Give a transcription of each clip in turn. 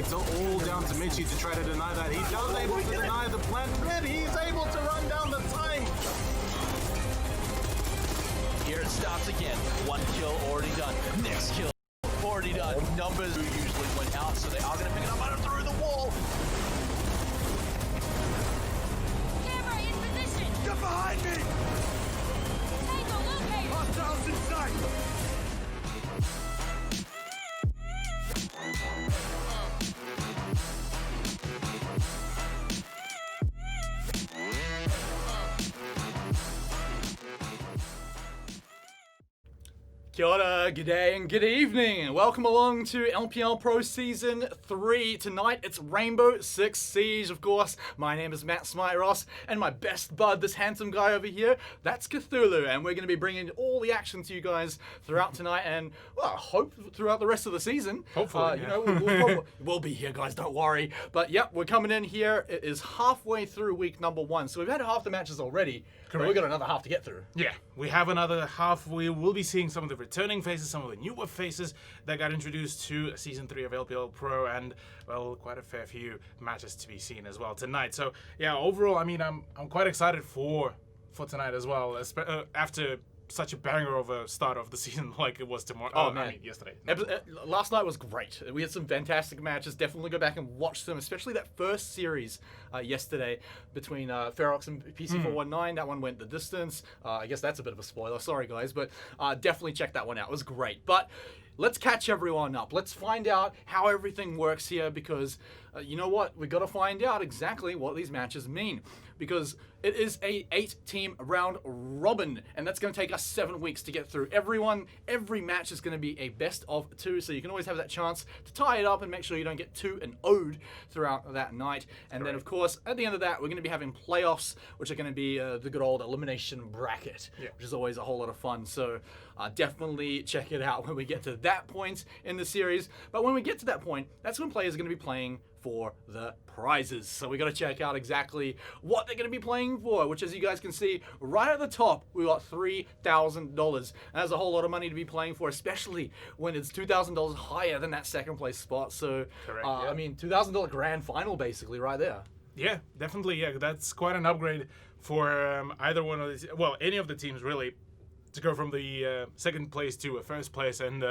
It's all down to Mitchie to try to deny that. He does able to deny the plant, but he's able to run down the time. Here it stops again. One kill already done. Next kill already done. Numbers who usually went out, so they are going to pick it up through the wall. Camera in position. Get behind me! Tango located. Hostiles in sight! Kia ora, good day and good evening. Welcome along to LPL Pro Season 3. Tonight it's Rainbow Six Siege, of course. My name is Matt Smite Ross, and my best bud, this handsome guy over here, that's Cthulu. And we're going to be bringing all the action to you guys throughout tonight and, well, I hope throughout the rest of the season. Hopefully, You know, we'll be here, guys, don't worry. But, yep, we're coming in here. It is halfway through week number 1. So we've had half the matches already. But we've got another half to get through. Yeah, we have another half. We will be seeing some of the returning faces, some of the newer faces that got introduced to Season 3 of LPL Pro, and, well, quite a fair few matches to be seen as well tonight. So, yeah, overall, I mean, I'm quite excited for tonight as well, after such a banger of a start of the season like it was tomorrow. Oh, man. I mean, yesterday. Last night was great. We had some fantastic matches. Definitely go back and watch them, especially that first series yesterday between Ferox and PC419. That one went the distance. I guess that's a bit of a spoiler. Sorry, guys, but definitely check that one out. It was great. But let's catch everyone up. Let's find out how everything works here because, you know what? We've got to find out exactly what these matches mean because it is a 8-team round robin, and that's going to take us 7 weeks to get through. Every match is going to be a best of 2, so you can always have that chance to tie it up and make sure you don't get 2-0'd throughout that night. And then, of course, at the end of that, we're going to be having playoffs, which are going to be the good old elimination bracket, which is always a whole lot of fun. So definitely check it out when we get to that point in the series. But when we get to that point, that's when players are going to be playing for the prizes. So we got to check out exactly what they're going to be playing for, which, as you guys can see right at the top, we got $3,000. That's a whole lot of money to be playing for, especially when it's $2,000 higher than that second place spot. So I mean, $2,000 grand final basically right there. Yeah, definitely. Yeah, that's quite an upgrade for either one of these. Well, any of the teams really, to go from the second place to a first place, and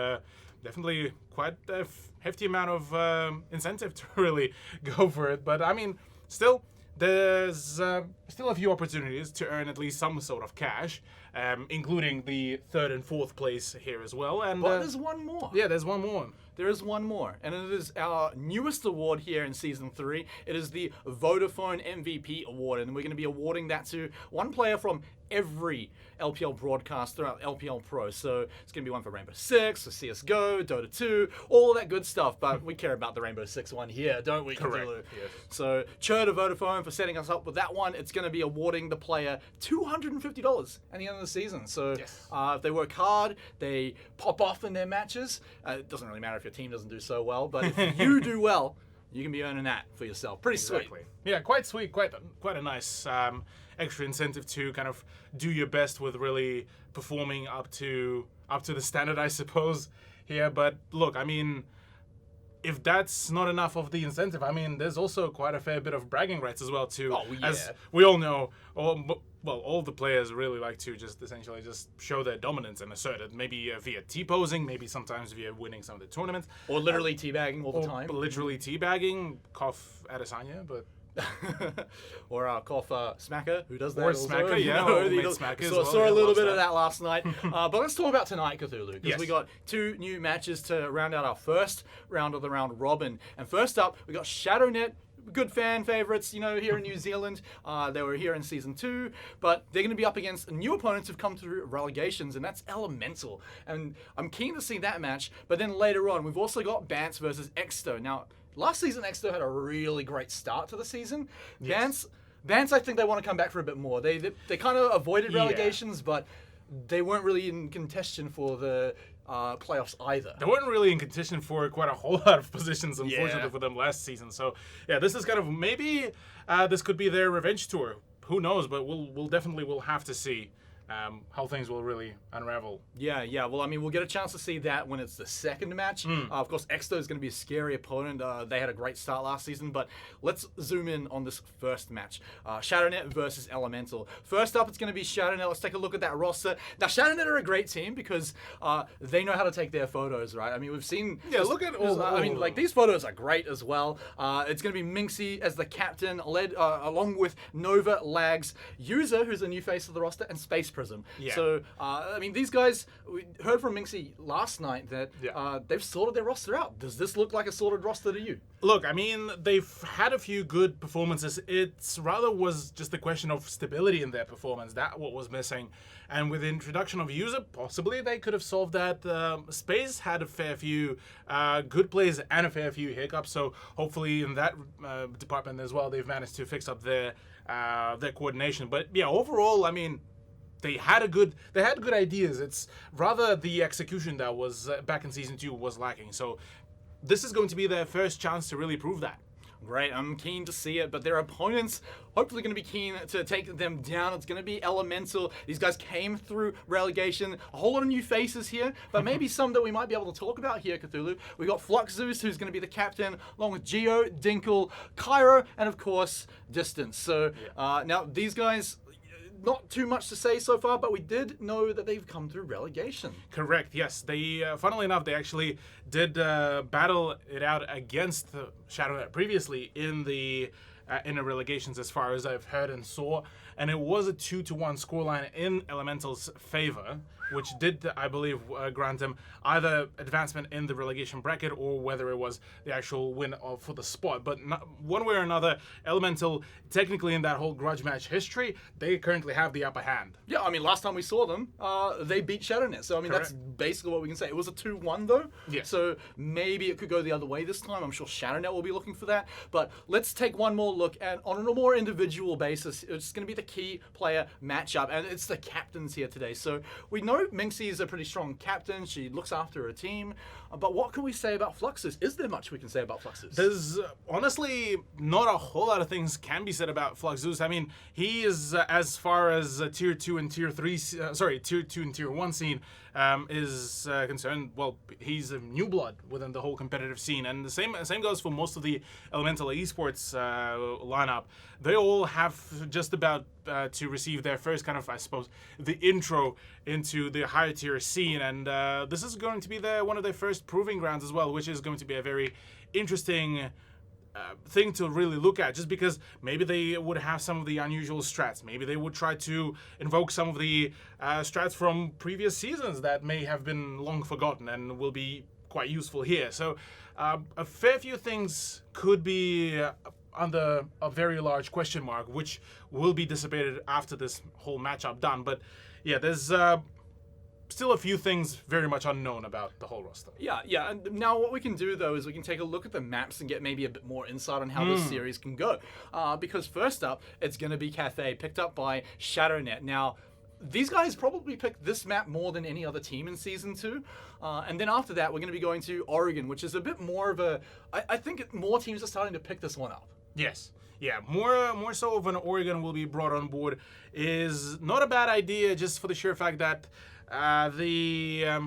definitely quite a hefty amount of incentive to really go for it. But I mean, still, there's still a few opportunities to earn at least some sort of cash, including the third and fourth place here as well. And but there's one more. Yeah, there's one more. There is one more, and it is our newest award here in Season 3. It is the Vodafone Mvp Award, and we're going to be awarding that to one player from every LPL broadcast throughout LPL Pro. So it's going to be one for Rainbow Six, for CSGO, Dota 2, all that good stuff. But we care about the Rainbow Six one here, don't we, Correct. Cthulu? Yes. So cheer to Vodafone for setting us up with that one. It's going to be awarding the player $250 at the end of the season. So if they work hard, they pop off in their matches. It doesn't really matter if your team doesn't do so well, but if you do well, you can be earning that for yourself. Pretty sweet. Yeah, quite sweet. Quite a nice extra incentive to kind of do your best with really performing up to the standard, I suppose, here. But look, I mean, if that's not enough of the incentive, I mean, there's also quite a fair bit of bragging rights as well, too. Oh, yeah. As we all know, all the players really like to just essentially just show their dominance and assert it, maybe via T-posing, maybe sometimes via winning some of the tournaments. Or literally teabagging all the time. Literally teabagging, cough Adesanya, but... or cough Smacker, who does that or also. Smacker, yeah. Saw a little bit of that last night. But let's talk about tonight, Cthulhu, because we got 2 new matches to round out our first round of the round robin. And first up, we got ShadowNet, good fan favorites, you know, here in New Zealand. They were here in Season 2, but they're going to be up against new opponents who've come through relegations, and that's Elemental. And I'm keen to see that match, but then later on, we've also got Bance versus Exto. Now, last season, Exto had a really great start to the season. Bance, I think they want to come back for a bit more. They kind of avoided relegations, but they weren't really in contention for the playoffs either. They weren't really in contention for quite a whole lot of positions, unfortunately, for them last season. So, yeah, this is kind of maybe this could be their revenge tour. Who knows? But we'll definitely have to see how things will really unravel. Yeah, yeah. Well, I mean, we'll get a chance to see that when it's the second match. Of course, Exto is going to be a scary opponent. They had a great start last season, but let's zoom in on this first match. ShadowNet versus Elemental. First up, it's going to be ShadowNet. Let's take a look at that roster. Now, ShadowNet are a great team because they know how to take their photos, right? I mean, we've seen... Yeah, look at all... I mean, like, these photos are great as well. It's going to be Minxie as the captain, led along with Nova, Lags, User, who's a new face of the roster, and Space Prism. Yeah. So, I mean, these guys, we heard from Minxie last night that they've sorted their roster out. Does this look like a sorted roster to you? Look, I mean, they've had a few good performances. It's rather was just a question of stability in their performance. That what was missing. And with the introduction of User, possibly they could have solved that. Space had a fair few good plays and a fair few hiccups. So hopefully in that department as well, they've managed to fix up their coordination. But yeah, overall, I mean, they had good ideas. It's rather the execution that was back in Season 2 was lacking. So this is going to be their first chance to really prove that. Great, I'm keen to see it, but their opponents hopefully going to be keen to take them down. It's going to be Elemental. These guys came through relegation. A whole lot of new faces here, but maybe some that we might be able to talk about here, Cthulhu. We got Fluxus, who's going to be the captain, along with Geo, Dinkle, Cairo, and of course, Distance. So now these guys... Not too much to say so far, but we did know that they've come through relegation. Correct, yes. They, funnily enough, they actually did battle it out against ShadowNet previously in the inner relegations, as far as I've heard and saw. And it was a 2-1 scoreline in Elemental's favor, which did, I believe, grant them either advancement in the relegation bracket or whether it was the actual win for the spot. But one way or another, Elemental, technically in that whole grudge match history, they currently have the upper hand. Yeah, I mean, last time we saw them, they beat ShadowNet. So, I mean, that's basically what we can say. It was a 2-1, though. Yeah. So maybe it could go the other way this time. I'm sure ShadowNet will be looking for that. But let's take one more look at, on a more individual basis, it's going to be the key player matchup, and it's the captains here today. So we know Minxie is a pretty strong captain. She looks after her team. But what can we say about Fluxus? Is there much we can say about Fluxus? There's honestly not a whole lot of things can be said about Fluxus. I mean, he is as far as tier 2 and tier 3, tier 2 and tier 1 scene is concerned. Well, he's a new blood within the whole competitive scene, and the same goes for most of the Elemental Esports lineup. They all have just about to receive their first kind of, I suppose, the intro into the higher tier scene, and this is going to be one of their first proving grounds as well, which is going to be a very interesting thing to really look at, just because maybe they would have some of the unusual strats. Maybe they would try to invoke some of the strats from previous seasons that may have been long forgotten and will be quite useful here. So a fair few things could be under a very large question mark, which will be dissipated after this whole matchup done. But yeah, there's still a few things very much unknown about the whole roster. Yeah. And now what we can do, though, is we can take a look at the maps and get maybe a bit more insight on how this series can go. Because first up, it's going to be Cathay, picked up by ShadowNet. Now, these guys probably picked this map more than any other team in Season 2. And then after that, we're going to be going to Oregon, which is a bit more of a... I think more teams are starting to pick this one up. Yes. Yeah, more so of an Oregon will be brought on board is not a bad idea, just for the sheer fact that a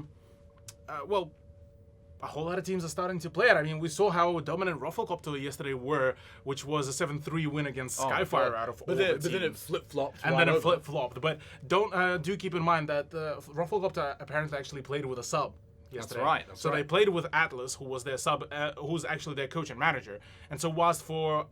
whole lot of teams are starting to play it. I mean, we saw how dominant Rufflecopter yesterday were, which was a 7-3 win against Skyfire out of all the teams. But then it flip-flopped. And then it flip-flopped. But do keep in mind that Rufflecopter apparently actually played with a sub yesterday. That's right. So they played with Atlas, who was their sub, who's actually their coach and manager. And so whilst for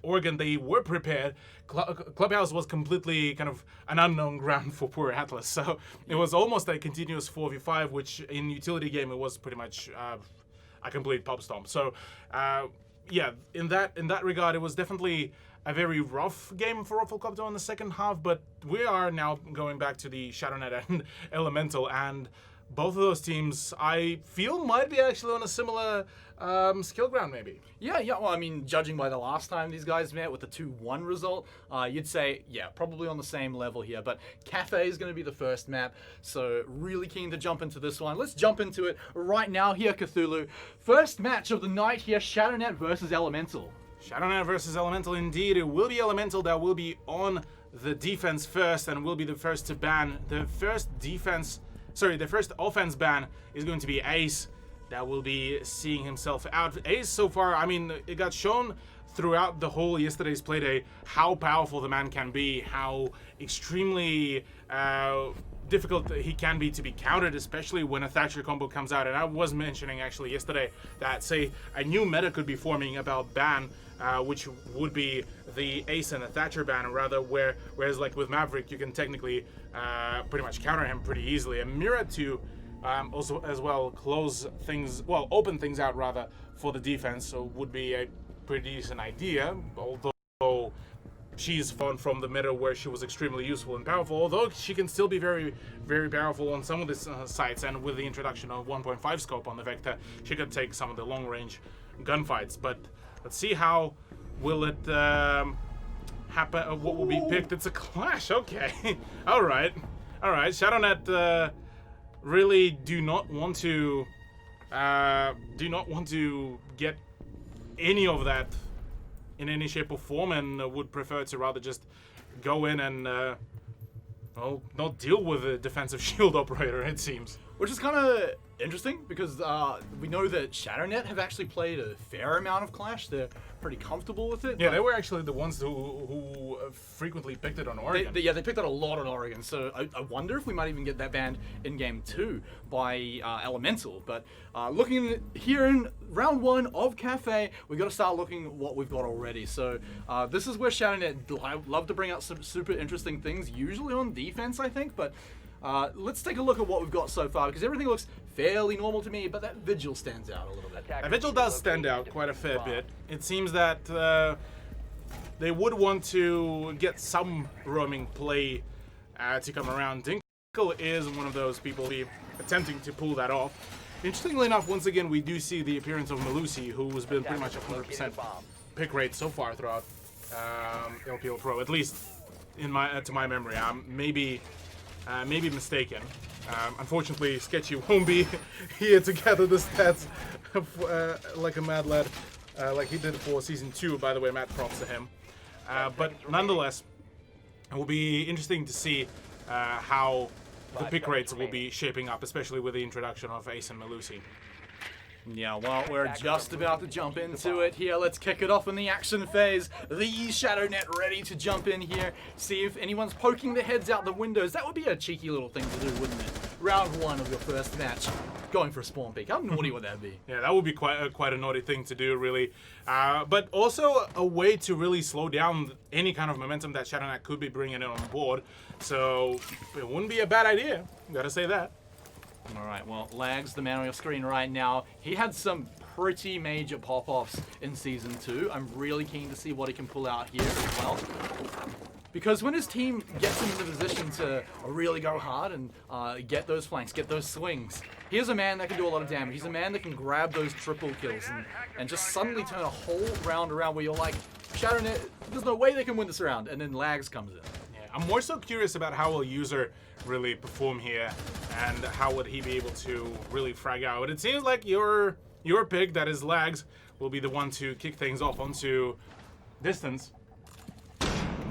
Oregon, they were prepared. Clubhouse was completely kind of an unknown ground for poor Atlas. So it was almost a continuous 4v5, which in utility game, it was pretty much a complete pub stomp. So yeah, in that regard, it was definitely a very rough game for Rufflecopter in the second half. But we are now going back to the ShadowNet and Elemental, and both of those teams, I feel, might be actually on a similar skill ground, maybe. Yeah. Well, I mean, judging by the last time these guys met with the 2-1 result, you'd say, yeah, probably on the same level here. But Cathay is going to be the first map, so really keen to jump into this one. Let's jump into it right now here, Cthulhu. First match of the night here, ShadowNet versus Elemental. ShadowNet versus Elemental, indeed. It will be Elemental that will be on the defense first and will be the first to ban. The first offense ban is going to be Ace. That will be seeing himself out. Ace so far, I mean, it got shown throughout the whole yesterday's playday how powerful the man can be, how extremely difficult he can be to be countered, especially when a Thatcher combo comes out. And I was mentioning actually yesterday that, say, a new meta could be forming about ban, which would be the Ace and the Thatcher ban, rather, whereas like with Maverick, you can technically pretty much counter him pretty easily. And Mira to also as well open things out rather for the defense, so would be a pretty decent idea, although she's gone from the meta where she was extremely useful and powerful, although she can still be very, very powerful on some of the sites, and with the introduction of 1.5 scope on the Vector, she could take some of the long-range gunfights. But let's see how will it happen, what will be picked. It's a clash, okay. all right. ShadowNet really do not want to get any of that in any shape or form, and would prefer to rather just go in and not deal with a defensive shield operator, it seems. Which is kind of interesting because we know that ShadowNet have actually played a fair amount of Clash. They're pretty comfortable with it. Yeah, they were actually the ones who frequently picked it on Oregon. They picked it a lot on Oregon. So I wonder if we might even get that banned in Game 2 by Elemental. But looking here in round 1 of Cafe, we got to start looking at what we've got already. So this is where ShadowNet love to bring out some super interesting things, usually on defense, I think. But let's take a look at what we've got so far, because everything looks fairly normal to me, but that Vigil stands out a little bit. Vigil does stand out quite a fair bit. It seems that they would want to get some roaming play to come around. Dinkle is one of those people attempting to pull that off. Interestingly enough, once again, we do see the appearance of Melusi, who has been pretty much a 100% pick rate so far throughout LPL Pro, at least in to my memory. Maybe mistaken. Unfortunately, Sketchy won't be here to gather the stats like a mad lad, like he did for Season 2, by the way. Mad props to him. But nonetheless, it will be interesting to see how the pick rates will be shaping up, especially with the introduction of Ace and Melusi. Yeah, well, we're just about to jump into it here. Let's kick it off in the action phase. The ShadowNet ready to jump in here, see if anyone's poking their heads out the windows. That would be a cheeky little thing to do, wouldn't it? Round 1 of your first match, going for a spawn peek. How naughty would that be? Yeah, that would be quite a naughty thing to do, really. But also a way to really slow down any kind of momentum that ShadowNet could be bringing in on board. So it wouldn't be a bad idea. Gotta say that. All right, well, Lags, the man on your screen right now, he had some pretty major pop-offs in Season 2. I'm really keen to see what he can pull out here as well. Because when his team gets him in the position to really go hard and get those flanks, get those swings, here's a man that can do a lot of damage. He's a man that can grab those triple kills and just suddenly turn a whole round around where you're like, ShadowNet, there's no way they can win this round, and then Lags comes in. I'm more so curious about how will User really perform here, and how would he be able to really frag out. But it seems like your pick, that is Lags, will be the one to kick things off onto Distance.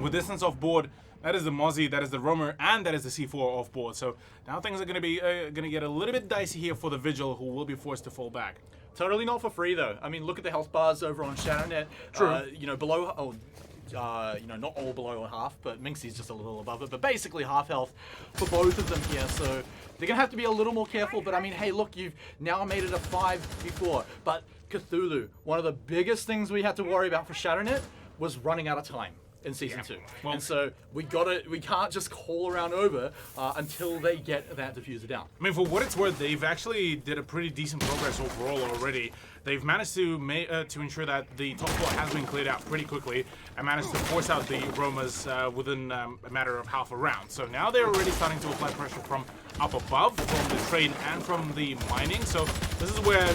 With Distance off board, that is the Mozzie, that is the Roamer, and that is the C4 off board. So now things are going to be get a little bit dicey here for the Vigil, who will be forced to fall back. Totally not for free though. I mean, look at the health bars over on ShadowNet. True. Below. Not all below half, but Minxie's just a little above it, but basically half health for both of them here, so they're gonna have to be a little more careful. But I mean, hey, look, you've now made it a 5v4, but Cthulu, one of the biggest things we had to worry about for ShadowNet was running out of time in Season 2. Well, and so we can't just call around over until they get that diffuser down. I mean, for what it's worth, they've actually did a pretty decent progress overall already. They've managed to ensure that the top floor has been cleared out pretty quickly and managed to force out the Roamers within a matter of half a round. So now they're already starting to apply pressure from up above, from the trade and from the mining. So this is where,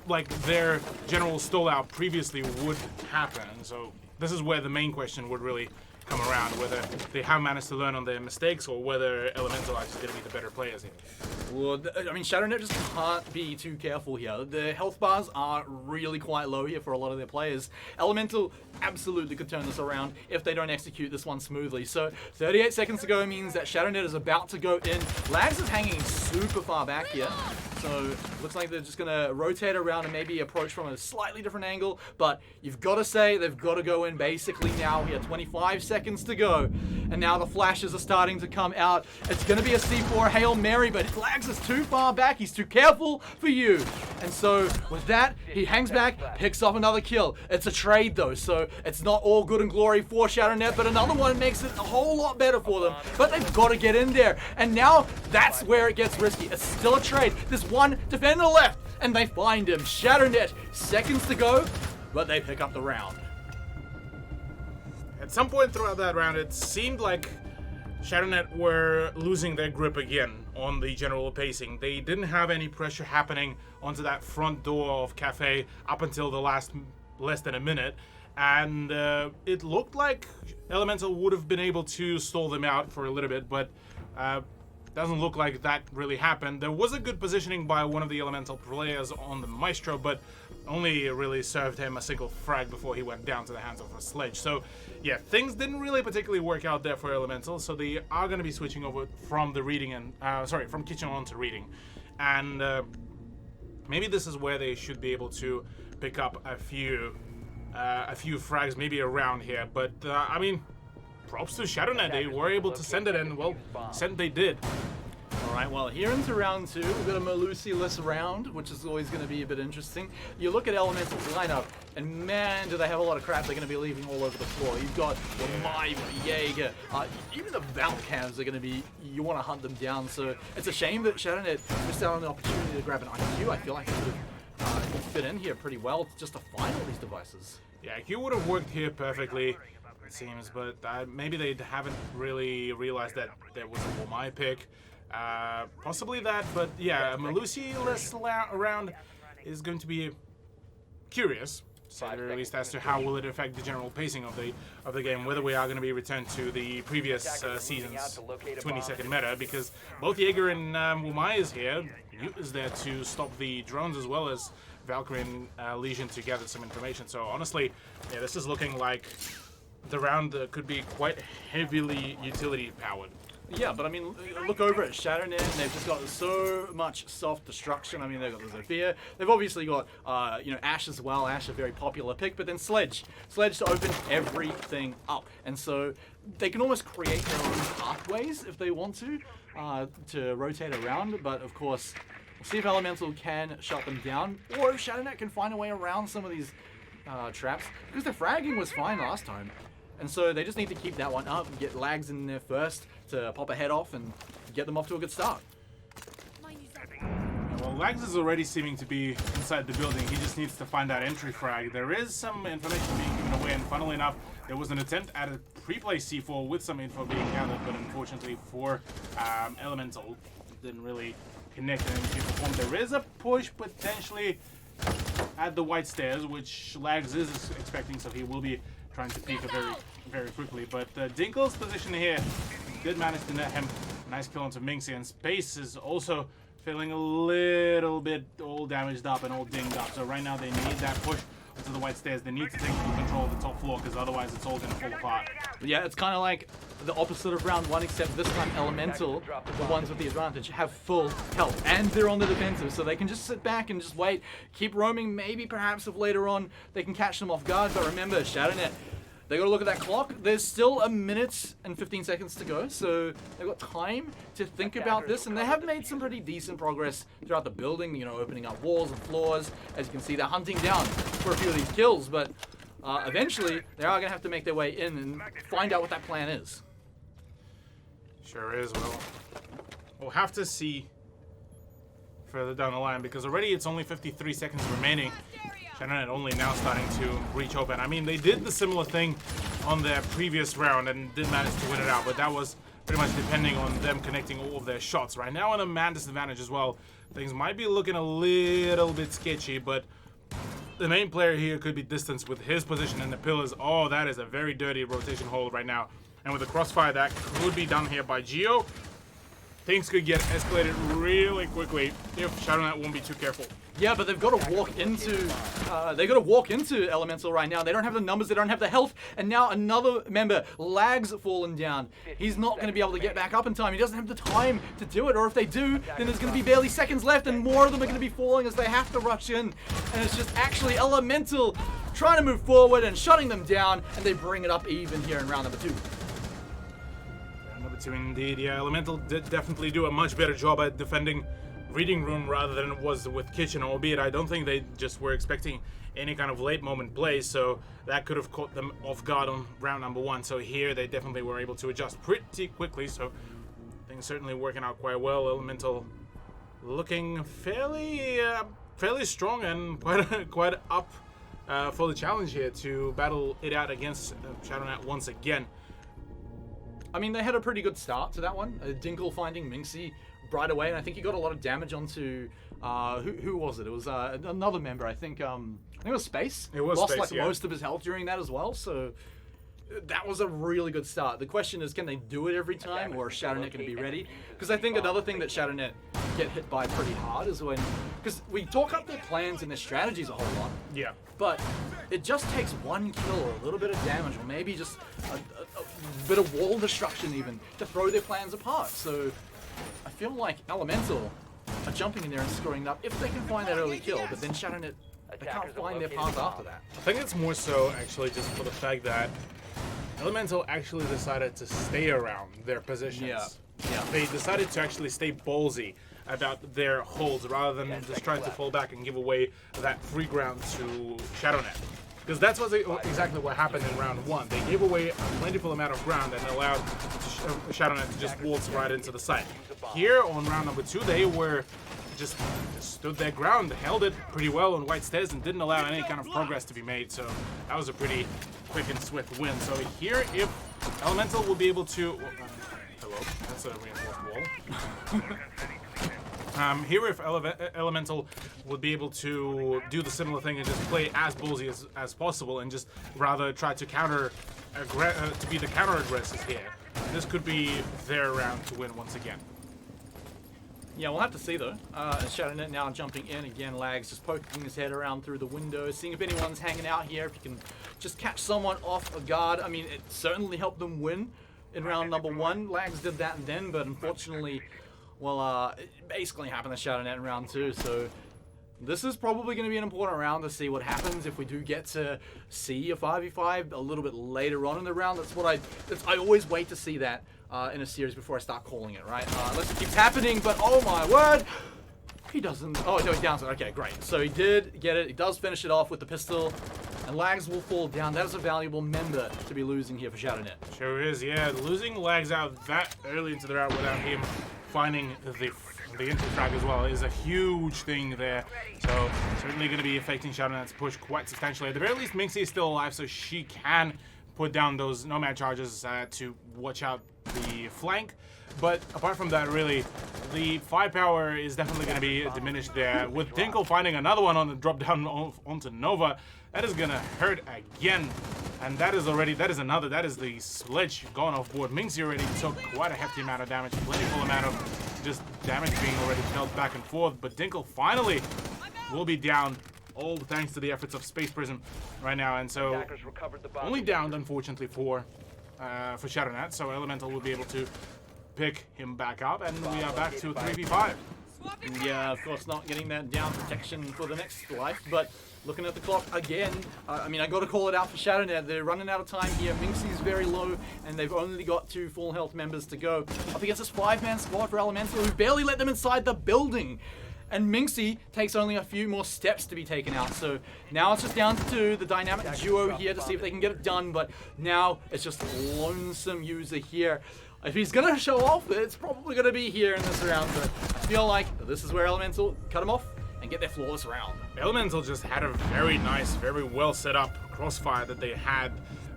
like, their general stall out previously would happen. So this is where the main question would really come around, whether they have managed to learn on their mistakes or whether Elemental are actually going to be the better players here. Well, I mean, ShadowNet just can't be too careful here. The health bars are really quite low here for a lot of their players. Elemental absolutely could turn this around if they don't execute this one smoothly. So 38 seconds to go means that ShadowNet is about to go in. Lags is hanging super far back here. So looks like they're just going to rotate around and maybe approach from a slightly different angle. But you've got to say they've got to go in basically now here. 25 seconds to go. And now the flashes are starting to come out. It's going to be a C4 Hail Mary, but Lags is too far back. He's too careful for you. And so with that, he hangs back, picks up another kill. It's a trade though, so it's not all good and glory for ShadowNet, but another one makes it a whole lot better for them. But they've got to get in there. And now that's where it gets risky. It's still a trade. There's one defender left, and they find him. ShadowNet, seconds to go, but they pick up the round. At some point throughout that round, it seemed like ShadowNet were losing their grip again on the general pacing. They didn't have any pressure happening onto that front door of Cafe up until the last less than a minute. And it looked like Elemental would have been able to stall them out for a little bit, but doesn't look like that really happened. There was a good positioning by one of the Elemental players on the Maestro, but only really served him a single frag before he went down to the hands of a Sledge. So yeah, things didn't really particularly work out there for Elemental, so they are going to be switching over from the reading and from kitchen on to reading. And maybe this is where they should be able to pick up a few frags maybe around here, but I mean, props to ShadowNet. They were able to send it, and well, send they did. Alright, well, here into round two, we've got a Melusi-less round, which is always going to be a bit interesting. You look at Elemental's lineup, and man, do they have a lot of crap they're going to be leaving all over the floor. You've got Mime, Jaeger, even the Valcavs are going to be, you want to hunt them down, so it's a shame that ShadowNet missed out on the opportunity to grab an IQ. I feel like it would have fit in here pretty well just to find all these devices. Yeah, IQ would have worked here perfectly, it seems, but maybe they haven't really realized that there was a Womai pick. Possibly that, but yeah, a Melusi-less round is going to be curious, to say the least, as to how will it affect the general pacing of the game, whether we are going to be returned to the previous season's 20-second meta, because both Jaeger and Womai is here. Newt is there to stop the drones as well as Valkyrie and Legion to gather some information. So honestly, yeah, this is looking like the round could be quite heavily utility powered. Yeah, but I mean, look over at ShadowNet, and they've just got so much self-destruction. I mean, they've got the Zephyr. They've obviously got, Ashe as well. Ashe, a very popular pick, but then Sledge to open everything up. And so they can almost create their own pathways if they want to rotate around. But of course, we'll see if Elemental can shut them down, or if ShadowNet can find a way around some of these traps, because their fragging was fine last time. And so they just need to keep that one up and get Lags in there first to pop a head off and get them off to a good start. Yeah, well, Lags is already seeming to be inside the building. He just needs to find that entry frag. There is some information being given away, and funnily enough, there was an attempt at a pre-play C4 with some info being gathered, but unfortunately for Elemental, it didn't really connect and perform. There is a push potentially at the white stairs, which Lags is expecting, so he will be trying to peek very, very quickly. But Dinkle's position here did manage to net him. Nice kill onto Minxie, and Space is also feeling a little bit all damaged up and all dinged up. So right now they need that push onto the white stairs. They need to take full control of the top floor, because otherwise it's all going to fall apart. Yeah, it's kind of like the opposite of round one, except this time Elemental, the ones with the advantage, have full health, and they're on the defensive, so they can just sit back and just wait, keep roaming. Maybe perhaps if later on they can catch them off guard. But remember, ShadowNet, they got to look at that clock. There's still a minute and 15 seconds to go, so they've got time to think about this, and they have made some pretty decent progress throughout the building, opening up walls and floors. As you can see, they're hunting down for a few of these kills, but eventually they are going to have to make their way in and find out what that plan is. Sure is. Well, we'll have to see further down the line, because already it's only 53 seconds remaining. ShadowNet only now starting to reach open. I mean, they did the similar thing on their previous round and did manage to win it out, but that was pretty much depending on them connecting all of their shots. Right now on a man disadvantage as well, things might be looking a little bit sketchy, but the main player here could be distanced with his position in the pillars. Oh, that is a very dirty rotation hold right now. And with the crossfire, that could be done here by Geo. Things could get escalated really quickly if ShadowNet won't be too careful. Yeah, but they've got to walk into Elemental right now. They don't have the numbers, they don't have the health, and now another member, Lag's fallen down. He's not going to be able to get back up in time. He doesn't have the time to do it, or if they do, then there's going to be barely seconds left, and more of them are going to be falling as they have to rush in. And it's just actually Elemental trying to move forward and shutting them down, and they bring it up even here in round number 2. Number 2 indeed, yeah. Elemental did definitely do a much better job at defending Reading Room rather than it was with Kitchen, albeit I don't think they just were expecting any kind of late moment play, so that could have caught them off guard on round number 1. So here they definitely were able to adjust pretty quickly, so things certainly working out quite well. Elemental looking fairly strong and quite up for the challenge here to battle it out against ShadowNet once again. I mean, they had a pretty good start to that one. Dinkle finding Minxie right away, and I think he got a lot of damage onto who was it? It was another member. I think it was Space. It was lost Space, like most of his health during that as well. So that was a really good start. The question is, can they do it every time, or is ShadowNet going to be ready? Because I think another thing that ShadowNet get hit by pretty hard is when, because we talk up their plans and their strategies a whole lot. Yeah. But it just takes one kill or a little bit of damage, or maybe just a bit of wall destruction even, to throw their plans apart. So I feel like Elemental are jumping in there and screwing it up if they can find that early kill, but then ShadowNet, they can't find their path after that. I think it's more so actually just for the fact that Elemental actually decided to stay around their positions. Yeah. They decided to actually stay ballsy about their holds rather than just trying to fall back and give away that free ground to ShadowNet. Because that's exactly what happened in round 1. They gave away a plentiful amount of ground and allowed ShadowNet to just waltz right into the site. Here on round number 2, they were just stood their ground, held it pretty well on white stairs, and didn't allow any kind of progress to be made. So that was a pretty quick and swift win. So here, if Elemental will be able to... hello, that's a reinforced wall. Here, if Elemental would be able to do the similar thing and just play as ballsy as possible and just rather try to to be the counter aggressors here, this could be their round to win once again. Yeah, we'll have to see though. ShadowNet now jumping in again. Lag's just poking his head around through the window, seeing if anyone's hanging out here. If he can just catch someone off a guard. I mean, it certainly helped them win in round number 1. Lags did that then, but unfortunately, well, it basically happened to ShadowNet in round 2. So this is probably going to be an important round to see what happens if we do get to see a 5v5 a little bit later on in the round. That's what I always wait to see that in a series before I start calling it, right? Unless it keeps happening, but oh my word, he doesn't. Oh no, he downs it. Okay, great. So he did get it. He does finish it off with the pistol, and Lags will fall down. That is a valuable member to be losing here for ShadowNet. Sure is, yeah. Losing Lags out that early into the round without him finding the entry frag as well is a huge thing there. So certainly going to be affecting ShadowNet's push quite substantially. At the very least, Minxie is still alive, so she can put down those nomad charges to watch out the flank. But apart from that, really, the firepower is definitely going to be diminished there. With Dinkle finding another one on the drop down onto Nova, that is going to hurt again. And that is the sledge gone off board. Minxie already took quite a hefty amount of damage, plentiful amount of just damage being already dealt back and forth. But Dinkle finally will be down, all thanks to the efforts of Space Prism right now. And so only downed, unfortunately, for ShadowNet. So Elemental will be able to pick him back up, and we are back to 3v5. Yeah, of course not getting that down protection for the next life, but looking at the clock again, I mean, I got to call it out for ShadowNet. They're running out of time here. Minxie's very low, and they've only got 2 full health members to go. Up against this 5-man squad for Elemental, who barely let them inside the building. And Minxie takes only a few more steps to be taken out. So now it's just down to the dynamic duo here to see if they can get it done. But now it's just lonesome user here. If he's going to show off, it's probably going to be here in this round. But I feel like this is where Elemental cut him off and get their flawless round. Elemental just had a very nice, very well set up crossfire that they had.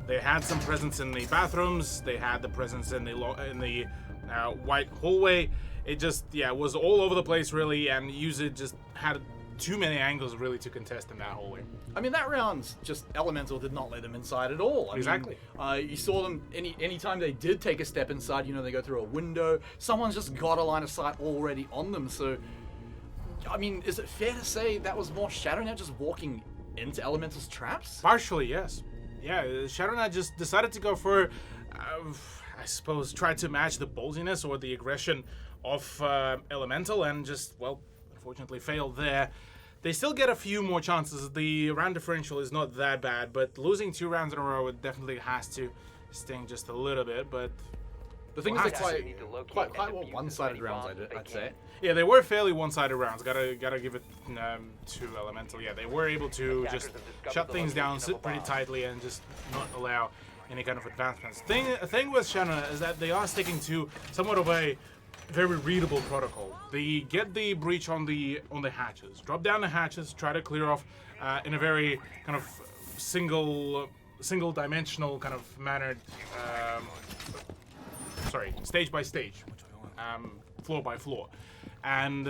They had some presence in the bathrooms. They had the presence in the white hallway. It just, yeah, was all over the place really, and user just had too many angles really to contest in that hallway. I mean, that round, just Elemental did not let them inside at all. I Exactly. mean, you saw them anytime they did take a step inside, you know, they go through a window. Someone's just got a line of sight already on them. So, I mean, is it fair to say that was more ShadowNet just walking into Elemental's traps? Partially, yes. Yeah, ShadowNet just decided to go for, I suppose, try to match the ballsiness or the aggression of Elemental and just, well, unfortunately failed there. They still get a few more chances. The round differential is not that bad, but losing 2 rounds in a row, it definitely has to sting just a little bit. But the thing is, they're quite well one-sided rounds, I'd say. Yeah, they were fairly one-sided rounds. Gotta give it to Elemental. Yeah, they were able to just shut things down, sit pretty tightly, and just not allow any kind of advancements. The thing with ShadowNet is that they are sticking to somewhat of a very readable protocol. They get the breach on the hatches, drop down the hatches, try to clear off in a very kind of single-dimensional kind of mannered, stage by stage, floor by floor, and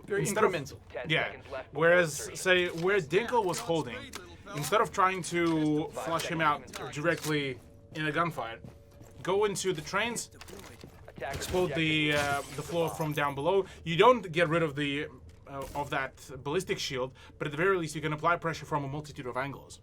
Very instead incremental. yeah. Whereas, say, where Dinkle was holding, instead of trying to flush him out directly in a gunfight, go into the trains, explode the floor from down below. You don't get rid of the of that ballistic shield, but at the very least you can apply pressure from a multitude of angles.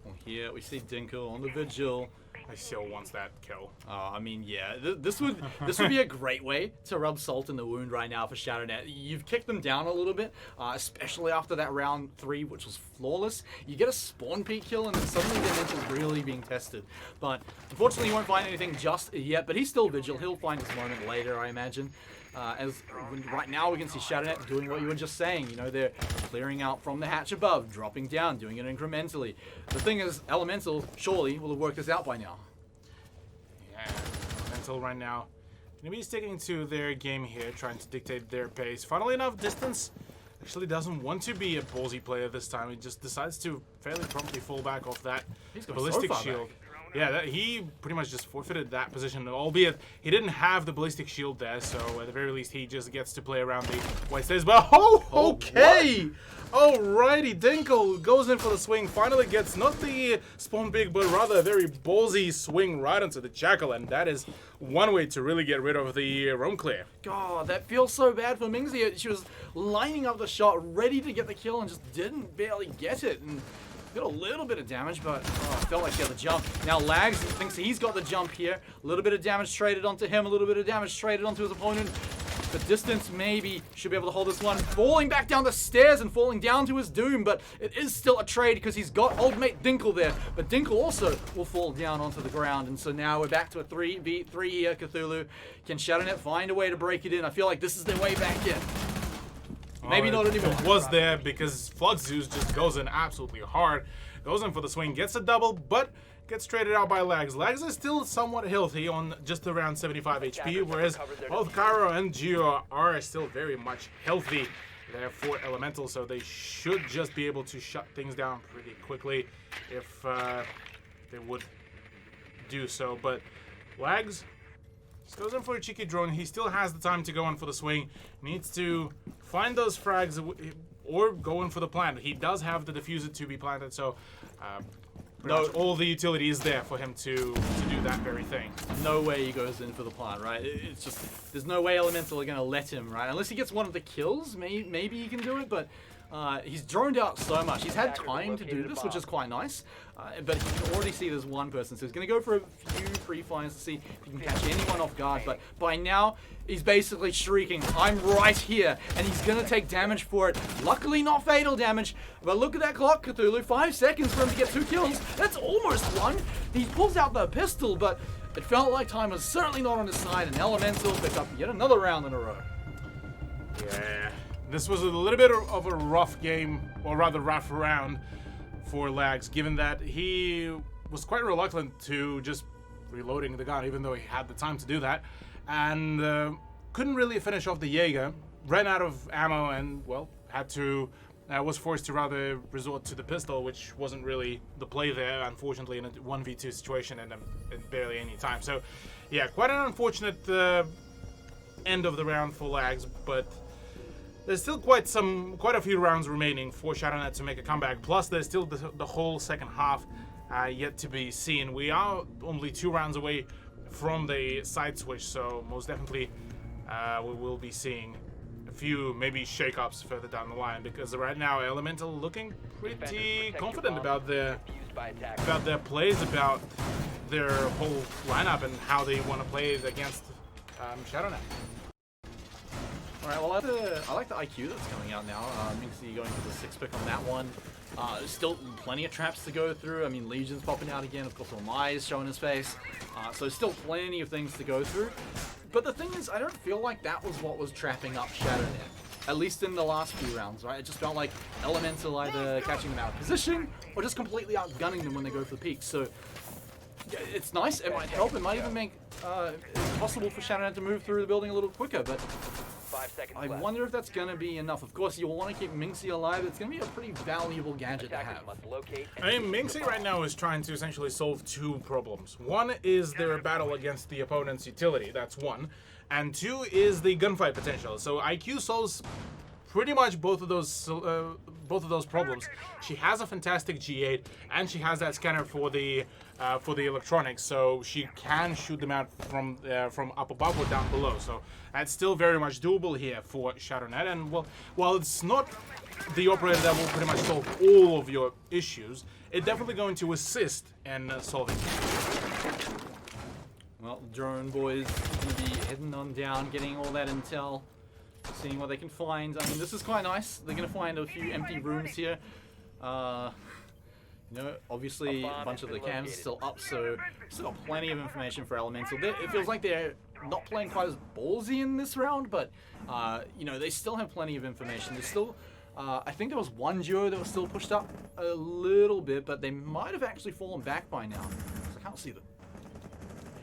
Well, here we see Dinkle on the Vigil. I still wants that kill. I mean, yeah, this would be a great way to rub salt in the wound right now for ShadowNet. You've kicked them down a little bit, especially after that round 3, which was flawless. You get a spawn peek kill, and then suddenly their mental's really being tested. But unfortunately, you won't find anything just yet. But he's still Vigil. He'll find his moment later, I imagine. Right now we can see ShadowNet doing what you were just saying. You know, they're clearing out from the hatch above, dropping down, doing it incrementally. The thing is, Elemental surely will have worked this out by now. Yeah, Elemental right now gonna be sticking to their game here, trying to dictate their pace. Funnily enough, Distance actually doesn't want to be a ballsy player this time. He just decides to fairly promptly fall back off that ballistic shield. Back. Yeah, he pretty much just forfeited that position, albeit he didn't have the ballistic shield there, so at the very least he just gets to play around the white stairs. But okay! Alrighty, Dinkle goes in for the swing, finally gets not the spawn pick, but rather a very ballsy swing right onto the Jackal, and that is one way to really get rid of the roam clear. God, that feels so bad for Mingzi. She was lining up the shot, ready to get the kill, and just didn't barely get it. And got a little bit of damage, but felt like she had the jump. Now Lags thinks he's got the jump here. A little bit of damage traded onto him, a little bit of damage traded onto his opponent. The Distance maybe should be able to hold this one. Falling back down the stairs and falling down to his doom, but it is still a trade because he's got old mate Dinkle there. But Dinkle also will fall down onto the ground, and so now we're back to a 3v3 here, Cthulhu. Can ShadowNet find a way to break it in? I feel like this is their way back in. Maybe not anymore. It was there because Fluxus just goes in absolutely hard. Goes in for the swing, gets a double, but gets traded out by Lags. Lags is still somewhat healthy on just around 75 HP, whereas both Cairo and Geo are still very much healthy. They're 4 Elemental, so they should just be able to shut things down pretty quickly if they would do so. But Lags just goes in for a cheeky drone. He still has the time to go in for the swing. Needs to find those frags or go in for the plant. He does have the diffuser to be planted, so pretty much all the utility is there for him to do that very thing. No way he goes in for the plant, right? It's just, there's no way Elemental are going to let him, right? Unless he gets one of the kills, maybe he can do it, but he's droned out so much. He's had time to do this, which is quite nice, but you can already see there's one person, so he's going to go for a few pre-fires to see if he can catch anyone off guard, but by now, he's basically shrieking, I'm right here, and he's going to take damage for it. Luckily not fatal damage, but look at that clock, Cthulhu. 5 seconds for him to get 2 kills. That's almost one. He pulls out the pistol, but it felt like time was certainly not on his side, and Elemental picked up yet another round in a row. Yeah, this was a little bit of a rough game, or rather rough round for Lags, given that he was quite reluctant to just reloading the gun, even though he had the time to do that, and couldn't really finish off the Jaeger, ran out of ammo, and, well, was forced to rather resort to the pistol, which wasn't really the play there, unfortunately, in a 1v2 situation and barely any time. So, yeah, quite an unfortunate end of the round for Lags, but there's still quite a few rounds remaining for ShadowNet to make a comeback. Plus, there's still the whole second half yet to be seen. We are only 2 rounds away from the side switch, so most definitely we will be seeing a few maybe shake-ups further down the line, because right now Elemental looking pretty confident about their plays, about their whole lineup and how they want to play it against ShadowNet. All right, well, I like the IQ that's coming out now. Minxie going for the 6 pick on that one. There's still plenty of traps to go through. I mean, Legion's popping out again. Of course, Omai is showing his face. So still plenty of things to go through. But the thing is, I don't feel like that was what was trapping up ShadowNet, at least in the last few rounds, right? It just felt like Elemental either catching them out of position or just completely outgunning them when they go for the peaks. So yeah, it's nice. It might help. It might even make it possible for ShadowNet to move through the building a little quicker. But 5 seconds I left. wonder if that's going to be enough. Of course, you'll want to keep Minxie alive. It's going to be a pretty valuable gadget to Attackers have. must locate and I mean, Minxie right now is trying to essentially solve 2 problems. One is their battle against the opponent's utility, that's one. And 2 is the gunfight potential. So IQ solves pretty much both of those problems. She has a fantastic G8, and she has that scanner for the electronics, so she can shoot them out from up above or down below. So that's still very much doable here for ShadowNet. And well, while it's not the operator that will pretty much solve all of your issues, it's definitely going to assist in solving. Well, Drone Boys going to be heading on down, getting all that intel, seeing what they can find. I mean, this is quite nice. They're going to find a few empty rooms here. You know, obviously a bunch of the cams still up, so still got plenty of information for Elemental. It feels like they're not playing quite as ballsy in this round, but you know, they still have plenty of information. There's still, I think there was one duo that was still pushed up a little bit, but they might have actually fallen back by now. So I can't see them.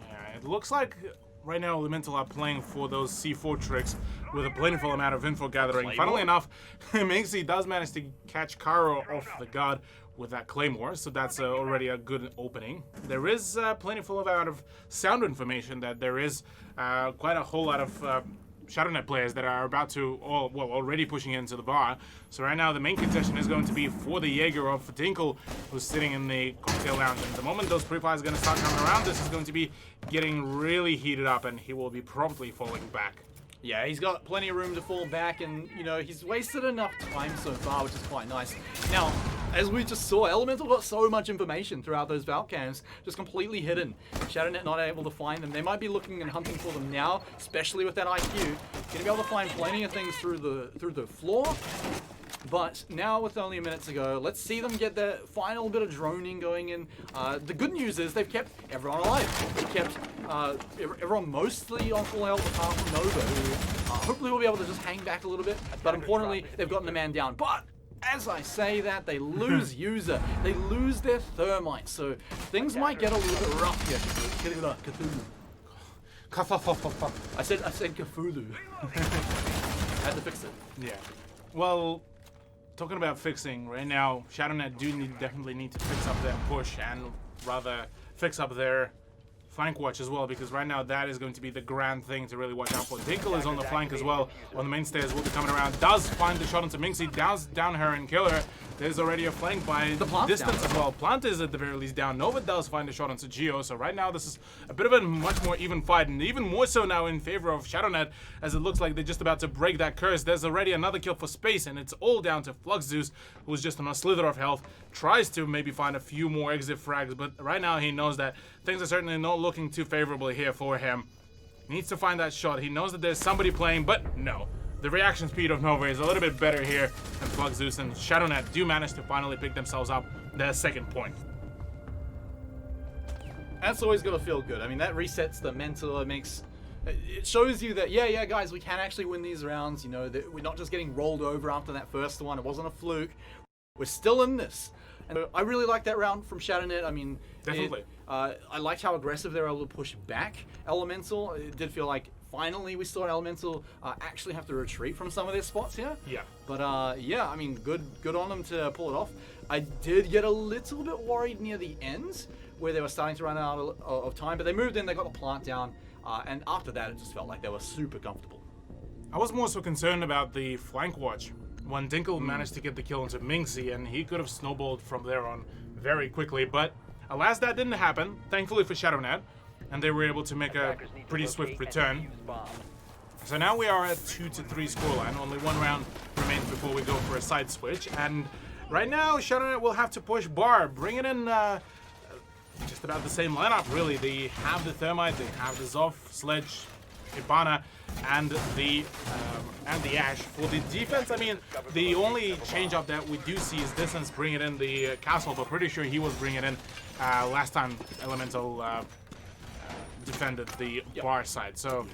Yeah, it looks like right now Elemental are playing for those C4 tricks with a plentiful amount of info gathering. Funnily enough, Minxie does manage to catch Karo off the guard with that Claymore, so that's already a good opening. There is plentiful amount of sound information that there is quite a whole lot of ShadowNet players that are about to, already pushing into the bar. So right now the main contestation is going to be for the Jaeger of Dinkle, who's sitting in the cocktail lounge. And the moment those pre-fires are going to start coming around, this is going to be getting really heated up, and he will be promptly falling back. Yeah, he's got plenty of room to fall back, and, you know, he's wasted enough time so far, which is quite nice. Now, as we just saw, Elemental got so much information throughout those Valk cams, just completely hidden. ShadowNet not able to find them. They might be looking and hunting for them now, especially with that IQ. Gonna be able to find plenty of things through the floor. But now with only a minute to go, let's see them get their final bit of droning going in. The good news is they've kept everyone alive. They've kept everyone mostly on full health apart from Nova, who hopefully will be able to just hang back a little bit. But importantly, they've gotten the man down. But as I say that, they lose User. They lose their Thermite. So things might get a little bit rough here. Cthulhu. I said Cthulhu. Had to fix it. Yeah. Well, talking about fixing, right now, ShadowNet definitely need to fix up their push and rather fix up their flank watch as well, because right now that is going to be the grand thing to really watch out for. Dinkle is on the flank as well. On the main stairs, will be coming around. Does find the shot onto Minxie, down her and kill her. There's already a flank by distance as well. Plant is at the very least down. Nova does find a shot onto Geo, so right now this is a bit of a much more even fight, and even more so now in favor of ShadowNet, as it looks like they're just about to break that curse. There's already another kill for Space, and it's all down to Fluxzeus, who's just on a slither of health. Tries to maybe find a few more exit frags, but right now he knows that things are certainly not looking too favorably here for him. Needs to find that shot. He knows that there's somebody playing, but no. The reaction speed of Nova is a little bit better here than Fluxzeus, and ShadowNet do manage to finally pick themselves up their second point. That's always going to feel good. I mean, that resets the mental. It shows you that, yeah, guys, we can actually win these rounds. You know, that we're not just getting rolled over after that first one. It wasn't a fluke. We're still in this. And I really like that round from ShadowNet. I mean, definitely. I liked how aggressive they were able to push back Elemental. It did feel like finally we saw Elemental actually have to retreat from some of their spots here. Yeah. But yeah, I mean, good on them to pull it off. I did get a little bit worried near the end where they were starting to run out of time, but they moved in, they got the plant down, and after that it just felt like they were super comfortable. I was more so concerned about the flank watch when Dinkle managed to get the kill into Minxie, and he could have snowballed from there on very quickly, but alas, that didn't happen, thankfully for ShadowNet, and they were able to make a pretty swift return. So now we are at 2-3 scoreline. Only one round remains before we go for a side switch, and right now ShadowNet will have to push bar, bring it in just about the same lineup, really. They have the Thermite, they have the Zoff, Sledge, Ibana, and the Ash. For the defense, I mean, the only change up that we do see is Distance bringing in the Castle, but pretty sure he was bringing in last time Elemental defended the bar side. So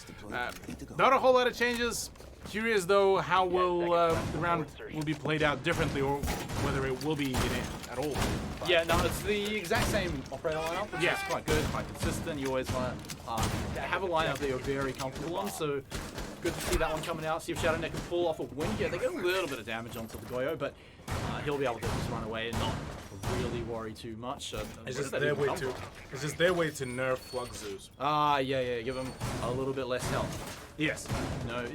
not a whole lot of changes. Curious though how will the round will be played out differently, or whether it will be in it at all. Yeah, no, it's the exact same operator lineup, which is quite good, quite consistent. You always want to have a lineup that you're very comfortable on, so good to see that one coming out. See if ShadowNet can pull off a win here. They get a little bit of damage onto the Goyo, but he'll be able to just run away and not really worry too much. It's just their way to nerf Fluxus. Yeah, give him a little bit less health. Yes. No,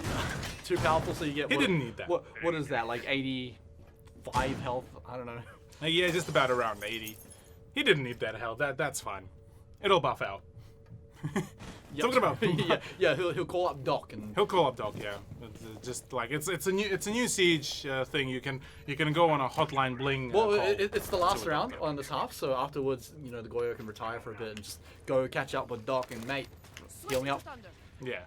too powerful, so you get. He didn't need that. What is that? Like 85 health? I don't know. Yeah, just about around 80. He didn't need that health. That's fine. It'll buff out. Talking about yeah, he'll call up Doc and he'll call up Doc. Yeah, just like it's a new siege thing. You can go on a hotline bling. Well, it's the last round on this half, so afterwards, you know, the Goyo can retire for a bit and just go catch up with Doc and mate, heal me up. Yeah.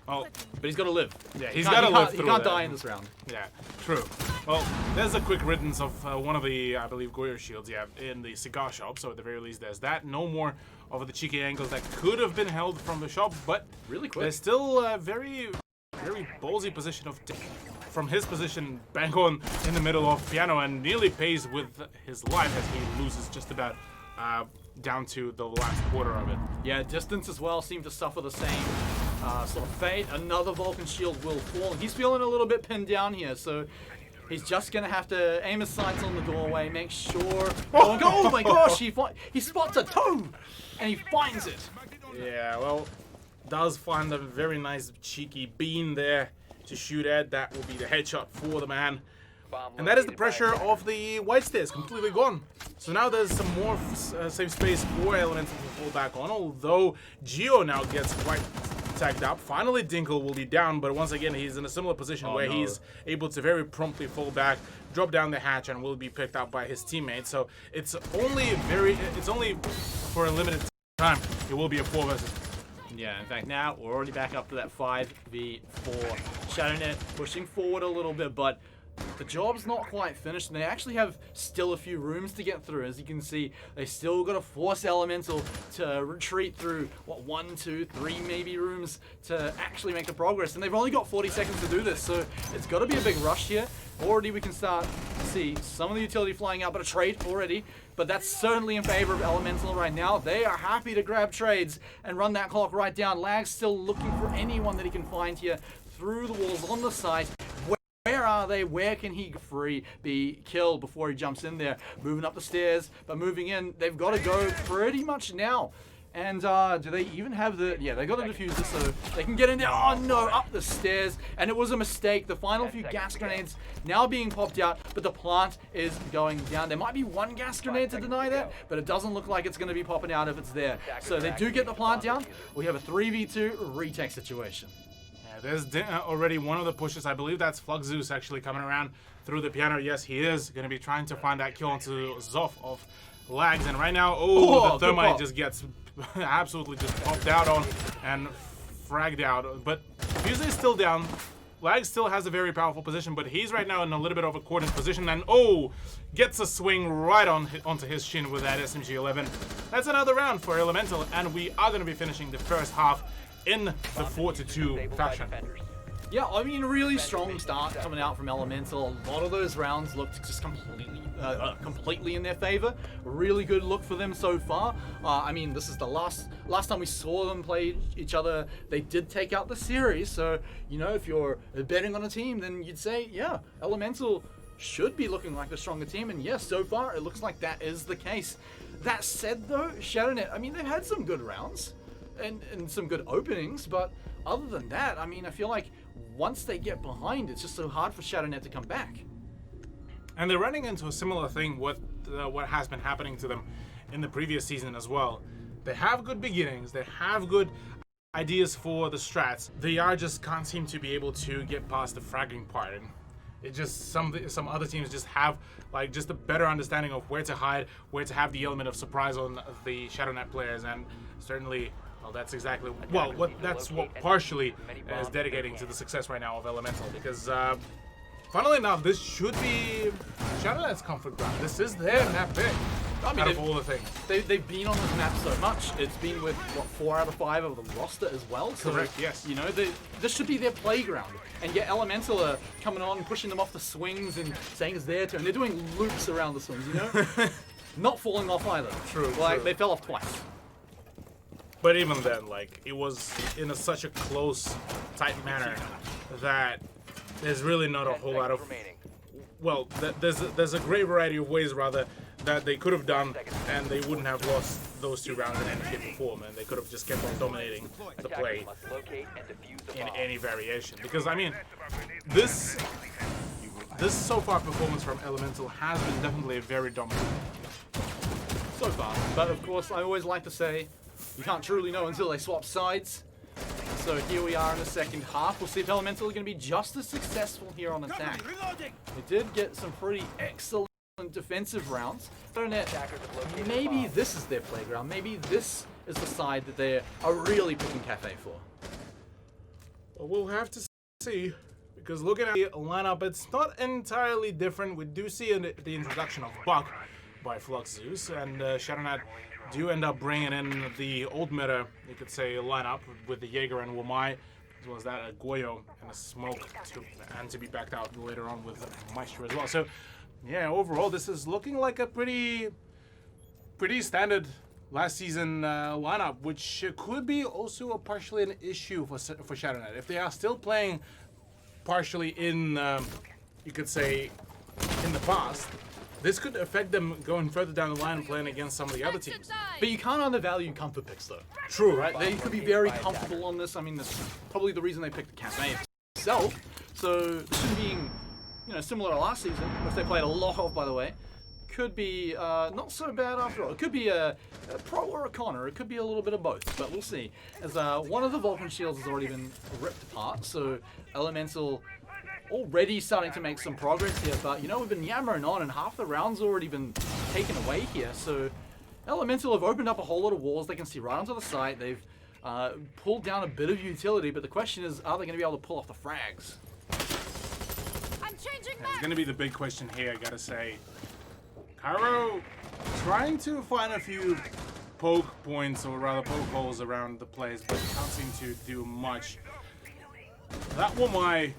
Oh, but he's got to live. Yeah, he's got to live through He can't that. die in this round. Yeah, true. Well, there's a quick riddance of one of the, I believe, Goyo shields, in the cigar shop. So at the very least, there's that. No more of the cheeky angles that could have been held from the shop, but really quick. There's still a very ballsy position of from his position, bang on in the middle of piano, and nearly pays with his life as he loses just about down to the last quarter of it. Yeah, Distance as well seemed to suffer the same sort of fate. Another Vulcan shield will fall. He's feeling a little bit pinned down here, so he's just gonna have to aim his sights on the doorway, make sure. Oh my gosh, he spots a toe, and he finds it. Yeah, well, does find a very nice cheeky bean there to shoot at. That will be the headshot for the man. And that is the pressure of the white stairs completely gone. So now there's some more safe space for Elemental to fall back on, although Geo now gets quite tagged up. Finally, Dinkle will be down, but once again, he's in a similar position where he's able to very promptly fall back, drop down the hatch, and will be picked up by his teammate. So it's only for a limited time. It will be a 4 versus. Yeah, in fact, now we're already back up to that 5v4. ShadowNet pushing forward a little bit, but the job's not quite finished, and they actually have still a few rooms to get through. As you can see, they still got to force Elemental to retreat through, what, 1, 2, 3 maybe rooms to actually make the progress. And they've only got 40 seconds to do this, so it's got to be a big rush here. Already we can start to see some of the utility flying out, but a trade already. But that's certainly in favor of Elemental right now. They are happy to grab trades and run that clock right down. Lag's still looking for anyone that he can find here through the walls on the side. Where are they? Where can he be killed before he jumps in there? Moving up the stairs, but moving in, they've got to go pretty much now. And do they even have the... Yeah, they got the diffuser, so they can get in there. Oh no, up the stairs. And it was a mistake. The final few gas grenades now being popped out, but the plant is going down. There might be one gas grenade to deny that, but it doesn't look like it's going to be popping out if it's there. So they do get the plant down. We have a 3v2 retake situation. There's already one of the pushes. I believe that's Fluxus actually coming around through the piano. Yes, he is going to be trying to find that kill onto Zoff of Lags. And right now, the Thermite just gets absolutely just popped out on and fragged out. But Fuse is still down. Lag still has a very powerful position, but he's right now in a little bit of a coordinate position. And gets a swing right onto his shin with that SMG-11. That's another round for Elemental, and we are going to be finishing the first half in the 4-2 fashion. Yeah, I mean, a really strong start coming out from Elemental. A lot of those rounds looked just completely in their favor. Really good look for them so far. I mean, this is the last time we saw them play each other. They did take out the series, so, you know, if you're betting on a team, then you'd say, yeah, Elemental should be looking like the stronger team, and yes, so far it looks like that is the case. That said, though, ShadowNet, I mean, they've had some good rounds and some good openings, but other than that, I mean, I feel like once they get behind, it's just so hard for ShadowNet to come back. And they're running into a similar thing with what has been happening to them in the previous season as well. They have good beginnings, they have good ideas for the strats. They just can't seem to be able to get past the fragging part. And it just some other teams just have like just a better understanding of where to hide, where to have the element of surprise on the ShadowNet players, and certainly, well, that's exactly what partially is dedicating to the success right now of Elemental, because funnily enough, this should be ShadowNet's comfort ground. This is their map pick. I mean, out of all the things. They've been on this map so much. It's been with, what, 4 out of 5 of the roster as well? So, correct, yes. You know, this should be their playground. And yet Elemental are coming on, pushing them off the swings and saying it's their turn. They're doing loops around the swings, you know? Not falling off either. True, Like, true. they fell off twice. But even then, like, it was in such a close, tight manner that there's really not a whole lot of... Well, there's a great variety of ways, rather, that they could have done, and they wouldn't have lost those 2 rounds in any given form, and they could have just kept on dominating the play in any variation. Because, I mean, this so far performance from Elemental has been definitely very dominant. So far. But of course, I always like to say, you can't truly know until they swap sides. So here we are in the second half. We'll see if Elemental are going to be just as successful here on attack. They did get some pretty excellent defensive rounds. Maybe this is their playground. Maybe this is the side that they are really picking Cafe for. Well, we'll have to see, because looking at the lineup, it's not entirely different. We do see the introduction of Buck by Fluxus, and ShadowNet do end up bringing in the old meta, you could say, lineup with the Jaeger and Wamai, as well as that a Goyo and a Smoke, and to be backed out later on with Maestro as well. So, yeah, overall, this is looking like a pretty standard last season lineup, which could be also partially an issue for ShadowNet. If they are still playing partially in, you could say, in the past, this could affect them going further down the line and playing against some of the other teams. But you can't undervalue comfort picks, though. True, Right? They could be very comfortable on this. I mean, that's probably the reason they picked the Cafe itself. So, this should be, you know, similar to last season, which they played a lot of, by the way. Could be not so bad after all. It could be a pro or a Connor. It could be a little bit of both, but we'll see. As one of the Vulcan shields has already been ripped apart, so Elemental already starting to make some progress here, but you know, we've been yammering on and half the rounds already been taken away here, so Elemental have opened up a whole lot of walls. They can see right onto the site. They've pulled down a bit of utility, but the question is, are they going to be able to pull off the frags? I'm changing It's going to be the big question here, I gotta say. Cairo trying to find a few poke points, or rather poke holes around the place, but can't seem to do much. That Wamai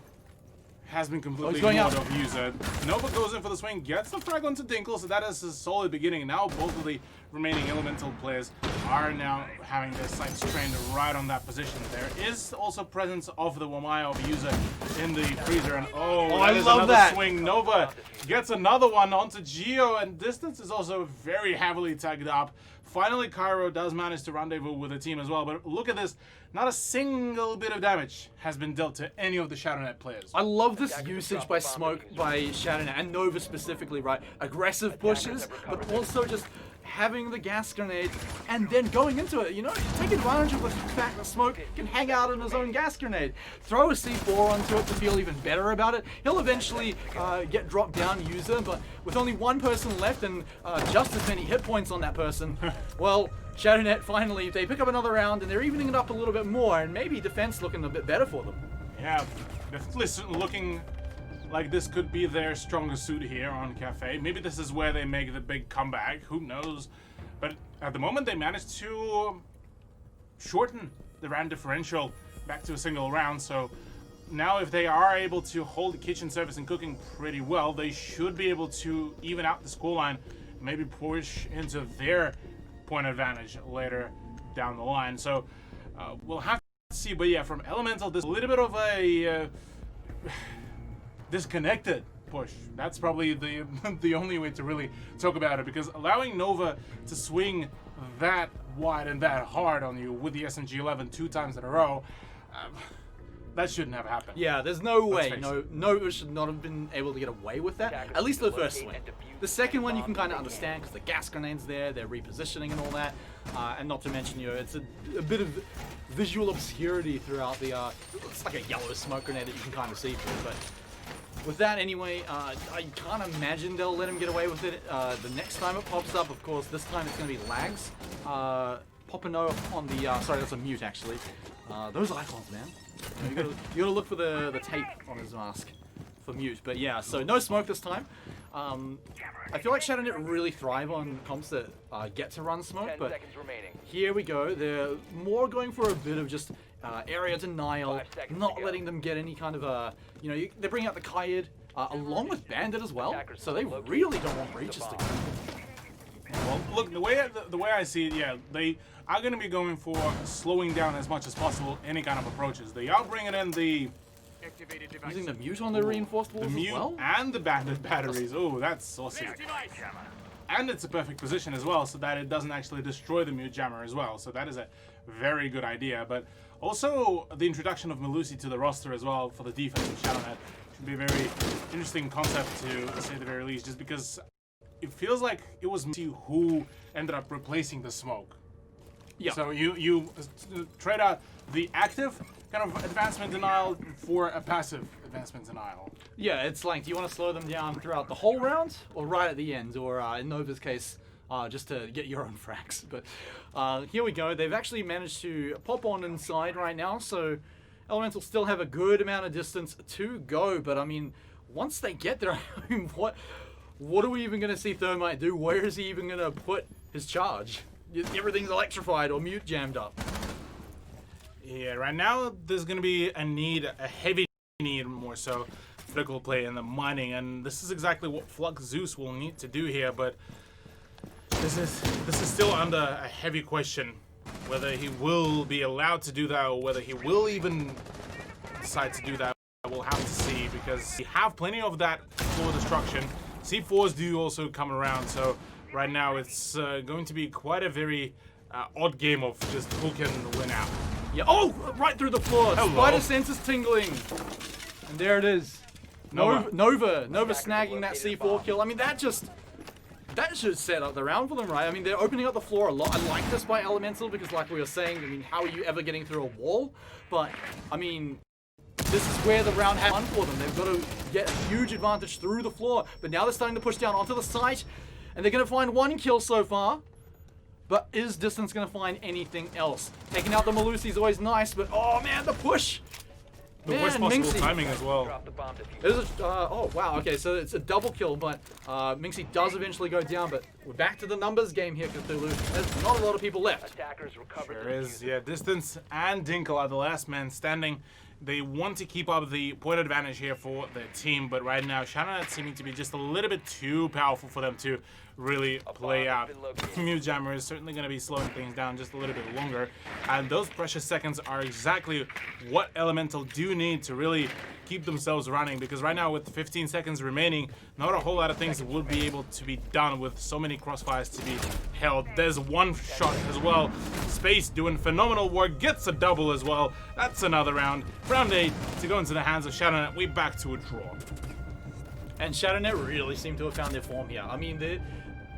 has been completely ignored of user. Nova goes in for the swing, gets the frag onto Dinkle, so that is a solid beginning. Now both of the remaining Elemental players are now having their sights trained right on that position. There is also presence of the Wamai of user in the freezer, and I that is love another that. swing. Nova gets another one onto Geo, and distance is also very heavily tagged up. Finally, Cairo does manage to rendezvous with the team as well, but look at this. Not a single bit of damage has been dealt to any of the ShadowNet players. I love this usage by Smoke, by ShadowNet, and Nova specifically, right? Aggressive pushes, but also just having the gas grenade and then going into it, you know, take advantage of the fact that Smoke can hang out in his own gas grenade. Throw a C4 onto it to feel even better about it. He'll eventually get dropped down user, but with only one person left and just as many hit points on that person, well, ShadowNet finally, they pick up another round and they're evening it up a little bit more, and maybe defense looking a bit better for them. Yeah, definitely looking like this could be their strongest suit here on Cafe. Maybe this is where they make the big comeback, who knows. But at the moment they managed to shorten the round differential back to a single round, so now if they are able to hold the kitchen service and cooking pretty well, they should be able to even out the scoreline, maybe push into their point advantage later down the line. So we'll have to see, but yeah, from Elemental, there's a little bit of a disconnected push. That's probably the only way to really talk about it, because allowing Nova to swing that wide and that hard on you with the SMG-11 2 times in a row, that shouldn't have happened. Yeah, there's no way. face No, Nova should not have been able to get away with that. At least the first one. The second one you can kind of understand because the gas grenades there, they're repositioning and all that, and not to mention, you know, it's a bit of visual obscurity throughout the. It's like a yellow smoke grenade that you can kind of see through, but. With that anyway, I can't imagine they'll let him get away with it. The next time it pops up, of course, this time it's going to be lags. Popping off on the, sorry, that's a mute actually. Those icons, man. You gotta look for the tape on his mask for mute. But yeah, so no smoke this time. I feel like ShadowNet really thrive on comps that get to run smoke, but here we go. They're more going for a bit of just area denial, not letting them get any kind of you know, they bring out the Kaid along with Bandit as well, so they really don't want breaches to go. Well, look, the way I see it, yeah, they are going to be going for slowing down as much as possible any kind of approaches. They are bringing in the Using the mute on the reinforced walls the mute as well? and the bandit batteries. Oh, that's saucy. And it's a perfect position as well, so that it doesn't actually destroy the mute jammer as well. So that is a very good idea. But also the introduction of Melusi to the roster as well for the defense of ShadowNet should be a very interesting concept to say the very least, just because it feels like it was Melusi who ended up replacing the smoke. Yeah. So you trade out the active kind of advancement denial for a passive advancement denial. Yeah, it's like, do you want to slow them down throughout the whole round, or right at the end, or in Nova's case, just to get your own frags. But here we go. They've actually managed to pop on inside right now, so Elemental still have a good amount of distance to go. But I mean, once they get there, I mean, what are we even going to see Thermite do? Where is he even going to put his charge? Everything's electrified or mute jammed up. Yeah, right now there's going to be a heavy need more so, critical play in the mining, and this is exactly what Flux Zeus will need to do here, but this is still under a heavy question whether he will be allowed to do that or whether he will even decide to do that. We'll have to see, because we have plenty of that floor destruction. C4s do also come around, so right now it's going to be quite a very odd game of just who can win out. Yeah. Oh, right through the floor. Hello. Spider sense is tingling. And there it is. Nova snagging that C4 kill. I mean, that should set up the round for them, right? I mean, they're opening up the floor a lot. I like this by Elemental because, like we were saying, I mean, how are you ever getting through a wall? But, I mean, this is where the round has fun for them. They've got to get a huge advantage through the floor. But now they're starting to push down onto the site. And they're going to find one kill so far. But is Distance going to find anything else? Taking out the Melusi is always nice, but oh man, the push! The worst possible timing as well. Oh wow, okay, so it's a double kill, but Minxie does eventually go down, but we're back to the numbers game here, Cthulhu. There's not a lot of people left. There is, yeah, Distance and Dinkle are the last man standing. They want to keep up the point advantage here for their team, but right now ShadowNet seeming to be just a little bit too powerful for them to really play out. Mute Jammer is certainly going to be slowing things down just a little bit longer, and those precious seconds are exactly what Elemental do need to really keep themselves running, because right now with 15 seconds remaining, not a whole lot of things would be able to be done with so many crossfires to be held. There's one shot as well. Space doing phenomenal work, gets a double as well. That's another round. Round 8 to go into the hands of ShadowNet. We back to a draw. And ShadowNet really seem to have found their form here. I mean,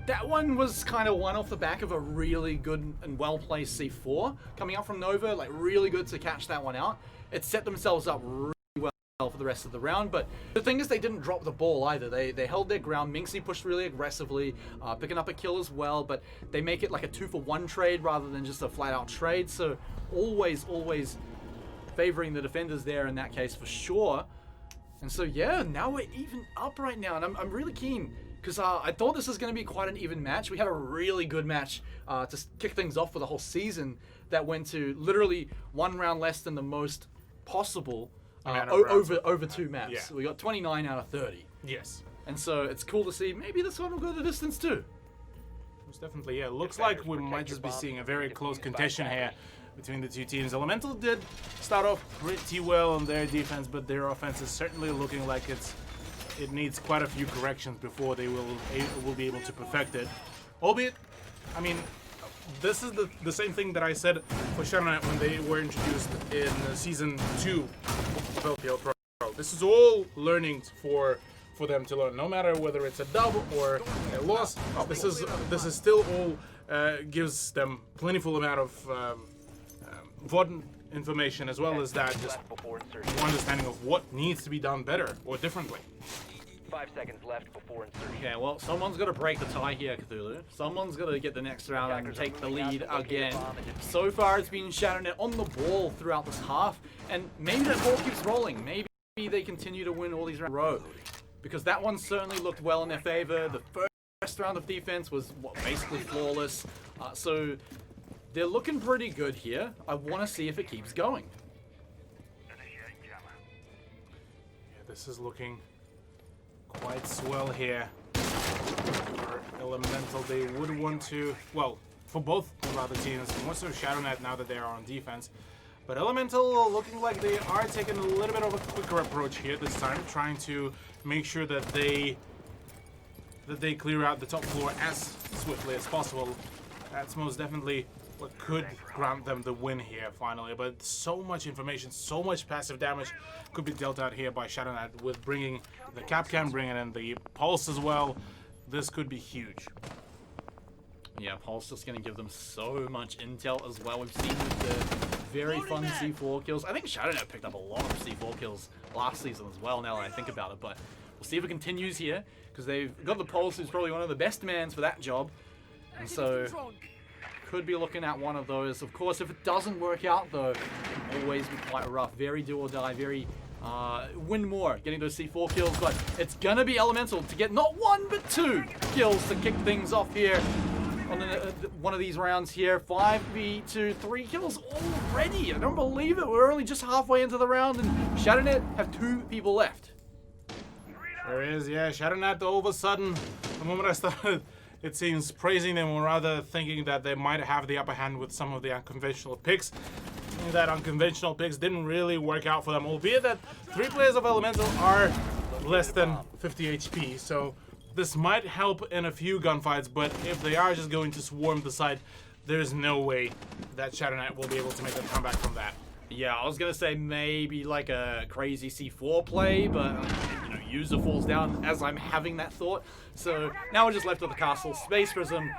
that one was kind of one off the back of a really good and well-placed C4 coming out from Nova, like really good to catch that one out. It set themselves up really well for the rest of the round, but the thing is they didn't drop the ball either. They held their ground. Minxie pushed really aggressively, picking up a kill as well, but they make it like a 2-for-1 trade rather than just a flat-out trade, so always favoring the defenders there in that case for sure. And so yeah, now we're even up right now, and I'm really keen, because I thought this was going to be quite an even match. We had a really good match to kick things off for the whole season that went to literally one round less than the most possible over 2 maps. Yeah. We got 29 out of 30. Yes. And so it's cool to see maybe this one will go the distance too. Most definitely, yeah. Looks like we might just be seeing a very close contention here between the two teams. Elemental did start off pretty well on their defense, but their offense is certainly looking like it needs quite a few corrections before they will be able to perfect it. Albeit, I mean, this is the same thing that I said for ShadowNet when they were introduced in Season 2, of LPL Pro. This is all learning for them to learn, no matter whether it's a dub or a loss. This is still all gives them plentiful amount of VOD information, as well as that just understanding of what needs to be done better or differently. 5 seconds left before insertion. Okay, well, someone's got to break the tie here, Cthulhu. Someone's got to get the next round and take the lead again. So far, it's been ShadowNet on the ball throughout this half, and maybe that ball keeps rolling. Maybe they continue to win all these rounds in a row, because that one certainly looked well in their favor. The first round of defense was basically flawless, so they're looking pretty good here. I want to see if it keeps going. Yeah, this is looking quite swell here. For Elemental, they would want to, well, for both of other teams, more so ShadowNet now that they are on defense. But Elemental looking like they are taking a little bit of a quicker approach here this time, trying to make sure that they clear out the top floor as swiftly as possible. That's most definitely what could grant them the win here finally. But so much information, so much passive damage could be dealt out here by ShadowNet with bringing the Capcam, bringing in the Pulse as well. This could be huge. Yeah, Pulse just going to give them so much intel as well. We've seen with the very fun C4 kills. I think ShadowNet picked up a lot of C4 kills last season as well, now that I think about it. But we'll see if it continues here, because they've got the Pulse, who's probably one of the best mans for that job. And so could be looking at one of those. Of course, if it doesn't work out, though, it can always be quite rough. Very do or die, very win more, getting those C4 kills. But it's going to be Elemental to get not one, but 2 kills to kick things off here on one of these rounds here. 5v2, 3 kills already. I don't believe it. We're only just halfway into the round, and ShadowNet have 2 people left. There is, yeah, ShadowNet all of a sudden, the moment I started, it seems praising them, or rather thinking that they might have the upper hand with some of the unconventional picks. That unconventional picks didn't really work out for them, albeit that 3 players of Elemental are less than 50 HP, so this might help in a few gunfights, but if they are just going to swarm the side, there's no way that ShadowNet will be able to make a comeback from that. Yeah, I was going to say maybe like a crazy C4 play, but you know, user falls down as I'm having that thought. So now we're just left with the castle. Space Prism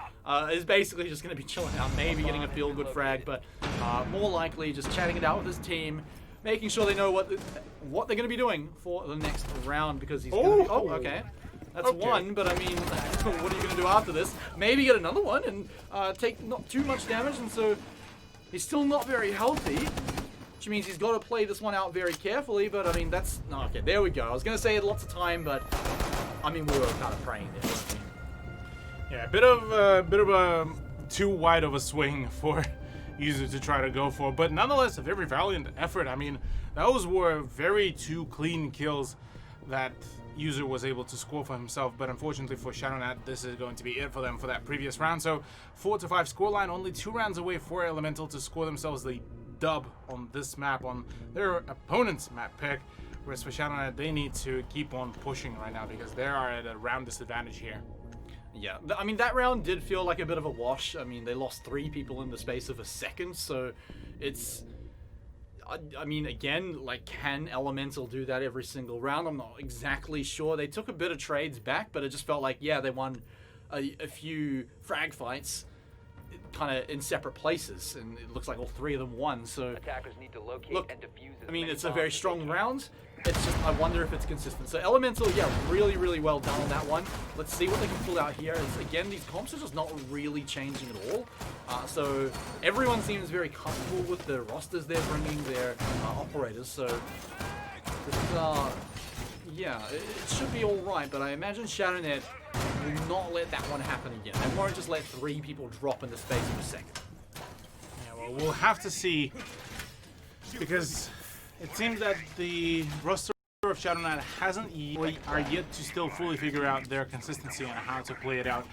is basically just going to be chilling out, maybe getting a feel-good frag, but more likely just chatting it out with his team, making sure they know what they're going to be doing for the next round, because he's going to be... Oh, okay. That's one, but I mean, what are you going to do after this? Maybe get another one and take not too much damage, and so he's still not very healthy. Which means he's got to play this one out very carefully, but I mean, that's... No, okay, there we go. I was going to say it lots of time, but I mean, we were kind of praying there. Yeah, a bit of a too wide of a swing for User to try to go for, but nonetheless, a very valiant effort. I mean, those were very 2 clean kills that User was able to score for himself, but unfortunately for ShadowNet, this is going to be it for them for that previous round. So 4-5 scoreline, only 2 rounds away for Elemental to score themselves the dub on this map, on their opponent's map pick, whereas for ShadowNet, they need to keep on pushing right now because they are at a round disadvantage here. Yeah, I mean, that round did feel like a bit of a wash. I mean, they lost 3 people in the space of a second, so it's... I mean, again, like, can Elemental do that every single round? I'm not exactly sure. They took a bit of trades back, but it just felt like, yeah, they won a few frag fights kind of in separate places, and it looks like all 3 of them won. So Attackers need to locate look, and defuse as I mean, many it's a bombs very as they strong can. round. It's just, I wonder if it's consistent. So Elemental, yeah, really, really well done on that one. Let's see what they can pull out here. Again, these comps are just not really changing at all. So everyone seems very comfortable with the rosters they're bringing, their operators. So this is, yeah, it should be all right. But I imagine ShadowNet will not let that one happen again. They won't just let 3 people drop in the space of a second. Yeah, well, we'll have to see, because it seems that the roster of ShadowNet are yet to still fully figure out their consistency and how to play it out,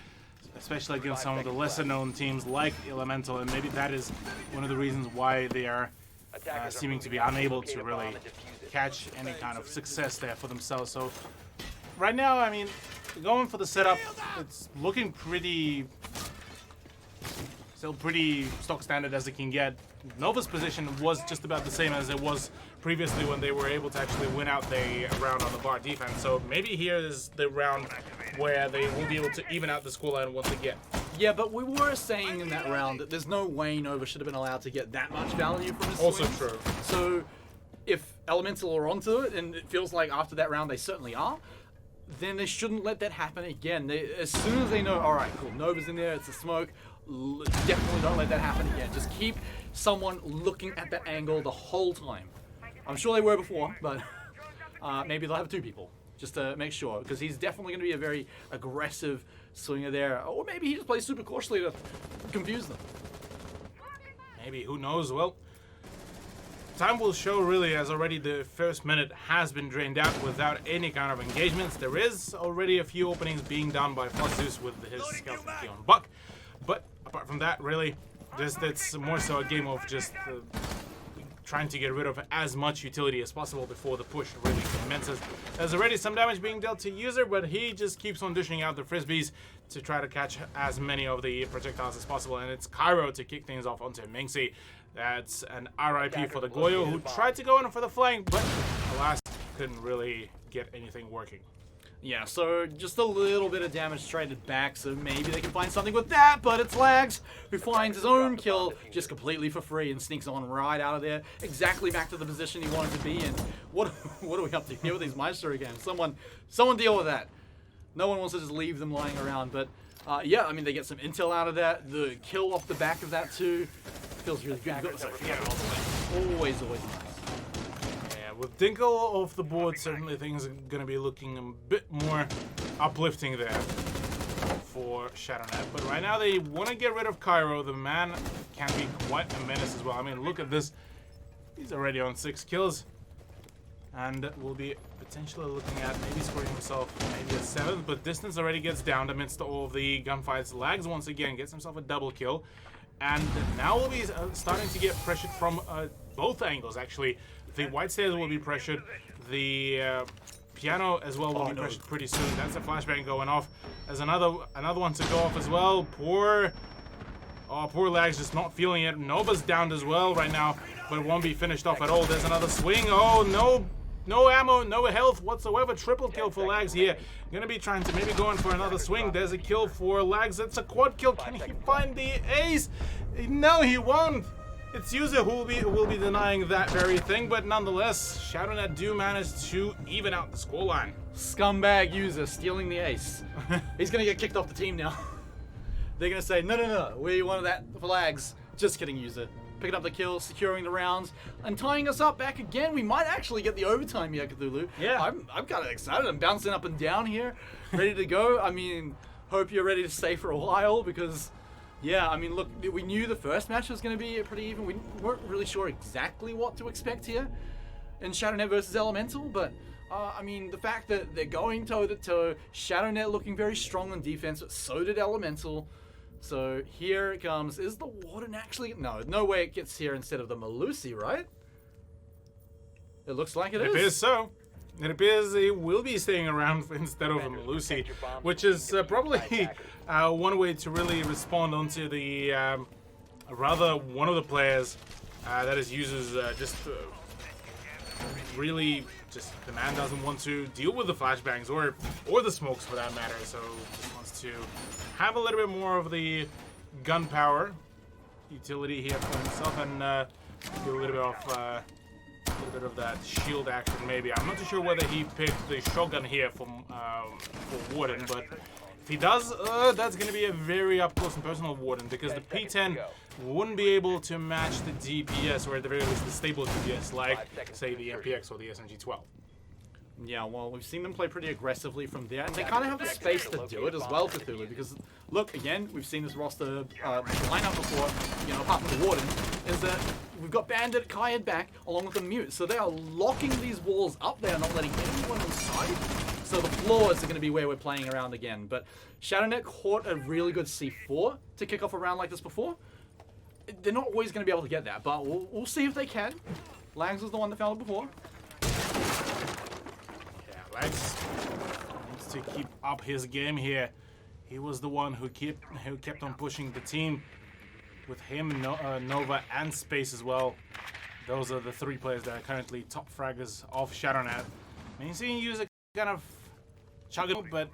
especially against some of the lesser-known teams like Elemental, and maybe that is one of the reasons why they are seeming to be unable to really catch any kind of success there for themselves. So right now, I mean, going for the setup, it's looking pretty still pretty stock standard as it can get. Nova's position was just about the same as it was previously when they were able to actually win out the round on the bar defense. So maybe here is the round where they will be able to even out the scoreline once again. Yeah, but we were saying in that round that there's no way Nova should have been allowed to get that much value from his Also swings. true. So if Elemental are onto it, and it feels like after that round they certainly are, then they shouldn't let that happen again. As soon as they know, all right, cool, Nova's in there, it's a smoke, definitely don't let that happen again. Just keep someone looking at that angle the whole time. I'm sure they were before, but maybe they'll have two people just to make sure, because he's definitely going to be a very aggressive swinger there. Or maybe he just plays super cautiously to confuse them. Maybe, who knows? Well, time will show really, as already the first minute has been drained out without any kind of engagements. There is already a few openings being done by Zeus with his skeleton key on Buck. But apart from that, really, it's more so a game of just trying to get rid of as much utility as possible before the push really commences. There's already some damage being dealt to User, but he just keeps on dishing out the frisbees to try to catch as many of the projectiles as possible. And it's Cairo to kick things off onto Mingxi. That's an RIP for the Goyo, who tried to go in for the flank, but alas, couldn't really get anything working. Yeah, so just a little bit of damage traded back, so maybe they can find something with that, but it's Lags, who finds his own kill just completely for free and sneaks on right out of there, exactly back to the position he wanted to be in. What are we up to here with these Maestro games? Someone deal with that. No one wants to just leave them lying around, but yeah, I mean, they get some intel out of that. The kill off the back of that too feels really good. Always nice. With Dinkel off the board, certainly things are going to be looking a bit more uplifting there for ShadowNet. But right now they want to get rid of Cairo. The man can be quite a menace as well. I mean, look at this. He's already on 6 kills. And will be potentially looking at maybe scoring himself maybe a 7th. But distance already gets down amidst all of the gunfights. Lags once again, gets himself a double kill. And now we'll be starting to get pressured from both angles, actually. The white stairs will be pressured. The piano as well will be pressured pretty soon. That's a flashbang going off. There's another one to go off as well. Poor Lags just not feeling it. Nova's downed as well right now, but it won't be finished off at all. There's another swing. Oh, no ammo, no health whatsoever. Triple kill for Lags here. Gonna be trying to maybe go in for another swing. There's a kill for Lags. It's a quad kill. Can he find the ace? No, he won't. It's User who will be denying that very thing, but nonetheless, ShadowNet do manage to even out the scoreline. Scumbag User stealing the ace. He's gonna get kicked off the team now. They're gonna say, no, we wanted that for Lags. Just kidding, User. Picking up the kill, securing the rounds, and tying us up back again. We might actually get the overtime here, Cthulhu. Yeah. I'm kind of excited. I'm bouncing up and down here, ready to go. I mean, hope you're ready to stay for a while, because yeah, I mean, look, we knew the first match was going to be pretty even. We weren't really sure exactly what to expect here in ShadowNet versus Elemental, but I mean, the fact that they're going toe-to-toe, ShadowNet looking very strong on defense, but so did Elemental. So here it comes. Is the Warden actually... No way it gets here instead of the Malusi, right? It looks like it is. It appears so. It appears he will be staying around instead of a Malusi, which is probably one way to really respond onto the rather one of the players that is Users really just the man doesn't want to deal with the flashbangs or the smokes for that matter, so just wants to have a little bit more of the gunpowder utility here for himself and do a little bit of that shield action maybe. I'm not too sure whether he picked the shotgun here for Warden, but if he does, that's going to be a very up close and personal Warden, because the P10 wouldn't be able to match the DPS, or at the very least the stable DPS, like say the MPX or the SMG-12. Yeah, well, we've seen them play pretty aggressively from there, and they kind of have the space to do it as well, Cthulhu, because, look, again, we've seen this roster lineup before, you know, apart from the Warden, is that we've got Bandit, Kayed back, along with the Mute, so they are locking these walls up there, not letting anyone inside, so the floors are going to be where we're playing around again, but ShadowNet caught a really good C4 to kick off a round like this before. They're not always going to be able to get that, but we'll see if they can. Lags was the one that found it before. Lags needs to keep up his game here. He was the one who kept on pushing the team. with him, Nova, and Space as well. Those are the 3 players that are currently top fraggers of ShadowNet. I mean, seeing user kind of chugging, but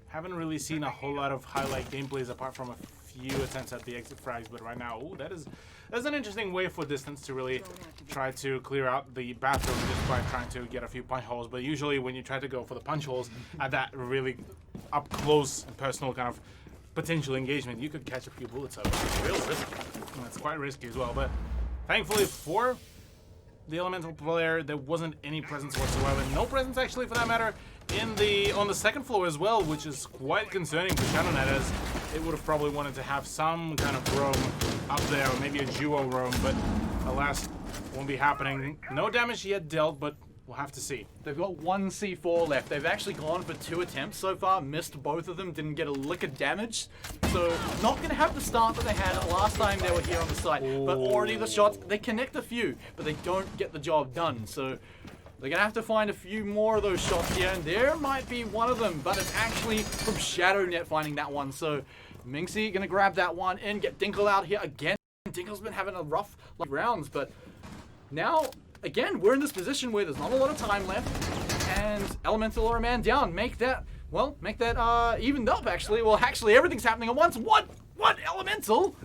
haven't really seen a whole lot of highlight gameplays apart from a few attempts at the exit frags. But right now, ooh, that's an interesting way for Distance to really try to clear out the bathroom just by trying to get a few punch holes. But usually when you try to go for the punch holes at that really up close and personal kind of potential engagement, you could catch a few bullets out. It's real risky. And it's quite risky as well. But thankfully for the Elemental player, there wasn't any presence whatsoever. No presence actually, for that matter, on the second floor as well, which is quite concerning for ShadowNet, as it would have probably wanted to have some kind of roam up there, or maybe a duo roam, but alas, won't be happening. No damage yet dealt, but we'll have to see. They've got 1 C4 left. They've actually gone for 2 attempts so far, missed both of them, didn't get a lick of damage. So not going to have the start that they had last time they were here on the site. But already the shots, they connect a few, but they don't get the job done. So they're going to have to find a few more of those shots here, and there might be one of them, but it's actually from ShadowNet finding that one. So Minxie going to grab that one and get Dinkle out here again. Dinkle's been having a rough rounds, but now again, we're in this position where there's not a lot of time left, and Elemental are a man down. Make that evened up, actually. Well, actually, everything's happening at once. What, Elemental?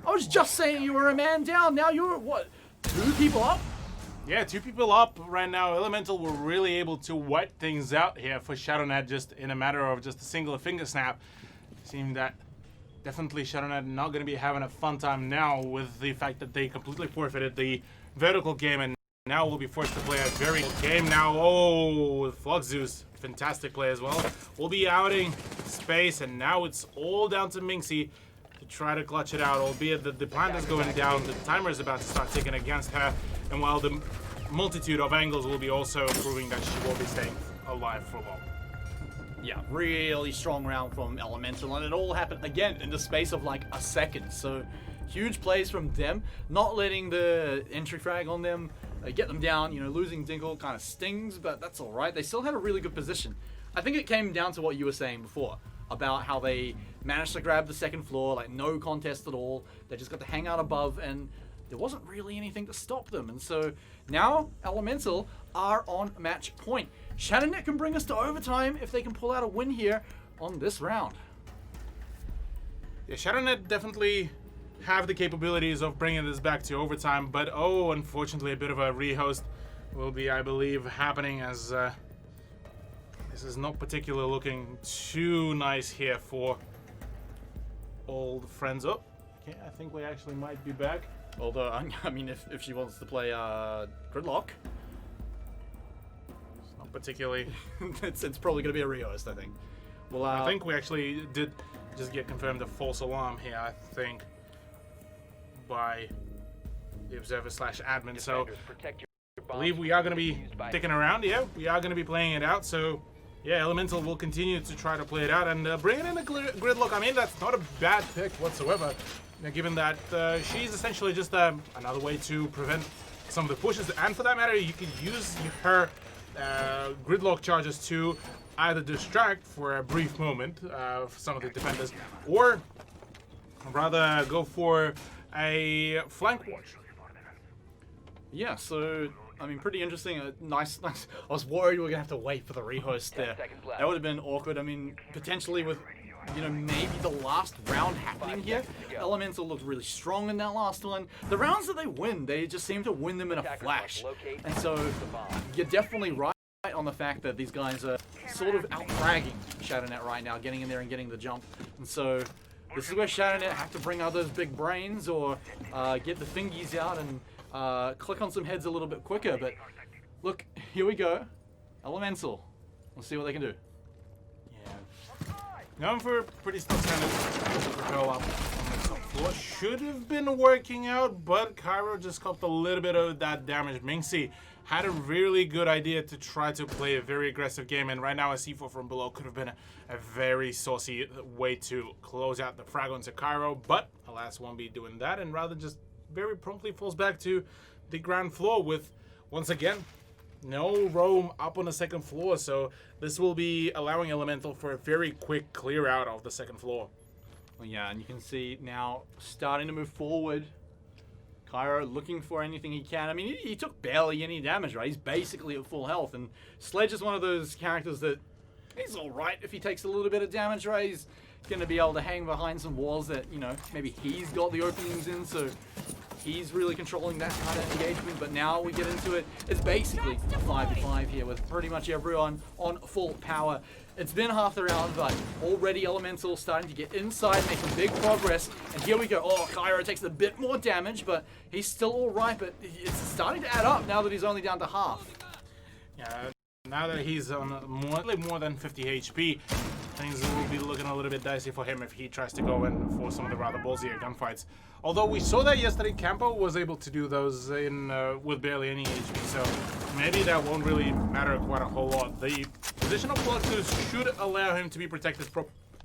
I was just saying you were a man down. Now you're, what, 2 people up? Yeah, 2 people up right now. Elemental were really able to wipe things out here for ShadowNet just in a matter of just a single finger snap. Seemed that definitely ShadowNet not going to be having a fun time now with the fact that they completely forfeited the vertical game, and now will be forced to play a very game now. Oh, Fluxus, fantastic play as well. We'll be outing Space, and now it's all down to Minxie to try to clutch it out, albeit that the plant is going down, the timer is about to start ticking against her, and while the multitude of angles will be also proving that she will be staying alive for long. Yeah, really strong round from Elemental, and it all happened again in the space of like a second. So huge plays from them, not letting the entry frag on them get them down. You know, losing Dinkle kind of stings, but that's all right. They still had a really good position. I think it came down to what you were saying before about how they managed to grab the second floor, like no contest at all. They just got to hang out above, and there wasn't really anything to stop them. And so now Elemental are on match point. ShadowNet can bring us to overtime if they can pull out a win here on this round. Yeah, ShadowNet definitely have the capabilities of bringing this back to overtime, but oh, unfortunately a bit of a rehost will be, I believe, happening, as this is not particularly looking too nice here for old friends. Up. Okay, I think we actually might be back. Although, I mean, if she wants to play Gridlock, It's not particularly. it's probably going to be a rehost, I think. Well, I think we actually did just get confirmed a false alarm here, I think, by the observer/admin. So I believe we are going to be sticking around. Yeah, we are going to be playing it out. So yeah, Elemental will continue to try to play it out and bringing in a Gridlock. I mean, that's not a bad pick whatsoever, given that she's essentially just another way to prevent some of the pushes. And for that matter, you can use her Gridlock charges to either distract for a brief moment some of the defenders, or rather go for a flank watch. Yeah, so I mean, pretty interesting. Nice. I was worried we were gonna have to wait for the rehost there. That would have been awkward. I mean, potentially with, you know, maybe the last round happening here. Elemental looked really strong in that last one. The rounds that they win, they just seem to win them in a flash. And so you're definitely right on the fact that these guys are sort of out-fragging ShadowNet right now, getting in there and getting the jump. And so this is where ShadowNet have to bring out those big brains, or get the fingies out and click on some heads a little bit quicker. But look, here we go. Elemental. Let's see what they can do. Yeah. Going for a pretty standard go up on the top floor. Should have been working out, but Cairo just copped a little bit of that damage. Minxie had a really good idea to try to play a very aggressive game, and right now a C4 from below could have been a very saucy way to close out the frag onto Cairo, but alas, won't be doing that, and rather just very promptly falls back to the ground floor with, once again, no roam up on the second floor. So this will be allowing Elemental for a very quick clear out of the second floor. Well, yeah, and you can see now starting to move forward. Cairo looking for anything he can. I mean, he took barely any damage, right? He's basically at full health. And Sledge is one of those characters that he's all right if he takes a little bit of damage, right? He's going to be able to hang behind some walls that, you know, maybe he's got the openings in, so he's really controlling that kind of engagement. But now we get into it. It's basically a 5v5 here with pretty much everyone on full power. It's been half the round, but already Elemental starting to get inside, making big progress. And here we go. Oh, Cairo takes a bit more damage, but he's still all right. But it's starting to add up now that he's only down to half. Yeah, now that he's on more than 50 HP, things will be looking a little bit dicey for him if he tries to go in for some of the rather ballsier gunfights. Although we saw that yesterday, Campo was able to do those in with barely any HP, so maybe that won't really matter quite a whole lot. The positional plexus should allow him to be protected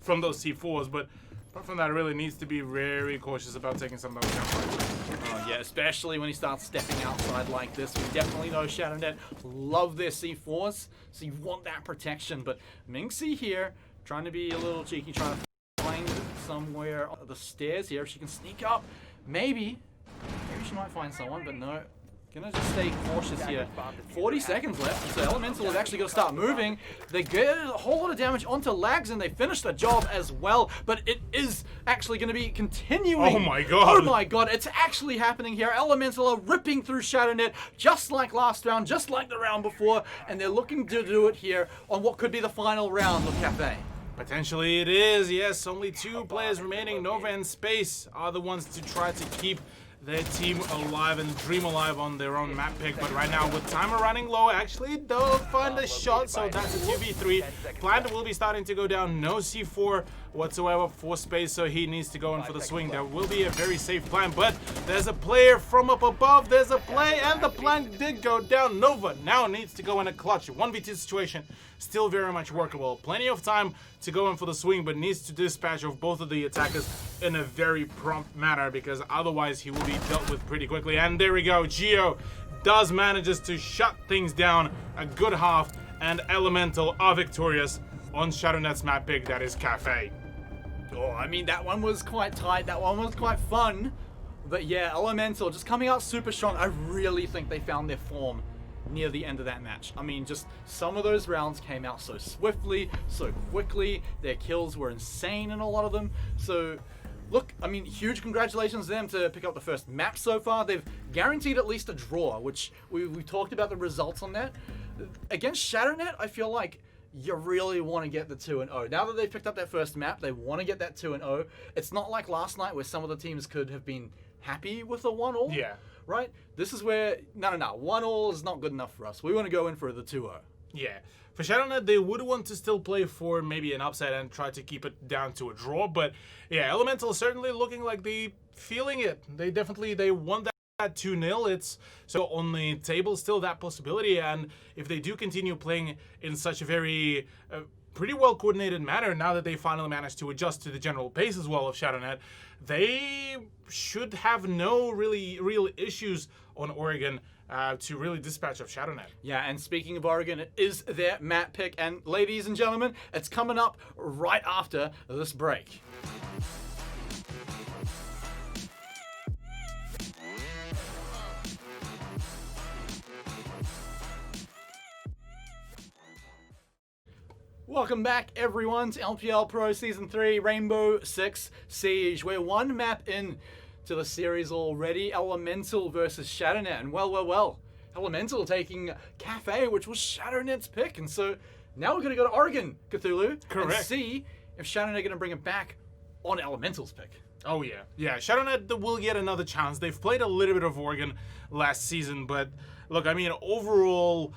from those C4s, but apart from that, really needs to be very cautious about taking some of those gunfights. Oh, yeah, especially when he starts stepping outside like this. We definitely know ShadowNet love their C4s, so you want that protection. But Minxie here, trying to be a little cheeky, trying to find somewhere on the stairs here. If she can sneak up, maybe she might find someone, but no. Gonna just stay cautious here. 40 seconds left, so Elemental is actually gonna start moving. They get a whole lot of damage onto Lags and they finish the job as well, but it is actually gonna be continuing. Oh my god. Oh my god, it's actually happening here. Elemental are ripping through ShadowNet just like last round, just like the round before, and they're looking to do it here on what could be the final round of Cafe. Potentially it is, yes. Only 2 players remaining. Nova and Space are the ones to try to keep their team alive and dream alive on their own map pick. But right now, with timer running low, actually they'll find a shot, so that's a 2v3. Plant will be starting to go down. No C4 whatsoever for Space, so he needs to go in for the swing. That will be a very safe plan, but there's a player from up above. There's a play, and the plant did go down. Nova now needs to go in a clutch. 1v2 situation, still very much workable. Plenty of time to go in for the swing, but needs to dispatch of both of the attackers in a very prompt manner, because otherwise he will be dealt with pretty quickly. And there we go. Geo does manages to shut things down a good half, and Elemental are victorious on ShadowNet's map pick, that is Cafe. Oh, I mean, that one was quite tight. That one was quite fun. But yeah, Elemental just coming out super strong. I really think they found their form near the end of that match. I mean, just some of those rounds came out so swiftly, so quickly. Their kills were insane in a lot of them. So, look, I mean, huge congratulations to them to pick up the first map so far. They've guaranteed at least a draw, which we talked about the results on that. Against ShadowNet, I feel like you really want to get the 2-0. Now that they've picked up that first map, they want to get that 2-0. It's not like last night where some of the teams could have been happy with a 1-all. Yeah. Right? This is where, no. 1-all is not good enough for us. We want to go in for the 2-0. Yeah. For ShadowNet, they would want to still play for maybe an upset and try to keep it down to a draw. But yeah, Elemental certainly looking like they feeling it. They want that 2-0. It's so on the table still that possibility, and if they do continue playing in such a very pretty well coordinated manner, now that they finally managed to adjust to the general pace as well of ShadowNet, they should have no real issues on Oregon to really dispatch of ShadowNet. Yeah, and speaking of Oregon, it is their map pick, and ladies and gentlemen, it's coming up right after this break. Welcome back, everyone, to LPL Pro Season 3 Rainbow Six Siege. We're one map in to the series already, Elemental versus ShadowNet. And well, Elemental taking Cafe, which was ShadowNet's pick. And so now we're going to go to Oregon, Cthulhu, Correct. and see if ShadowNet are going to bring it back on Elemental's pick. Oh yeah. ShadowNet will get another chance. They've played a little bit of Oregon last season, but look, I mean, overall,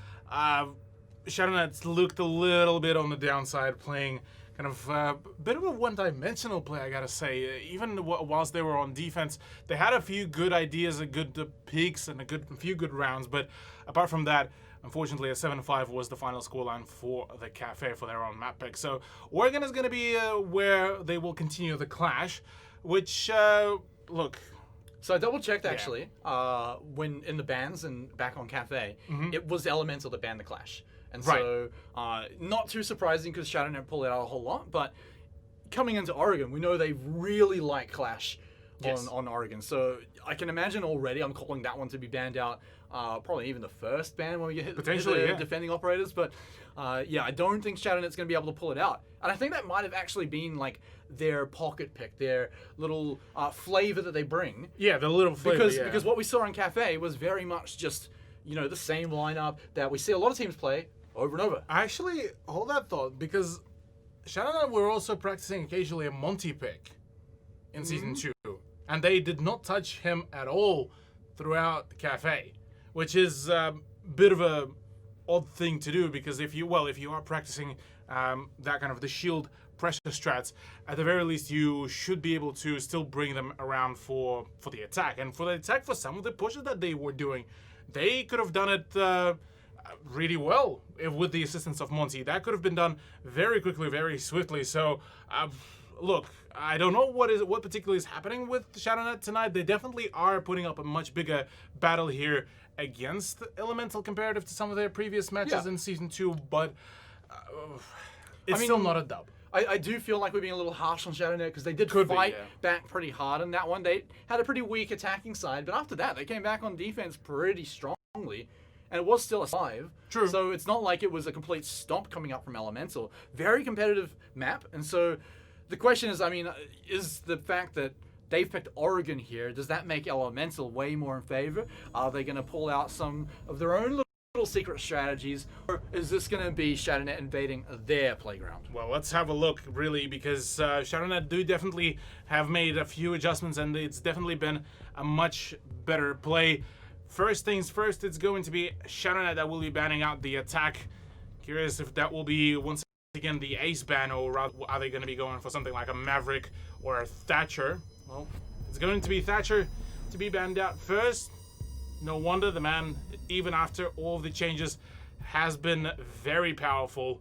ShadowNet looked a little bit on the downside, playing kind of a bit of a one-dimensional play, I gotta say. Even whilst they were on defense, they had a few good ideas, a good peaks, and a few good rounds. But apart from that, unfortunately, a 7-5 was the final scoreline for the Cafe for their own map pick. So Oregon is going to be where they will continue the clash, which, look... So I double-checked, actually, when in the bans and back on Cafe, it was Elemental that banned the clash. And so, not too surprising because ShadowNet pulled it out a whole lot, but coming into Oregon, we know they really like Clash Yes. on Oregon. So I can imagine already I'm calling that one to be banned out. Probably even the first ban when we get hit Potentially, the yeah. defending operators. But yeah, I don't think ShadowNet's going to be able to pull it out. And I think that might have actually been like their pocket pick, their little flavor that they bring. Yeah, the little flavor, Because yeah. because what we saw in Cafe was very much just, you know, the same lineup that we see a lot of teams play over and over. Actually, hold that thought, because ShadowNet were also practicing occasionally a Monty pick in Season 2. And they did not touch him at all throughout the Cafe, which is a bit of a odd thing to do, because if you are practicing that kind of the shield pressure strats, at the very least you should be able to still bring them around for the attack. And for the attack, for some of the pushes that they were doing, they could have done it really well with the assistance of Monty. That could have been done very quickly, very swiftly. So look, I don't know what particularly is happening with ShadowNet tonight. They definitely are putting up a much bigger battle here against Elemental comparative to some of their previous matches in Season 2, but it's still not a dub. I do feel like we're being a little harsh on ShadowNet because they did fight back pretty hard in that one. They had a pretty weak attacking side, but after that, they came back on defense pretty strongly, and it was still a 5. True. So it's not like it was a complete stomp coming up from Elemental. Very competitive map, and so the question is, I mean, is the fact that they've picked Oregon here, does that make Elemental way more in favor? Are they going to pull out some of their own little secret strategies, or is this going to be ShadowNet invading their playground? Well, let's have a look, really, because ShadowNet do definitely have made a few adjustments, and it's definitely been a much better play. First things first, it's going to be ShadowNet that will be banning out the attack. Curious if that will be, once again, the ace ban, or are they going to be going for something like a Maverick or a Thatcher? Well, it's going to be Thatcher to be banned out first. No wonder the man, even after all the changes, has been very powerful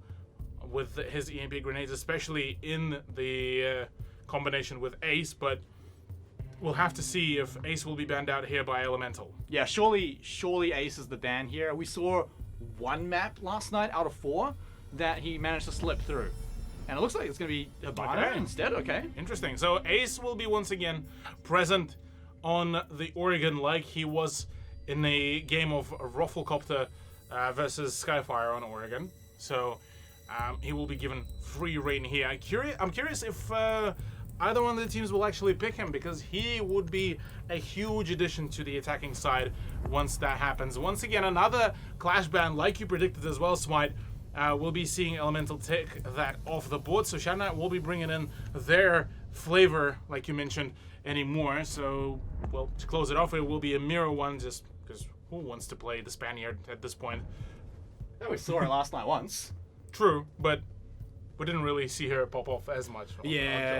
with his EMP grenades, especially in the combination with Ace, but we'll have to see if Ace will be banned out here by Elemental. Yeah, surely Ace is the ban here. We saw one map last night out of 4 that he managed to slip through. And it looks like it's going to be Habana instead, okay. Interesting. So Ace will be once again present on the Oregon like he was in a game of Rufflecopter versus Skyfire on Oregon. So he will be given free reign here. I'm curious if either one of the teams will actually pick him, because he would be a huge addition to the attacking side once that happens. Once again, another Clash ban, like you predicted as well, Smite. We'll be seeing Elemental take that off the board, so ShadowNet will be bringing in their flavor, like you mentioned, anymore. So, well, to close it off, it will be a mirror one, just because who wants to play the Spaniard at this point? Yeah, we saw it last night once. True, but we didn't really see her pop off as much off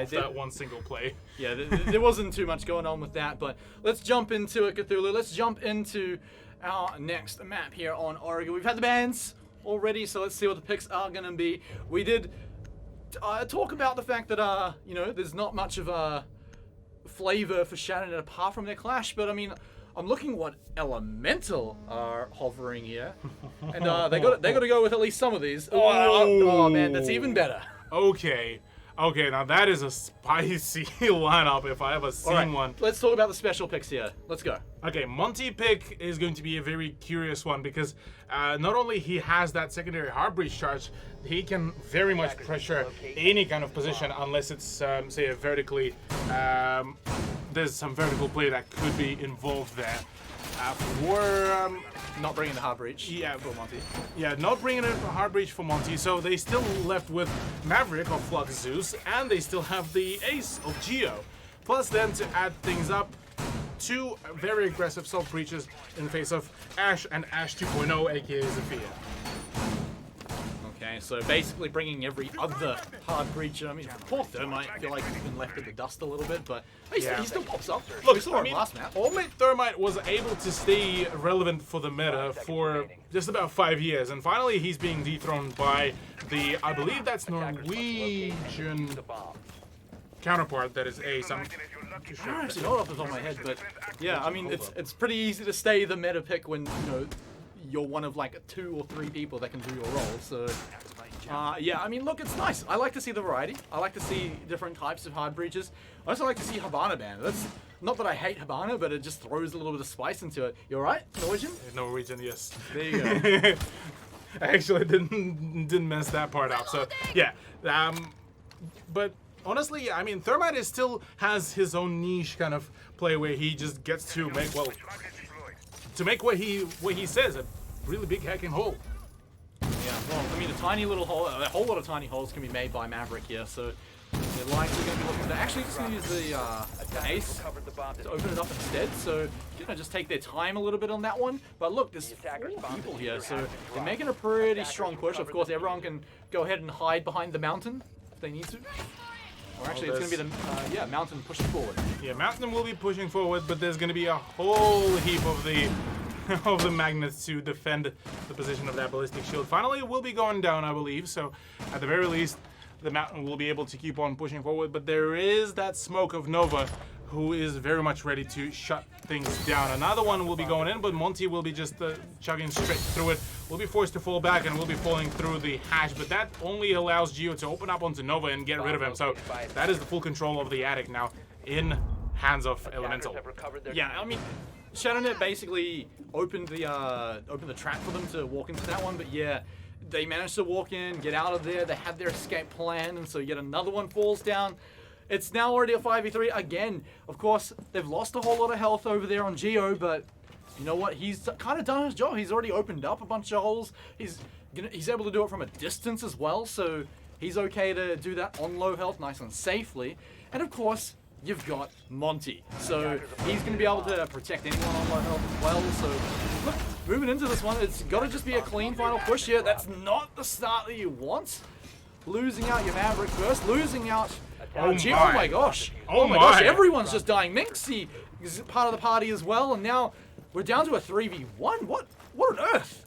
that one single play. Yeah, there wasn't too much going on with that, but let's jump into it, Cthulhu. Let's jump into our next map here on Oregon. We've had the bans already, so let's see what the picks are going to be. We did talk about the fact that, you know, there's not much of a flavor for ShadowNet apart from their Clash, but I mean, I'm looking what Elemental are hovering here, and they got to go with at least some of these. Oh man, that's even better. Okay, now that is a spicy lineup if I ever seen one. Let's talk about the special picks here. Let's go. Okay, Monty pick is going to be a very curious one, because not only he has that secondary hard breach charge, he can very much pressure any kind of position unless it's say a vertically there's some vertical play that could be involved there. For not bringing the hard breach. Yeah, for Monty. Yeah, not bringing a hard breach for Monty. So they still left with Maverick of Flux Zeus, and they still have the Ace of Geo. Plus, then to add things up, 2 very aggressive soft breaches in the face of Ash and Ash 2.0, aka Zafia. Okay, so basically bringing every other hard breacher. I mean, poor Thermite, I feel like he's been left in the dust a little bit, but he still pops up. Look, we saw him last map. Ultimate Thermite was able to stay relevant for the meta for just about 5 years, and finally he's being dethroned by the, I believe that's Norwegian counterpart that is Ace. I'm I don't actually know it off the top of my head, but yeah, I mean, it's pretty easy to stay the meta pick when, you know, you're one of like 2 or 3 people that can do your role, so Yeah, I mean, look, it's nice. I like to see the variety. I like to see different types of hard breaches. I also like to see Habana banned. That's not that I hate Habana, but it just throws a little bit of spice into it. You alright, Norwegian? Norwegian, yes. There you go. I actually didn't mess that part up. So yeah, but honestly, I mean, Thermite is still has his own niche kind of play where he just gets to make what he says a really big hacking hole. Yeah, well, I mean, a tiny little hole, a whole lot of tiny holes can be made by Maverick here, so they're likely going to be looking to actually just going to use the ace to open it up instead, so just take their time a little bit on that one. But look, there's 4 people here, so they're making a pretty strong push. Of course, everyone can go ahead and hide behind the mountain if they need to. Or actually, it's going to be the mountain pushing forward. Yeah, mountain will be pushing forward, but there's going to be a whole heap of the magnets to defend the position of that ballistic shield. Finally, it will be going down, I believe. So, at the very least, the mountain will be able to keep on pushing forward. But there is that smoke of Nova, who is very much ready to shut things down. Another one will be going in, but Monty will be just chugging straight through it. Will be forced to fall back and will be falling through the hatch, but that only allows Gio to open up onto Nova and get rid of him. So that is the full control of the attic now in hands of Elemental. Yeah, I mean, ShadowNet basically opened the trap for them to walk into that one, but yeah, they managed to walk in, get out of there. They had their escape plan, and so yet another one falls down. It's now already a 5v3 again. Of course, they've lost a whole lot of health over there on Gio, but you know what? He's kind of done his job. He's already opened up a bunch of holes. He's able to do it from a distance as well, so he's okay to do that on low health, nice and safely. And of course, you've got Monty, so he's going to be able to protect anyone on low health as well. So look, moving into this one, it's got to just be a clean final push here. That's not the start that you want. Losing out your Maverick first, losing out Gio. Oh my gosh. Oh my gosh, everyone's just dying. Minxie is part of the party as well, and now we're down to a 3v1. What on earth?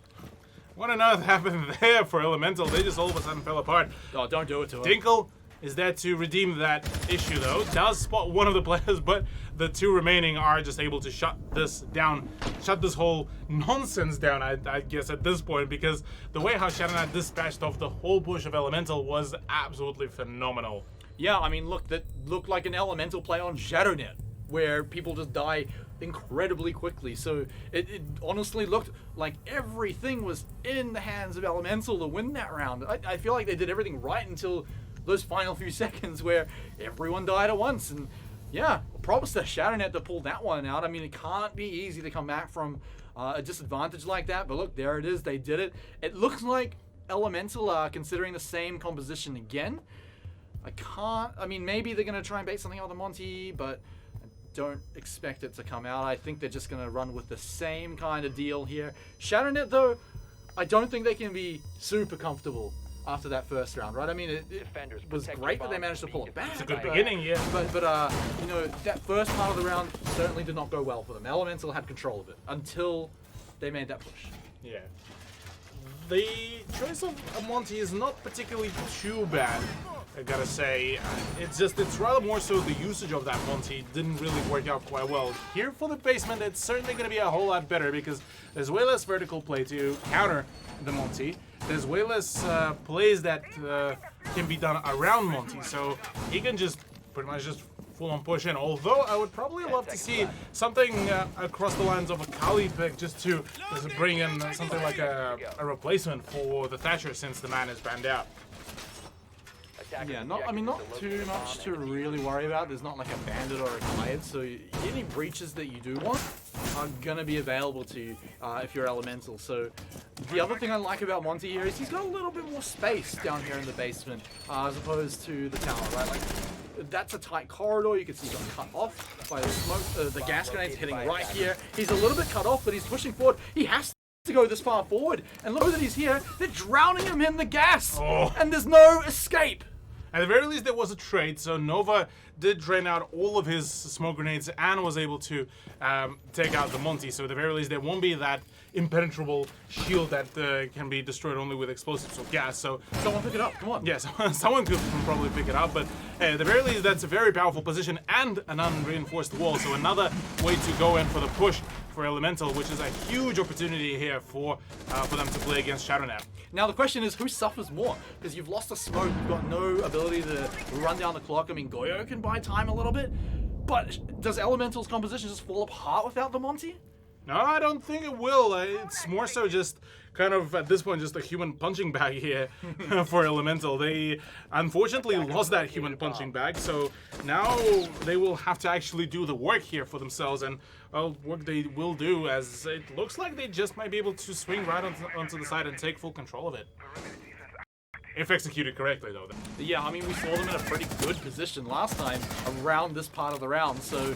What on earth happened there for Elemental? They just all of a sudden fell apart. Oh, don't do it to him. Dinkle is there to redeem that issue, though. Does spot one of the players, but the 2 remaining are just able to shut this down, shut this whole nonsense down, I guess, at this point, because the way how ShadowNet dispatched off the whole push of Elemental was absolutely phenomenal. Yeah, I mean, look, that looked like an Elemental play on ShadowNet, where people just die incredibly quickly. So it honestly looked like everything was in the hands of Elemental to win that round. I feel like they did everything right until those final few seconds where everyone died at once. And yeah, props to ShadowNet to pull that one out. I mean, it can't be easy to come back from a disadvantage like that, but look, there it is. They did it. It looks like Elemental are considering the same composition again. I mean, maybe they're going to try and bait something out of Monty, but I don't expect it to come out. I think they're just going to run with the same kind of deal here. ShadowNet, though, I don't think they can be super comfortable after that first round, right? I mean, it was great that they managed to pull it back. It's a good beginning, yeah. But you know, that first part of the round certainly did not go well for them. Elemental had control of it until they made that push. Yeah. The choice of Monty is not particularly too bad, I gotta say. It's rather more so the usage of that Monty didn't really work out quite well. Here for the basement, it's certainly gonna be a whole lot better because there's way less vertical play to counter the Monty. There's way less plays that can be done around Monty, so he can just pretty much just full-on push in. Although I would probably love to see something across the lines of a Kali pick just to bring in something like a replacement for the Thatcher since the man is banned out. Yeah, not too much to really worry about. There's not like a bandit or a Goliath, so any breaches that you do want are gonna be available to you if you're Elemental. So the other thing I like about Monty here is he's got a little bit more space down here in the basement as opposed to the tower, right? Like, that's a tight corridor. You can see he got cut off by the smoke, the gas grenades hitting right here. He's a little bit cut off, but he's pushing forward. He has to go this far forward, and look that he's here. They're drowning him in the gas, and there's no escape. At the very least, there was a trade, so Nova did drain out all of his smoke grenades and was able to take out the Monty. So at the very least, there won't be that impenetrable shield that can be destroyed only with explosives or gas. So someone pick it up, come on. Yes, someone could probably pick it up, but at the very least, that's a very powerful position and an unreinforced wall. So another way to go in for the push for Elemental, which is a huge opportunity here for them to play against ShadowNet. Now the question is, who suffers more? Because you've lost a smoke, you've got no ability to run down the clock. I mean, Goyo can buy time a little bit, but does Elemental's composition just fall apart without the Monty? No, I don't think it will. It's more so just kind of, at this point, just a human punching bag here for Elemental. They unfortunately lost that human punching bag, so now they will have to actually do the work here for themselves, and work they will do, as it looks like they just might be able to swing right onto the side and take full control of it. If executed correctly, though. Yeah, I mean, we saw them in a pretty good position last time around this part of the round, so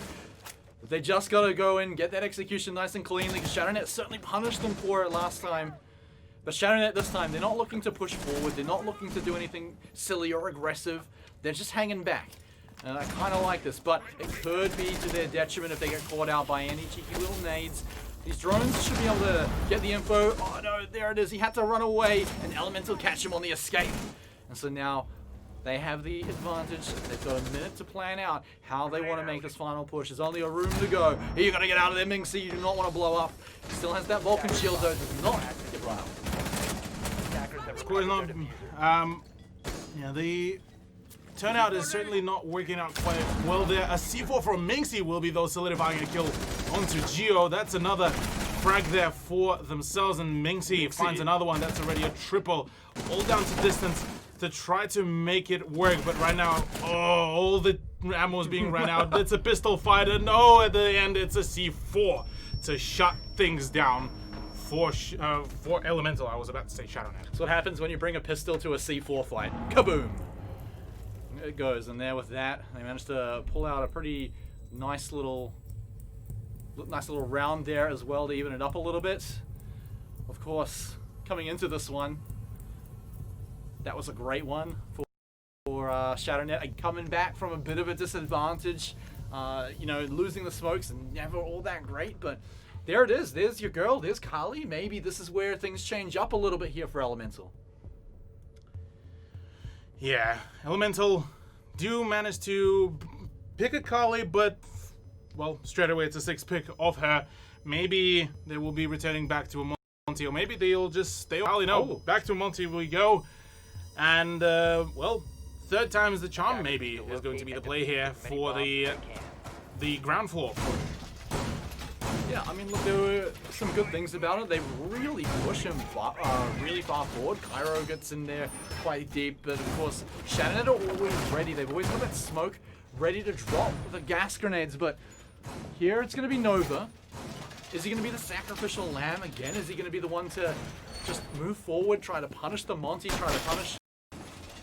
they just got to go in, get that execution nice and clean. Because ShadowNet certainly punished them for it last time. But ShadowNet this time, they're not looking to push forward. They're not looking to do anything silly or aggressive. They're just hanging back. And I kind of like this, but it could be to their detriment if they get caught out by any cheeky little nades. These drones should be able to get the info. Oh no, there it is. He had to run away, and Elemental catch him on the escape. And so now they have the advantage. They've got a minute to plan out how they want to make this final push. There's only a room to go. Here, you got to get out of there, Mingsi. You do not want to blow up. He still has that Vulcan shield, though. Does not get blown up. Yeah, the turnout is certainly not working out quite well there. A C4 from Mingsi will be, though, solidifying a kill onto Geo. That's another frag there for themselves, and Mingsi finds another one. That's already a triple, all down to distance to try to make it work. But right now, all the ammo is being run out. It's a pistol fight, and at the end, it's a C4 to shut things down for Elemental. I was about to say ShadowNet. That's what happens when you bring a pistol to a C4 fight. Kaboom! It goes, and there with that, they managed to pull out a pretty nice little round there as well to even it up a little bit. Of course, coming into this one, that was a great one for ShadowNet. And coming back from a bit of a disadvantage, losing the smokes and never all that great, but there it is. There's your girl. There's Kali. Maybe this is where things change up a little bit here for Elemental. Yeah, Elemental do manage to pick a Kali, but, well, straight away it's a 6 pick of her. Maybe they will be returning back to a Monty, or maybe they'll just stay on Kali. No, back to a Monty we go. And, well, third time is the charm, maybe, is going to be the play here for the ground floor. Yeah, I mean, look, there were some good things about it. They really push him really far forward. Cairo gets in there quite deep, but of course, ShadowNet are always ready. They've always got that smoke ready to drop the gas grenades, but here it's going to be Nova. Is he going to be the sacrificial lamb again? Is he going to be the one to just move forward, try to punish the Monty, try to punish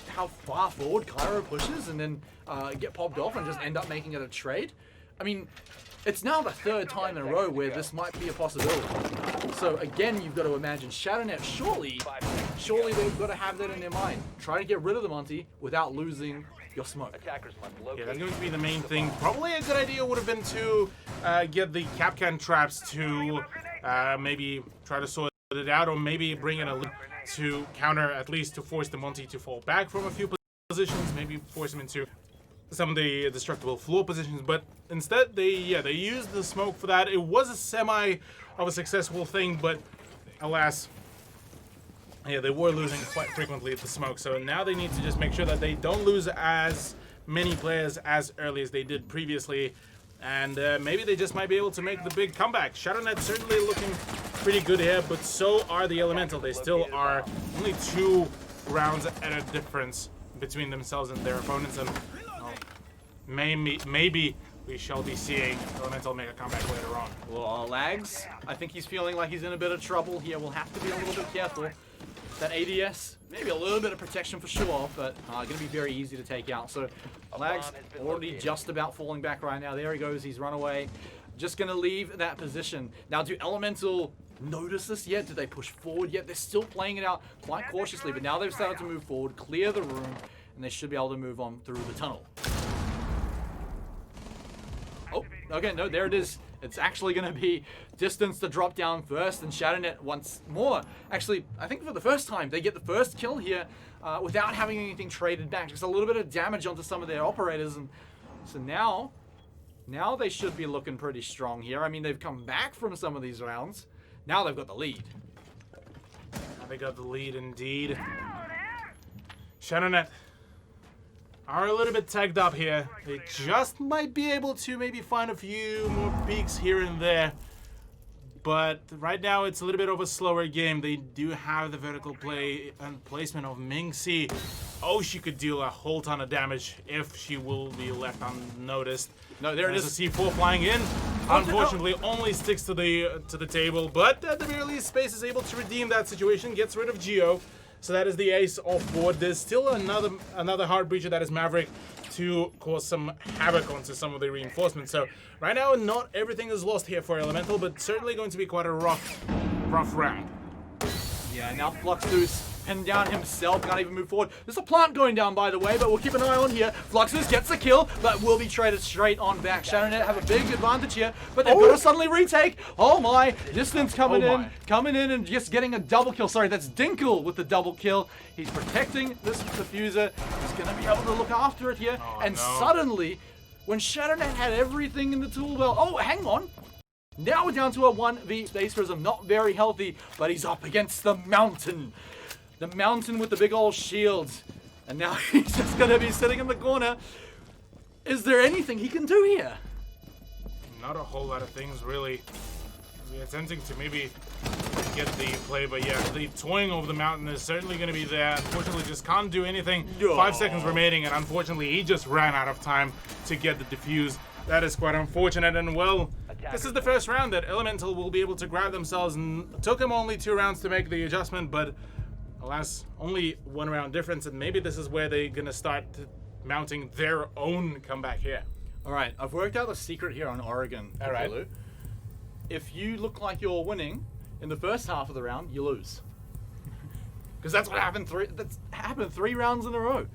how far forward Cairo pushes, and then get popped off and just end up making it a trade? I mean, it's now the third time in a row where this might be a possibility. So again, you've got to imagine ShadowNet surely they've got to have that in their mind. Try to get rid of the Monty without losing your smoke. Yeah, that's going to be the main thing. Probably a good idea would have been to get the Capcan traps to maybe try to sort it out, or maybe bring in a loop to counter, at least to force the Monty to fall back from a few positions, maybe force him into some of the destructible floor positions, but instead they used the smoke for that. It was a semi of a successful thing, but alas, yeah, they were losing quite frequently at the smoke. So now they need to just make sure that they don't lose as many players as early as they did previously, and maybe they just might be able to make the big comeback. ShadowNet certainly looking pretty good here, but so are the Elemental. They still are only 2 rounds at a difference between themselves and their opponents, and maybe we shall be seeing Elemental make a comeback later on. Well, Lags, I think he's feeling like he's in a bit of trouble here. We'll have to be a little bit careful. That ADS, maybe a little bit of protection for sure, but going to be very easy to take out. So Lags already just about falling back right now. There he goes. He's run away. Just going to leave that position. Now, do Elemental notice this yet? Do they push forward yet? They're still playing it out quite cautiously, but now they've started to move forward, clear the room, and they should be able to move on through the tunnel. Oh, okay, no, there it is. It's actually going to be distance to drop down first, and ShadowNet once more. Actually, I think for the first time, they get the first kill here without having anything traded back. Just a little bit of damage onto some of their operators, and so now Now they should be looking pretty strong here. I mean, they've come back from some of these rounds. Now they've got the lead. They got the lead indeed. Shadownet are a little bit tagged up here. They just might be able to maybe find a few more peaks here and there. But right now it's a little bit of a slower game. They do have the vertical play and placement of Mingxi. Oh, she could deal a whole ton of damage if she will be left unnoticed. No, there it There's is. a C4 flying in. Unfortunately, only sticks to the table. But at the very least, Space is able to redeem that situation. Gets rid of Geo. So that is the ace off board. There's still another hard breacher, that is Maverick, to cause some havoc onto some of the reinforcements. So right now, not everything is lost here for Elemental, but certainly going to be quite a rough round. Yeah, now Fluxus pinned down himself, can't even move forward. There's a plant going down, by the way, but we'll keep an eye on here. Fluxus gets the kill, but will be traded straight on back. Shadownet have a big advantage here, but they've got to suddenly retake. Oh my, Distance coming in and just getting a double kill. Sorry, that's Dinkle with the double kill. He's protecting this diffuser. He's going to be able to look after it here. Suddenly, when Shadownet had everything in the tool belt, oh, hang on. Now we're down to a 1v Base Prism. Not very healthy, but he's up against the mountain. The mountain with the big old shields. And now he's just going to be sitting in the corner. Is there anything he can do here? Not a whole lot of things, really. We're attempting to maybe get the play, but yeah, the toying over the mountain is certainly going to be there. Unfortunately, just can't do anything. 5 seconds remaining, and unfortunately, he just ran out of time to get the defuse. That is quite unfortunate, and well, this is the first round that Elemental will be able to grab themselves, and it took them only 2 rounds to make the adjustment, but alas, only 1 round difference, and maybe this is where they're going to start mounting their own comeback here. All right, I've worked out a secret here on Oregon. All right. Cthulu. If you look like you're winning in the first half of the round, you lose. Because that's what happened. That's happened 3 rounds in a row,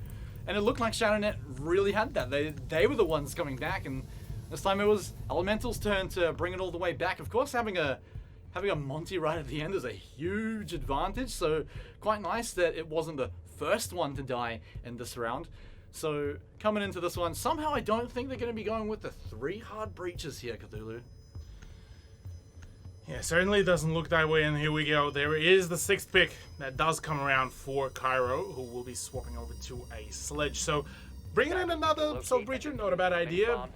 and it looked like Shadownet really had that. They were the ones coming back, and this time it was Elemental's turn to bring it all the way back. Of course, having a Monty right at the end is a huge advantage. So quite nice that it wasn't the first one to die in this round. So coming into this one, somehow I don't think they're going to be going with the 3 hard breaches here, Cthulhu. Yeah, certainly doesn't look that way, and here we go. There is the 6th pick that does come around for Cairo, who will be swapping over to a Sledge. So bringing in another Self Breacher, not a bad idea.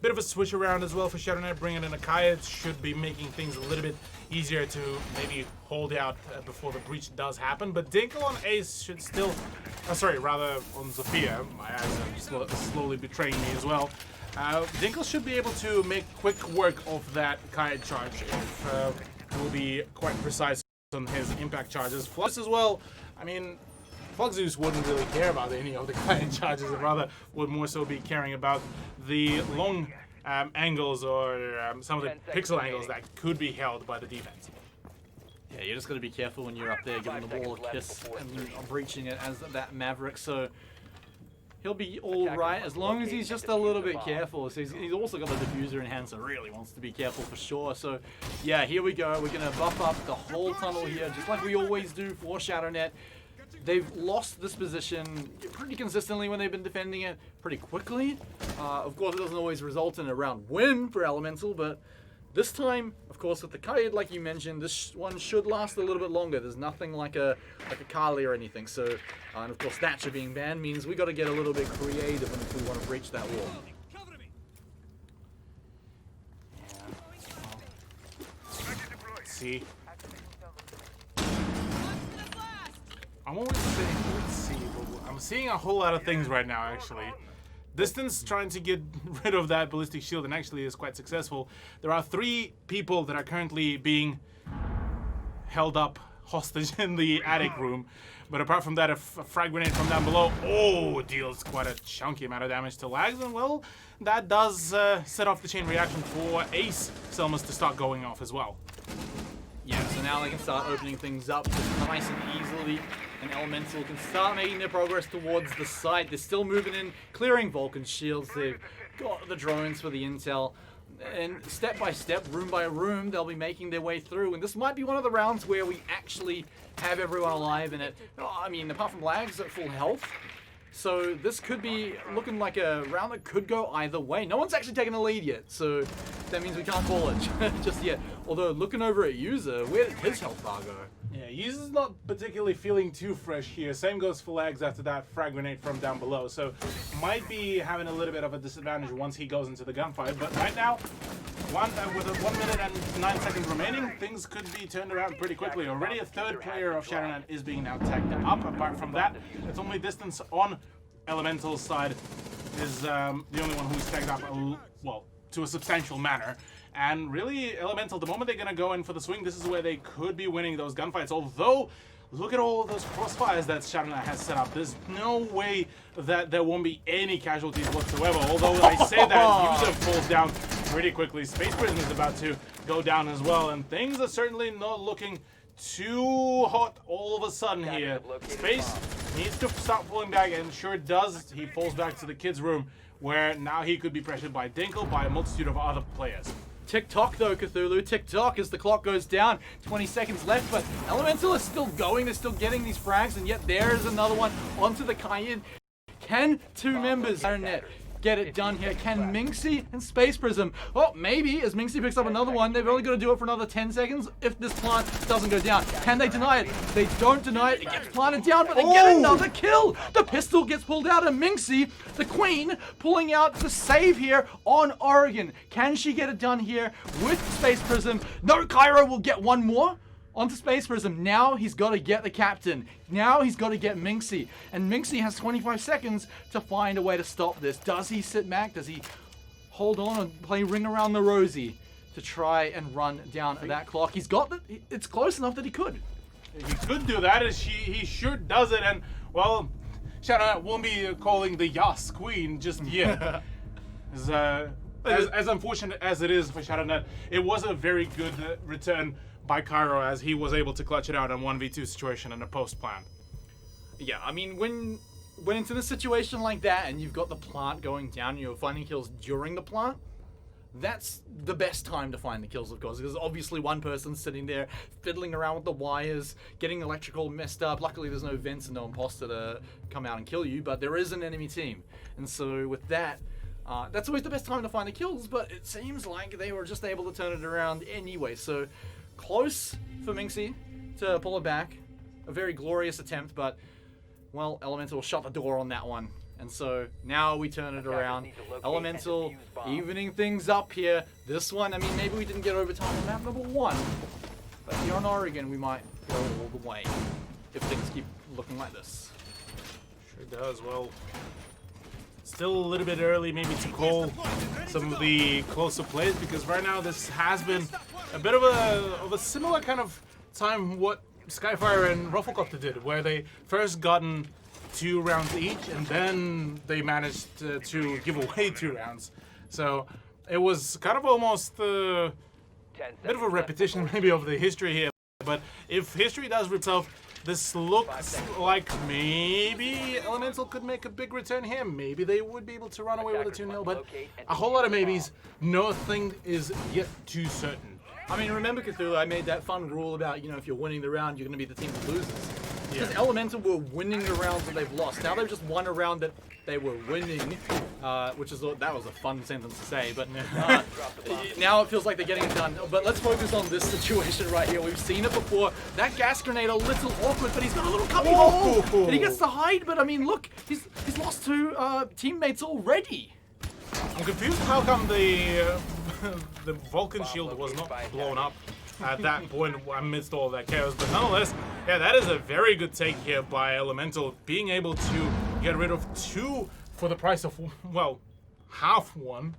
Bit of a switch around as well for Shadownet. Bringing in a Kaya should be making things a little bit easier to maybe hold out before the breach does happen. But Dinkle on Ace should still... rather on Zofia. My eyes are slowly betraying me as well. Dinkle should be able to make quick work of that Kaya charge if he will be quite precise on his impact charges. Flux as well, I mean, Fluxus wouldn't really care about any of the Kaya charges, and rather would more so be caring about the long angles or some of the pixel angles that could be held by the defense. Yeah, you're just going to be careful when you're up there giving the wall a kiss and breaching it as that Maverick. So he'll be all right as long as he's just a little bit careful. So he's also got the diffuser in hand, so really wants to be careful for sure. So yeah, here we go. We're going to buff up the whole tunnel here, just like we always do for Shadownet. They've lost this position pretty consistently when they've been defending it pretty quickly. Of course, it doesn't always result in a round win for Elemental, but this time, of course, with the Kaid, like you mentioned, this one should last a little bit longer. There's nothing like a Kali or anything. So, and of course, Thatcher being banned means we got to get a little bit creative if we want to breach that wall. Let's see. I'm always saying, let's see, but I'm seeing a whole lot of things right now, actually. Distance trying to get rid of that ballistic shield and actually is quite successful. There are 3 people that are currently being held up hostage in the attic room. But apart from that, a frag grenade from down below, deals quite a chunky amount of damage to Lags. And well, that does set off the chain reaction for Ace Selmas to start going off as well. Yeah, so now they can start opening things up just nice and easily, and Elemental can start making their progress towards the site. They're still moving in, clearing Vulcan's shields. They've got the drones for the intel, and step by step, room by room, they'll be making their way through. And this might be one of the rounds where we actually have everyone alive in it. I mean, apart from Lags at full health, So this could be looking like a round that could go either way. No one's actually taken a lead yet, so that means we can't call it just yet. Although looking over at User, where did his health bar go? Yeah, User's not particularly feeling too fresh here. Same goes for Lags after that frag grenade from down below. So might be having a little bit of a disadvantage once he goes into the gunfight. But right now, with a 1 minute and 9 seconds remaining, things could be turned around pretty quickly. Already a third player of ShadowNet is being now tagged up. Apart from that, it's only Distance on Elemental's side is the only one who's tagged up, well, to a substantial manner. And really, Elemental, the moment they're going to go in for the swing, this is where they could be winning those gunfights. Although, look at all of those crossfires that ShadowNet has set up. There's no way that there won't be any casualties whatsoever. Although I say that, User falls down pretty quickly. Space Prison is about to go down as well. And things are certainly not looking too hot all of a sudden here. Space needs to start pulling back, and sure does. He falls back to the kids' room, where now he could be pressured by Dinkle, by a multitude of other players. Tick-tock though, Cthulhu. Tick-tock as the clock goes down. 20 seconds left, but Elemental is still going. They're still getting these frags, and yet there's another one onto the Cayenne. Can two members ShadowNet get it done here? Can Minxie and Space Prism? Oh, maybe as Minxie picks up another one, they've only got to do it for another 10 seconds if this plant doesn't go down. Can they deny it? They don't deny it. It gets planted down, but they get another kill. The pistol gets pulled out, and Minxie, the queen, pulling out the save here on Oregon. Can she get it done here with Space Prism? No, Cairo will get one more. Onto Space Prism. Now he's got to get the captain. Now he's got to get Minxie. And Minxie has 25 seconds to find a way to stop this. Does he sit back? Does he hold on and play Ring Around the Rosie to try and run down that clock? He's got the... It's close enough that he could. He could do that, as he sure does it. And, well, ShadowNet won't be calling the Yas Queen just yet. As unfortunate as it is for ShadowNet, it was a very good return by Cairo, as he was able to clutch it out in 1v2 situation in a post plan. Yeah, I mean, when it's in a situation like that and you've got the plant going down and you're finding kills during the plant, that's the best time to find the kills, of course, because obviously one person's sitting there fiddling around with the wires, getting electrical messed up. Luckily, there's no vents and no imposter to come out and kill you, but there is an enemy team. And so with that, that's always the best time to find the kills, but it seems like they were just able to turn it around anyway. So close for Minxie to pull it back. A very glorious attempt, but, well, Elemental shut the door on that one. And so now we turn it around. Elemental evening things up here. This one, I mean, maybe we didn't get overtime on map number 1, but here on Oregon, we might go all the way if things keep looking like this. Sure does. Well, still a little bit early maybe to call some of the closer plays, because right now this has been a bit of a similar kind of time what Skyfire and Rufflecopter did, where they first gotten 2 rounds each and then they managed to give away 2 rounds. So it was kind of almost a bit of a repetition maybe of the history here. But if history does repeat itself, this looks like maybe Elemental could make a big return here. Maybe they would be able to run away with a 2-0, but a whole lot of maybes. Nothing is yet too certain. I mean, remember, Cthulhu, I made that fun rule about, you know, if you're winning the round, you're going to be the team that loses. Because Elemental were winning the rounds that they've lost. Now they've just won a round that they were winning, which is, that was a fun sentence to say, but now it feels like they're getting it done. But let's focus on this situation right here. We've seen it before. That gas grenade, a little awkward, but he's got a little cubby hole, and he gets to hide. But I mean, look, he's lost 2 teammates already. I'm confused how come the Vulcan shield was not blown up at that point amidst all that chaos, but nonetheless, yeah, that is a very good take here by Elemental, being able to get rid of 2 for the price of, well, half 1.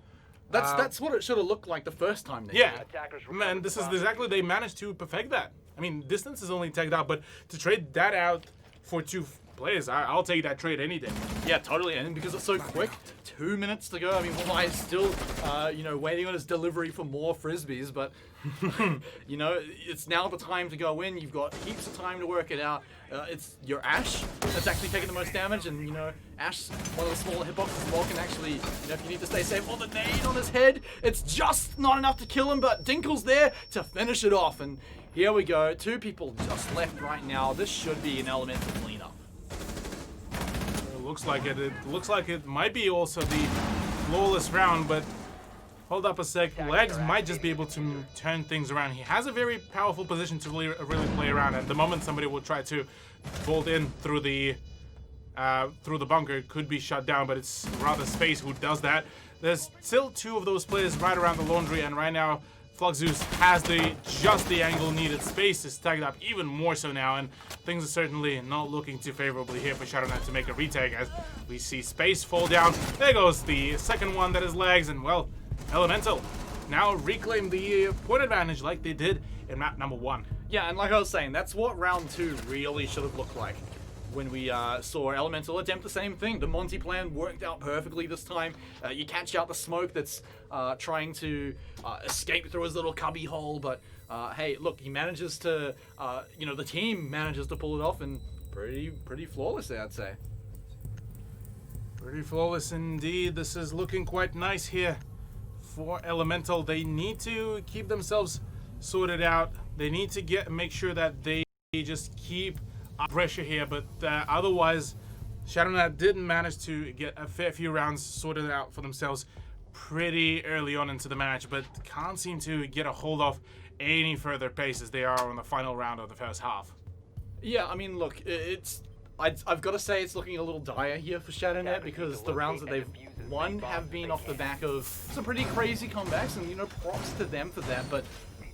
That's what it should have looked like the first time they yeah, did. man, this is exactly, they managed to perfect that. I mean, Distance is only tagged out, but to trade that out for 2 players, I'll take that trade any day. Yeah, totally, and because it's so quick, 2 minutes to go. I mean, Why is still, you know, waiting on his delivery for more frisbees, but you know, it's now the time to go in. You've got heaps of time to work it out. It's your Ash that's actually taking the most damage, and you know, Ash, one of the smaller hitboxes as well, can actually, you know, if you need to stay safe, the nade on his head, it's just not enough to kill him, but Dinkle's there to finish it off, and here we go. 2 people just left right now. This should be an Elemental cleanup. looks like it. It looks like it might be also the flawless round, but hold up a sec. Legs might just be able to turn things around. He has a very powerful position to really play around. At the moment, somebody will try to bolt in through the bunker. It could be shut down, but it's rather Space who does that. There's still two of those players right around the laundry, and right now Fluxus has just the angle needed. Space is tagged up even more so now, and things are certainly not looking too favorably here for ShadowNet to make a retake as we see Space fall down. There goes the second one that is Legs, and well, Elemental now reclaim the point advantage like they did in map number 1. Yeah, and like I was saying, that's what round 2 really should have looked like. When we saw Elemental attempt the same thing. The Monty plan worked out perfectly this time. You catch out the smoke that's trying to escape through his little cubby hole, but hey, look, he manages to, the team manages to pull it off, and pretty flawless, I'd say. Pretty flawless indeed. This is looking quite nice here for Elemental. They need to keep themselves sorted out. They need to make sure that they just keep pressure here, but otherwise ShadowNet didn't manage to get a fair few rounds sorted out for themselves pretty early on into the match, but can't seem to get a hold of any further pace as they are on the final round of the first half. Yeah, I mean, look, I've got to say it's looking a little dire here for ShadowNet because the rounds that they've won have been off the back of some pretty crazy comebacks, and props to them for that, but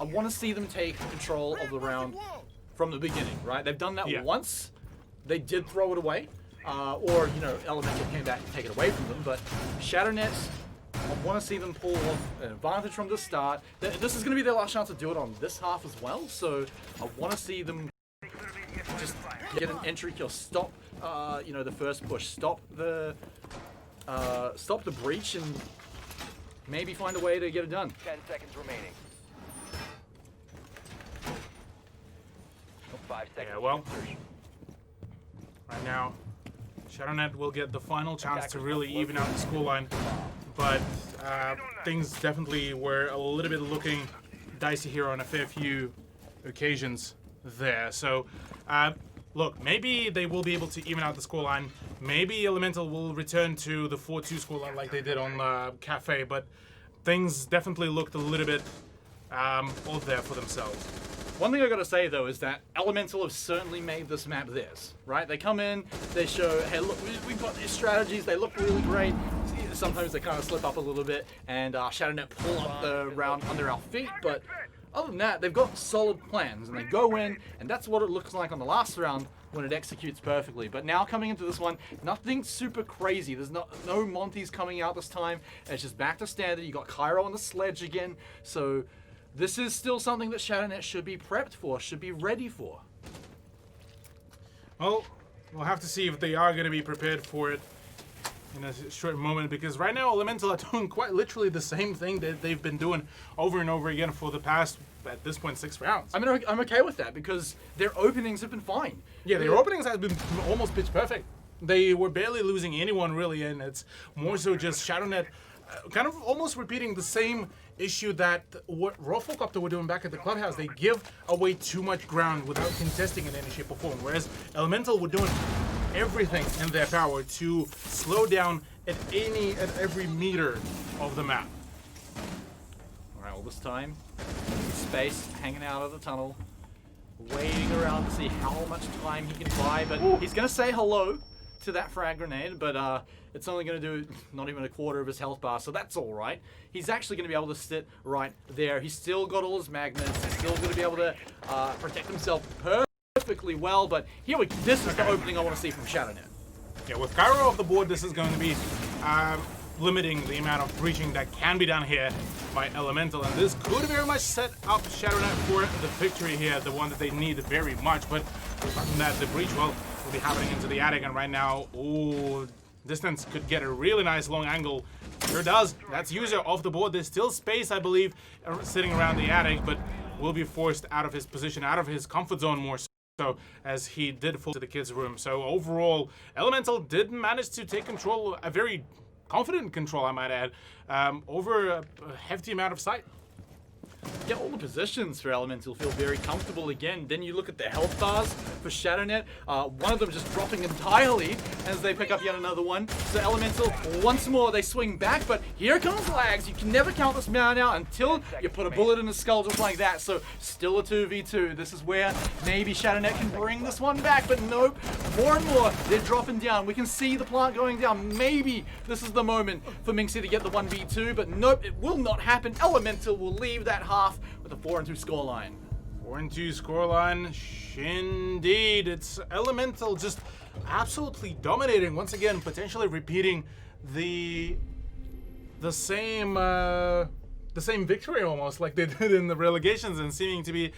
I want to see them take control of the round from the beginning, right? They've done that once. They did throw it away, or Elemental came back and take it away from them. But ShadowNet, I want to see them pull off an advantage from the start. This is going to be their last chance to do it on this half as well. So I want to see them just get an entry kill, stop, the first push, stop the breach, and maybe find a way to get it done. 10 seconds remaining. 5 seconds. Yeah, well, right now, ShadowNet will get the final chance to really even out the scoreline, but things definitely were a little bit looking dicey here on a fair few occasions there. So, look, maybe they will be able to even out the scoreline. Maybe Elemental will return to the 4-2 scoreline like they did on Cafe, but things definitely looked a little bit off there for themselves. One thing I gotta say though is that Elemental have certainly made this map theirs, right? They come in, they show, hey look, we've got these strategies, they look really great. Sometimes they kind of slip up a little bit, and ShadowNet pull up the round under our feet, but other than that, they've got solid plans, and they go in, and that's what it looks like on the last round when it executes perfectly. But now coming into this one, nothing super crazy. There's no Monties coming out this time. It's just back to standard. You got Cairo on the sledge again, so this is still something that ShadowNet should be prepped for, should be ready for. Well, we'll have to see if they are going to be prepared for it in a short moment, because right now Elemental are doing quite literally the same thing that they've been doing over and over again for the past, at this point, 6 rounds. I mean, I'm okay with that because their openings have been fine. Yeah, their openings have been almost pitch perfect. They were barely losing anyone really, and it's more so just ShadowNet kind of almost repeating the same issue that what Rofocopter were doing back at the clubhouse. They give away too much ground without contesting in any shape or form, whereas Elemental were doing everything in their power to slow down at every meter of the map. All right, well this time, Space hanging out of the tunnel, waiting around to see how much time he can buy, but he's gonna say hello to that frag grenade, but it's only going to do not even a quarter of his health bar, so that's all right. He's actually going to be able to sit right there. He's still got all his magnets. He's still going to be able to protect himself perfectly well, but here we go. This is the opening I want to see from ShadowNet. Yeah, with Cairo off the board, this is going to be limiting the amount of breaching that can be done here by Elemental, and this could very much set up ShadowNet for the victory here, the one that they need very much. But apart from that, the breach, well, will be happening into the attic, and right now, Distance could get a really nice long angle. Sure does. That's User off the board. There's still Space, I believe, sitting around the attic, but will be forced out of his position, out of his comfort zone more so, as he did fall to the kids' room. So overall, Elemental did manage to take control, a very confident control, I might add, over a hefty amount of sight. Yeah, all the positions for Elemental feel very comfortable again. Then you look at the health bars for ShadowNet. One of them just dropping entirely as they pick up yet another one. So Elemental, once more, they swing back, but here comes Lags. You can never count this man out until you put a bullet in his skull just like that. So still a 2v2. This is where maybe ShadowNet can bring this one back, but nope. More and more, they're dropping down. We can see the plant going down. Maybe this is the moment for Minxie to get the 1v2, but nope, it will not happen. Elemental will leave that half with a 4-2 scoreline. 4-2 scoreline, indeed. It's Elemental just absolutely dominating once again, potentially repeating the same victory almost like they did in the relegations, and seeming to be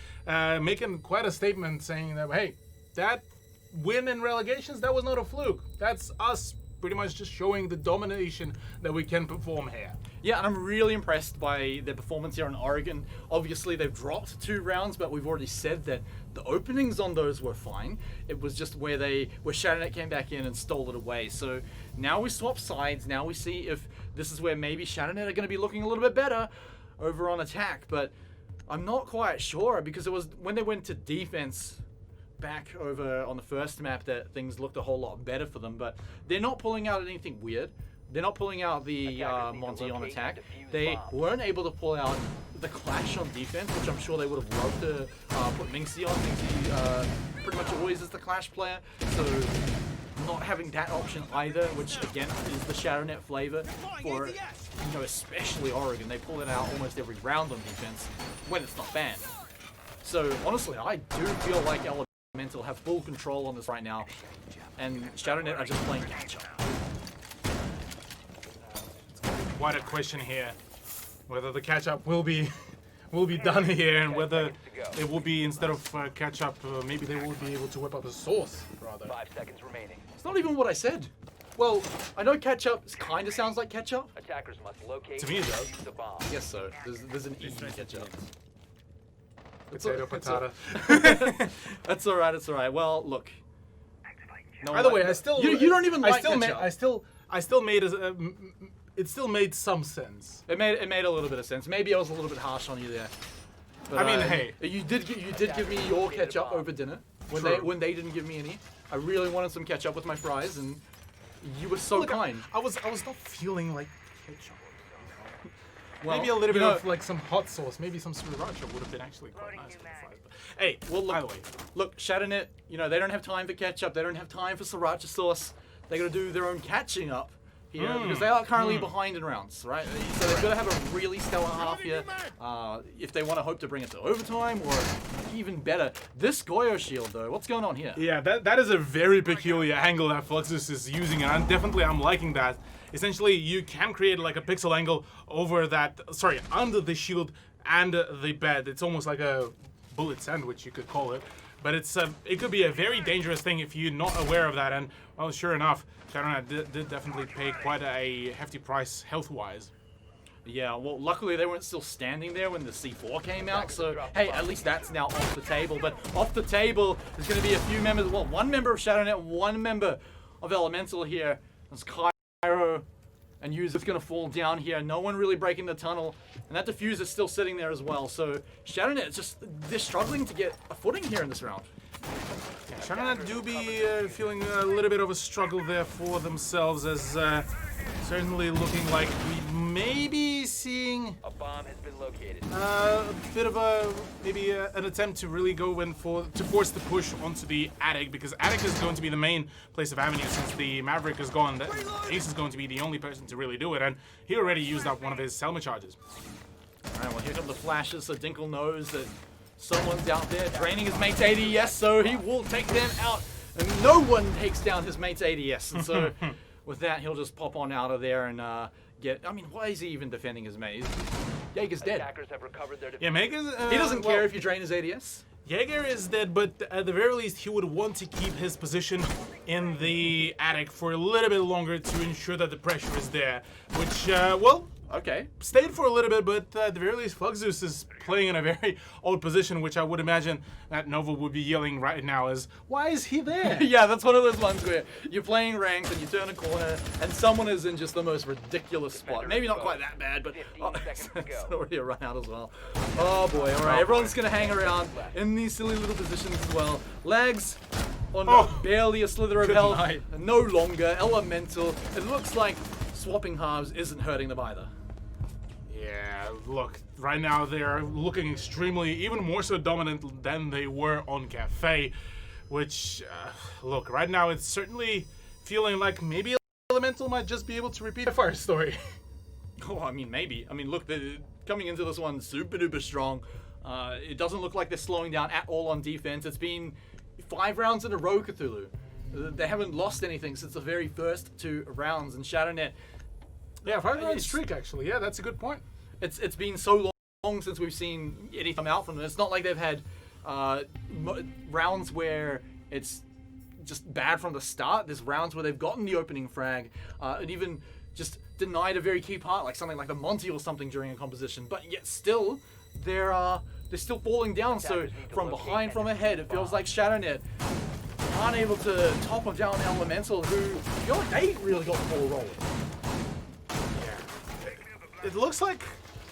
making quite a statement, saying that hey, that win in relegations, that was not a fluke. That's us pretty much just showing the domination that we can perform here. Yeah, and I'm really impressed by their performance here in Oregon. Obviously, they've dropped 2 rounds, but we've already said that the openings on those were fine. It was just where ShadowNet came back in and stole it away. So now we swap sides. Now we see if this is where maybe ShadowNet are going to be looking a little bit better over on attack. But I'm not quite sure, because it was when they went to defense back over on the first map that things looked a whole lot better for them, but they're not pulling out anything weird. They're not pulling out the Monty on attack. They weren't able to pull out the Clash on defense, which I'm sure they would have loved to put Minxie on. Minxie pretty much always is the Clash player, so not having that option either, which again is the ShadowNet flavor for, especially Oregon. They pull it out almost every round on defense when it's not banned. So honestly, I do feel like Elemental have full control on this right now, and ShadowNet are just playing catch up. Quite a question here, whether the catch up will be done here, and whether it will be, instead of catch up, maybe they will be able to whip up a source rather. 5 seconds remaining. It's not even what I said. Well, I know catch up kind of sounds like catch up. Attackers must locate To me, it does. the bomb. I guess so. There's an easy catch up. Potato, potato. That's all right. It's all right. Well, look. No By the way, one- I still You don't even like catch up. I still made it still made some sense. It made a little bit of sense. Maybe I was a little bit harsh on you there. But, I mean, hey, you did give me your catch up over dinner when they didn't give me any. I really wanted some catch up with my fries, and you were so look, kind. I was not feeling like ketchup. Well, Maybe a little bit you know- of like some hot sauce, maybe some sriracha would have been actually quite nice to the fries. But hey, Well, by the way, look, ShadowNet, they don't have time for ketchup. They don't have time for sriracha sauce. They got to do their own catching up here because they are currently behind in rounds, right? So they've got to have a really stellar half here if they want to hope to bring it to overtime, or even better, this Goyo shield though. What's going on here? yeah, that is a very peculiar angle that Fluxus is using, and I'm liking that. Essentially, you can create like a pixel angle over that, under the shield and the bed. It's almost like a bullet sandwich, you could call it. But it could be a very dangerous thing if you're not aware of that. And well, sure enough, ShadowNet did definitely pay quite a hefty price health-wise. Yeah, well, luckily they weren't still standing there when the C4 came out, so hey, at least that's now off the table. But off the table, there's going to be a few members, well, one member of ShadowNet, one member of Elemental here. There's Cairo and Yuza's going to fall down here. No one really breaking the tunnel, and that diffuser's still sitting there as well. So ShadowNet, they're struggling to get a footing here in this round. ShadowNet do be feeling a little bit of a struggle there for themselves, as certainly looking like we may be seeing A bomb has been located. a bit of an attempt to really go in to force the push onto the attic, because attic is going to be the main place of avenue since the Maverick is gone. Ace is going to be the only person to really do it, and he already used up one of his Selma charges. All right, well, here come the flashes, so Dinkle knows that someone's out there draining his mate's ADS, so he will take them out. And no one takes down his mate's ADS, and so with that, he'll just pop on out of there and I mean, why is he even defending his mate? Jaeger's dead. Attackers have recovered their Yeah, Mega's, He doesn't care if you drain his ADS. Jaeger is dead, but at the very least, he would want to keep his position in the attic for a little bit longer to ensure that the pressure is there. Which, well, Okay. Stayed for a little bit, but at the very least, Fluxus is playing in a very old position, which I would imagine that Nova would be yelling right now is, why is he there? Yeah, that's one of those ones where you're playing ranked and you turn a corner and someone is in just the most ridiculous spot. Maybe not quite that bad, but 15 seconds to it's go. already a run out as well. Oh boy, all right, everyone's gonna hang around in these silly little positions as well. Legs on barely a slither of Good health, night. no longer, elemental. It looks like swapping halves isn't hurting them either. Yeah, look, right now they're looking extremely, even more so dominant than they were on Cafe, which, look, right now it's certainly feeling like maybe Elemental might just be able to repeat the fire story. Oh, I mean, maybe. I mean, look, they're coming into this one super duper strong. It doesn't look like they're slowing down at all on defense. It's been 5 rounds in a row, Cthulhu. They haven't lost anything since the very first 2 rounds, and ShadowNet, Yeah, 5-round streak, actually. Yeah, that's a good point. it's been so long since we've seen anything come out from them. It's not like they've had rounds where it's just bad from the start. There's rounds where they've gotten the opening frag and even just denied a very key part, like something like the Monty or something during a composition. But yet still, they're still falling down. So Attackers need to from locate behind, and from ahead, it feels like ShadowNet aren't able to top them down Elemental, who feel like they really got the ball rolling. It looks like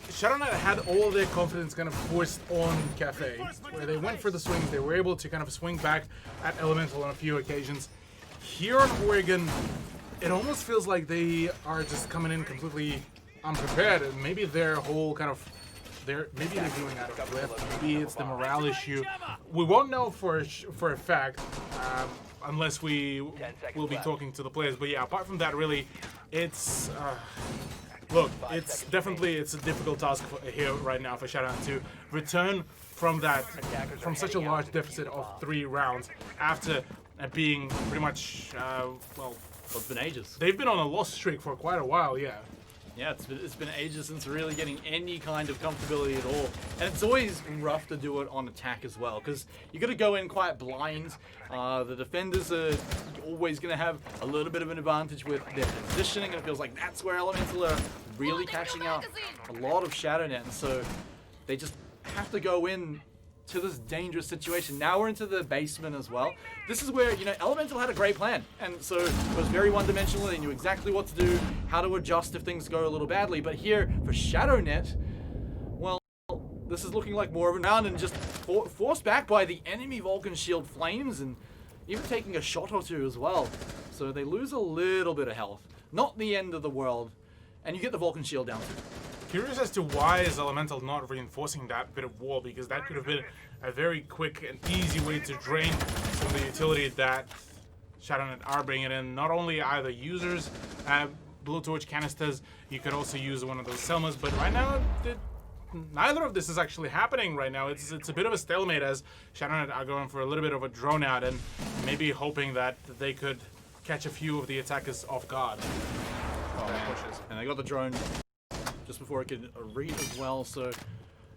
ShadowNet had all of their confidence kind of forced on Cafe, where they went for the swings. They were able to kind of swing back at Elemental on a few occasions. Here in Oregon, it almost feels like they are just coming in completely unprepared. And maybe their whole kind of, maybe they're feeling out of breath. Maybe it's the morale issue. We won't know for a fact unless we will be talking to the players. But yeah, apart from that, really, it's. Look, it's a difficult task here right now for ShadowNet to return from such a large deficit of 3 rounds after being pretty much, well, It's been ages. they've been on a loss streak for quite a while, yeah. Yeah, it's been ages since really getting any kind of comfortability at all. And it's always rough to do it on attack as well, because you got to go in quite blind. The defenders are always going to have a little bit of an advantage with their positioning, and it feels like that's where Elemental are really catching out a lot of ShadowNet, and so they just have to go in to this dangerous situation. Now we're into the basement as well. This is where, Elemental had a great plan, and so it was very one-dimensional. They knew exactly what to do, how to adjust if things go a little badly. But here, for ShadowNet, well, this is looking like more of a round, and just forced back by the enemy Vulcan Shield Flames, and even taking a shot or 2 as well. So they lose a little bit of health. Not the end of the world, and you get the Vulcan Shield down too. Curious as to why is Elemental not reinforcing that bit of wall, because that could have been a very quick and easy way to drain some of the utility that ShadowNet are bringing in. Not only either users, blowtorch canisters, you could also use one of those Selmas, but right now, neither of this is actually happening right now. It's a bit of a stalemate as ShadowNet are going for a little bit of a drone out and maybe hoping that they could catch a few of the attackers off guard. Pushes. And they got the drone just before it could read as well, so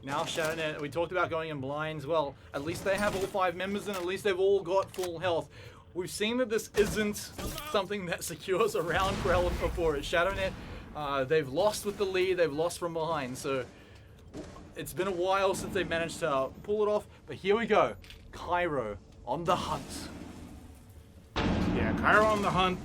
now ShadowNet, we talked about going in blinds. Well, at least they have all 5 members and at least they've all got full health. We've seen that this isn't something that secures a round for Element before. At ShadowNet, they've lost with the lead, they've lost from behind, so it's been a while since they've managed to pull it off, but here we go. Cairo on the hunt. Yeah, Cairo on the hunt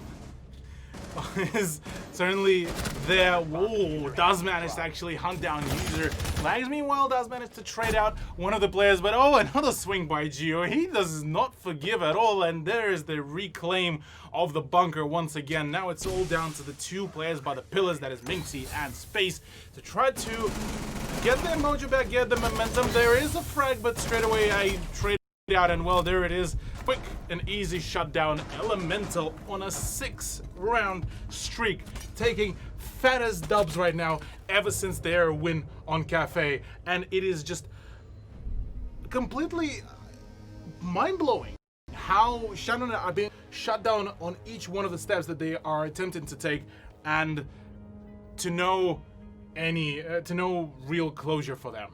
is certainly there. Whoa, does manage to actually hunt down user. Lags, meanwhile, does manage to trade out one of the players, but oh, another swing by Geo. He does not forgive at all, and there is the reclaim of the bunker once again. Now it's all down to the 2 players by the pillars, that is Minxie and Space, to try to get their mojo back, get the momentum. There is a frag, but straight away I trade out, and well, there it is. Quick and easy shutdown. Elemental on a 6-round streak, taking fattest dubs right now ever since their win on Cafe, and it is just completely mind-blowing how ShadowNet are being shut down on each one of the steps that they are attempting to take, and to no real closure for them.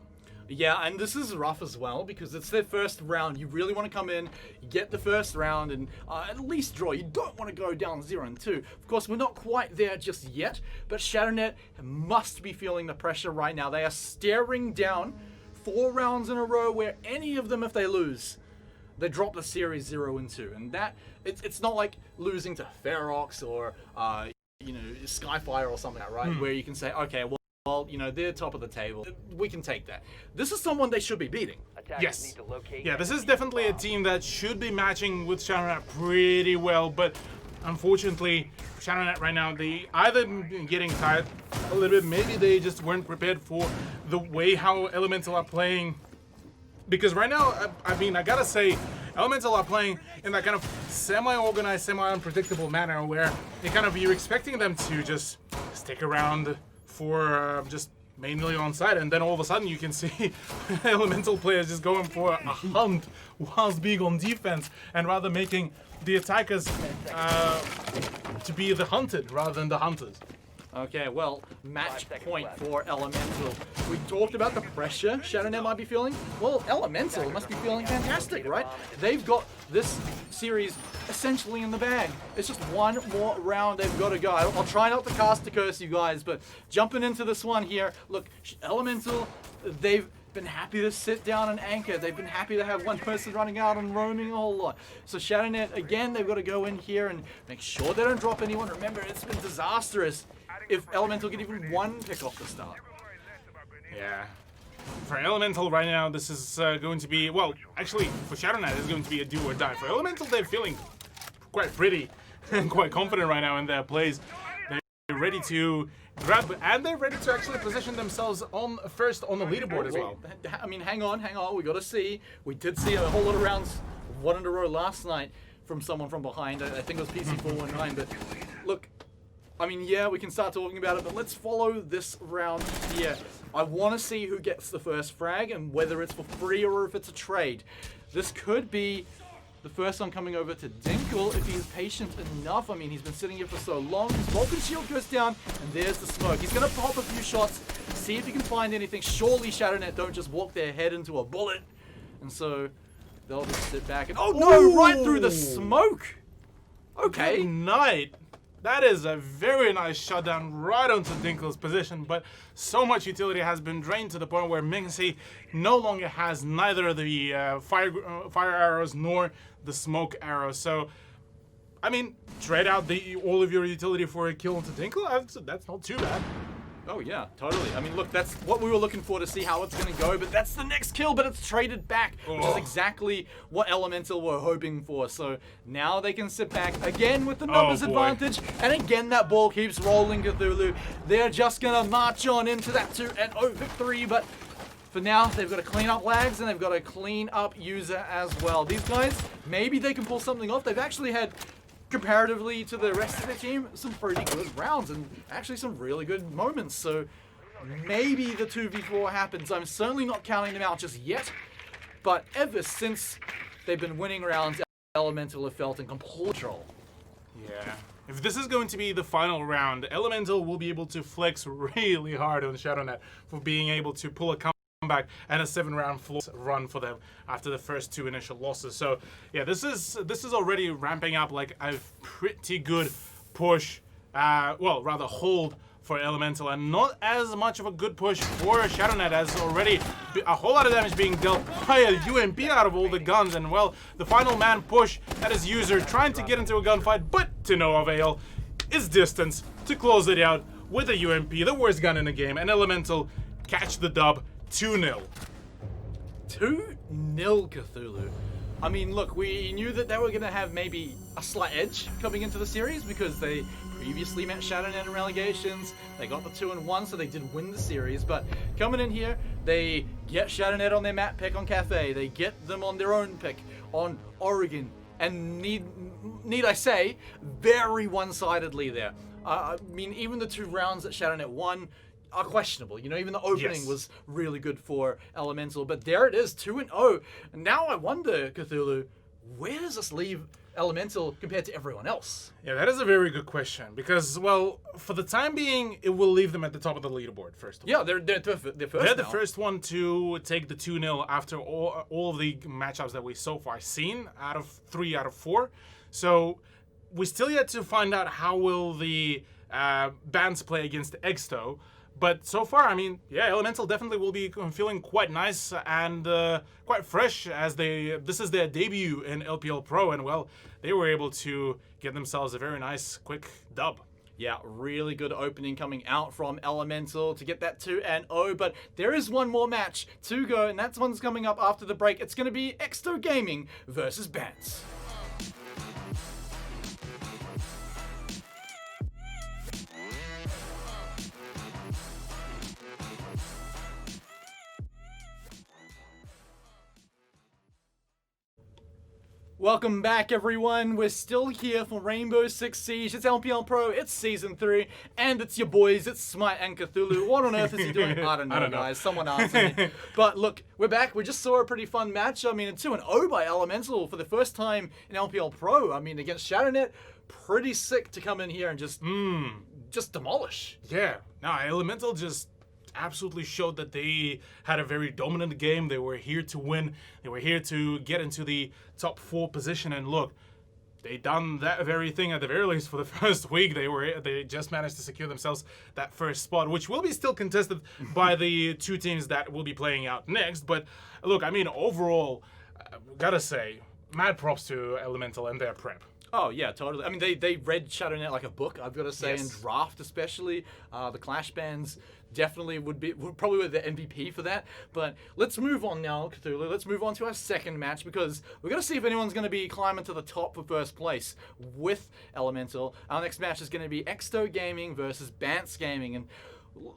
Yeah, and this is rough as well because it's their first round. You really want to come in, get the first round, and at least draw. You don't want to go down 0-2. Of course, we're not quite there just yet, but ShadowNet must be feeling the pressure right now. They are staring down 4 rounds in a row where any of them, if they lose, they drop the series 0-2. And that, it's not like losing to Ferox or, Skyfire or something, right? Where you can say, okay, well, they're top of the table. We can take that. This is someone they should be beating. Attackers Yes. need to locate Yeah, and this is defuse definitely a bomb. team that should be matching with ShadowNet pretty well, but unfortunately, ShadowNet right now, they either getting tired a little bit, maybe they just weren't prepared for the way how Elemental are playing. Because right now, I gotta say, Elemental are playing in that kind of semi-organized, semi-unpredictable manner where you're expecting them to just stick around for just mainly on site, and then all of a sudden you can see Elemental players just going for a hunt whilst being on defense, and rather making the attackers to be the hunted rather than the hunters. Okay, well, match 5 seconds point left. for Elemental. We talked about the pressure ShadowNet might be feeling. Well, Elemental must be feeling fantastic, right? They've got this series essentially in the bag. It's just one more round they've got to go. I'll try not to cast a curse, you guys, but jumping into this one here, look, Elemental, they've been happy to sit down and anchor. They've been happy to have one person running out and roaming a whole lot. So ShadowNet, again, they've got to go in here and make sure they don't drop anyone. Remember, it's been disastrous if Elemental get even one pick off the start. Yeah. For Elemental right now, this is going to be, well, actually, for ShadowNet, it's going to be a do or die. For Elemental, they're feeling quite pretty and quite confident right now in their plays. They're ready to grab, and they're ready to actually position themselves on first on the leaderboard as well. I mean, hang on. We got to see. We did see a whole lot of rounds, one in a row last night from someone from behind. I think it was PC419. But look, I mean, yeah, we can start talking about it, but let's follow this round here. I want to see who gets the first frag and whether it's for free or if it's a trade. This could be the first one coming over to Dinkle if he's patient enough. I mean, he's been sitting here for so long. His Vulcan shield goes down, and there's the smoke. He's going to pop a few shots, see if he can find anything. Surely ShadowNet don't just walk their head into a bullet. And so they'll just sit back and... Oh, no! Right through the smoke! Okay. Good night. That is a very nice shutdown right onto Dinkle's position, but so much utility has been drained to the point where Mingxi no longer has neither the fire arrows nor the smoke arrows. So, I mean, trade out all of your utility for a kill into Dinkle? That's not too bad. Oh yeah, totally. I mean, look, that's what we were looking for to see how it's going to go, but that's the next kill, but it's traded back, which is exactly what Elemental were hoping for. So now they can sit back again with the numbers advantage, and again that ball keeps rolling, Cthulhu. They're just going to march on into that 2-0 victory, but for now, they've got to clean up lags, and they've got to clean up user as well. These guys, maybe they can pull something off. They've actually had, comparatively to the rest of the team, some pretty good rounds and actually some really good moments. So maybe the 2v4 happens. I'm certainly not counting them out just yet, but ever since they've been winning rounds, Elemental have felt in complete control. Yeah. If this is going to be the final round, Elemental will be able to flex really hard on ShadowNet for being able to pull a comeback and a 7-round run for them after the first 2 initial losses. So yeah, this is already ramping up like a pretty good push, well, rather hold for Elemental, and not as much of a good push for ShadowNet, as already a whole lot of damage being dealt by a UMP out of all the guns. And well, the final man push that is user trying to get into a gunfight, but to no avail, is distance to close it out with a UMP, the worst gun in the game, and Elemental catch the dub 2-0. 2-0 Cthulhu. I mean, look, we knew that they were going to have maybe a slight edge coming into the series because they previously met ShadowNet in relegations. They got the 2-1, so they did win the series. But coming in here, they get ShadowNet on their map pick on Cafe. They get them on their own pick on Oregon. And need I say, very one-sidedly there. I mean, even the 2 rounds that ShadowNet won are questionable. You know, even the opening was really good for Elemental, but there it is, 2-0. And now I wonder, Cthulhu, where does this leave Elemental compared to everyone else? Yeah, that is a very good question because, well, for the time being, it will leave them at the top of the leaderboard, first of all. Yeah, they're first They're the now. first one to take the 2-0 after all of the matchups that we so far seen, 3 out of 4. So we still yet to find out how will the bands play against Exto. But so far, I mean, yeah, Elemental definitely will be feeling quite nice and quite fresh as this is their debut in LPL Pro, and well, they were able to get themselves a very nice, quick dub. Yeah, really good opening coming out from Elemental to get that 2-0. But there is one more match to go, and that's one's coming up after the break. It's going to be Exto Gaming versus Bants. Welcome back, everyone. We're still here for Rainbow Six Siege. It's LPL Pro, it's Season 3, and it's your boys, it's Smite and Cthulhu. What on earth is he doing? I don't know, guys. Someone answer me. But look, we're back. We just saw a pretty fun match. I mean, a 2-0 by Elemental for the first time in LPL Pro. I mean, against ShadowNet, pretty sick to come in here and just demolish. Yeah, no, Elemental just absolutely showed that they had a very dominant game. They were here to win. They were here to get into the top 4 position. And look, they done that very thing at the very least for the first week. They just managed to secure themselves that first spot, which will be still contested by the 2 teams that will be playing out next. But look, I mean, overall, gotta say, mad props to Elemental and their prep. Oh, yeah, totally. I mean, they read ShadowNet like a book, I've got to say, Yes. and Draft especially. The Clash bands definitely would probably the MVP for that. But let's move on now, Cthulhu. Let's move on to our second match because we're going to see if anyone's going to be climbing to the top for first place with Elemental. Our next match is going to be Exto Gaming versus Bants Gaming. And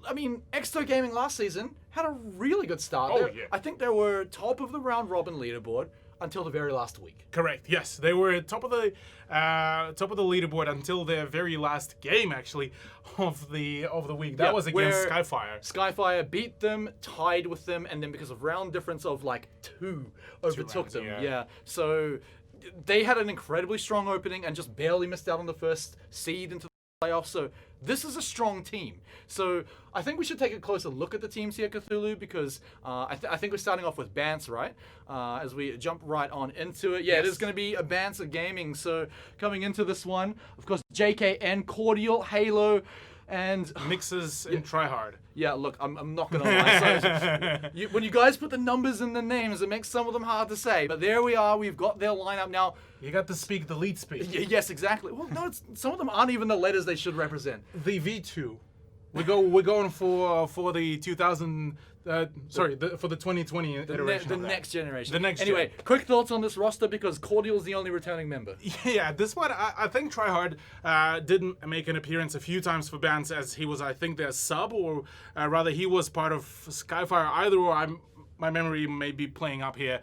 I mean, Exto Gaming last season had a really good start. Oh, yeah. I think they were top of the round robin leaderboard until the very last week. Correct. Yes, they were top of the leaderboard until their very last game, actually, of the week. That was against where Skyfire. Skyfire beat them, tied with them, and then because of round difference of like 2, overtook rounds, them. yeah. So they had an incredibly strong opening and just barely missed out on the first seed into the playoffs. So this is a strong team. So I think we should take a closer look at the teams here, Cthulhu, because I think we're starting off with Bants, right? As we jump right on into it. Yeah, Yes. It is going to be a Bants Gaming. So coming into this one, of course, JKN, Cordial, Halo, and Mixes and Tryhard. yeah, look, I'm not gonna lie. So, when you guys put the numbers in the names, it makes some of them hard to say. But there we are. We've got their lineup now. You got to speak the lead speak. Yes, exactly. Well, no, some of them aren't even the letters they should represent. The V2. We're going for the 2000. For the 2020 iteration. The of that. next generation. The next Anyway, gen. quick thoughts on this roster because Cordial's the only returning member. Yeah, this one, I think Tryhard didn't make an appearance a few times for Bants as he was, I think, their sub, or rather he was part of Skyfire. Either or, my memory may be playing up here,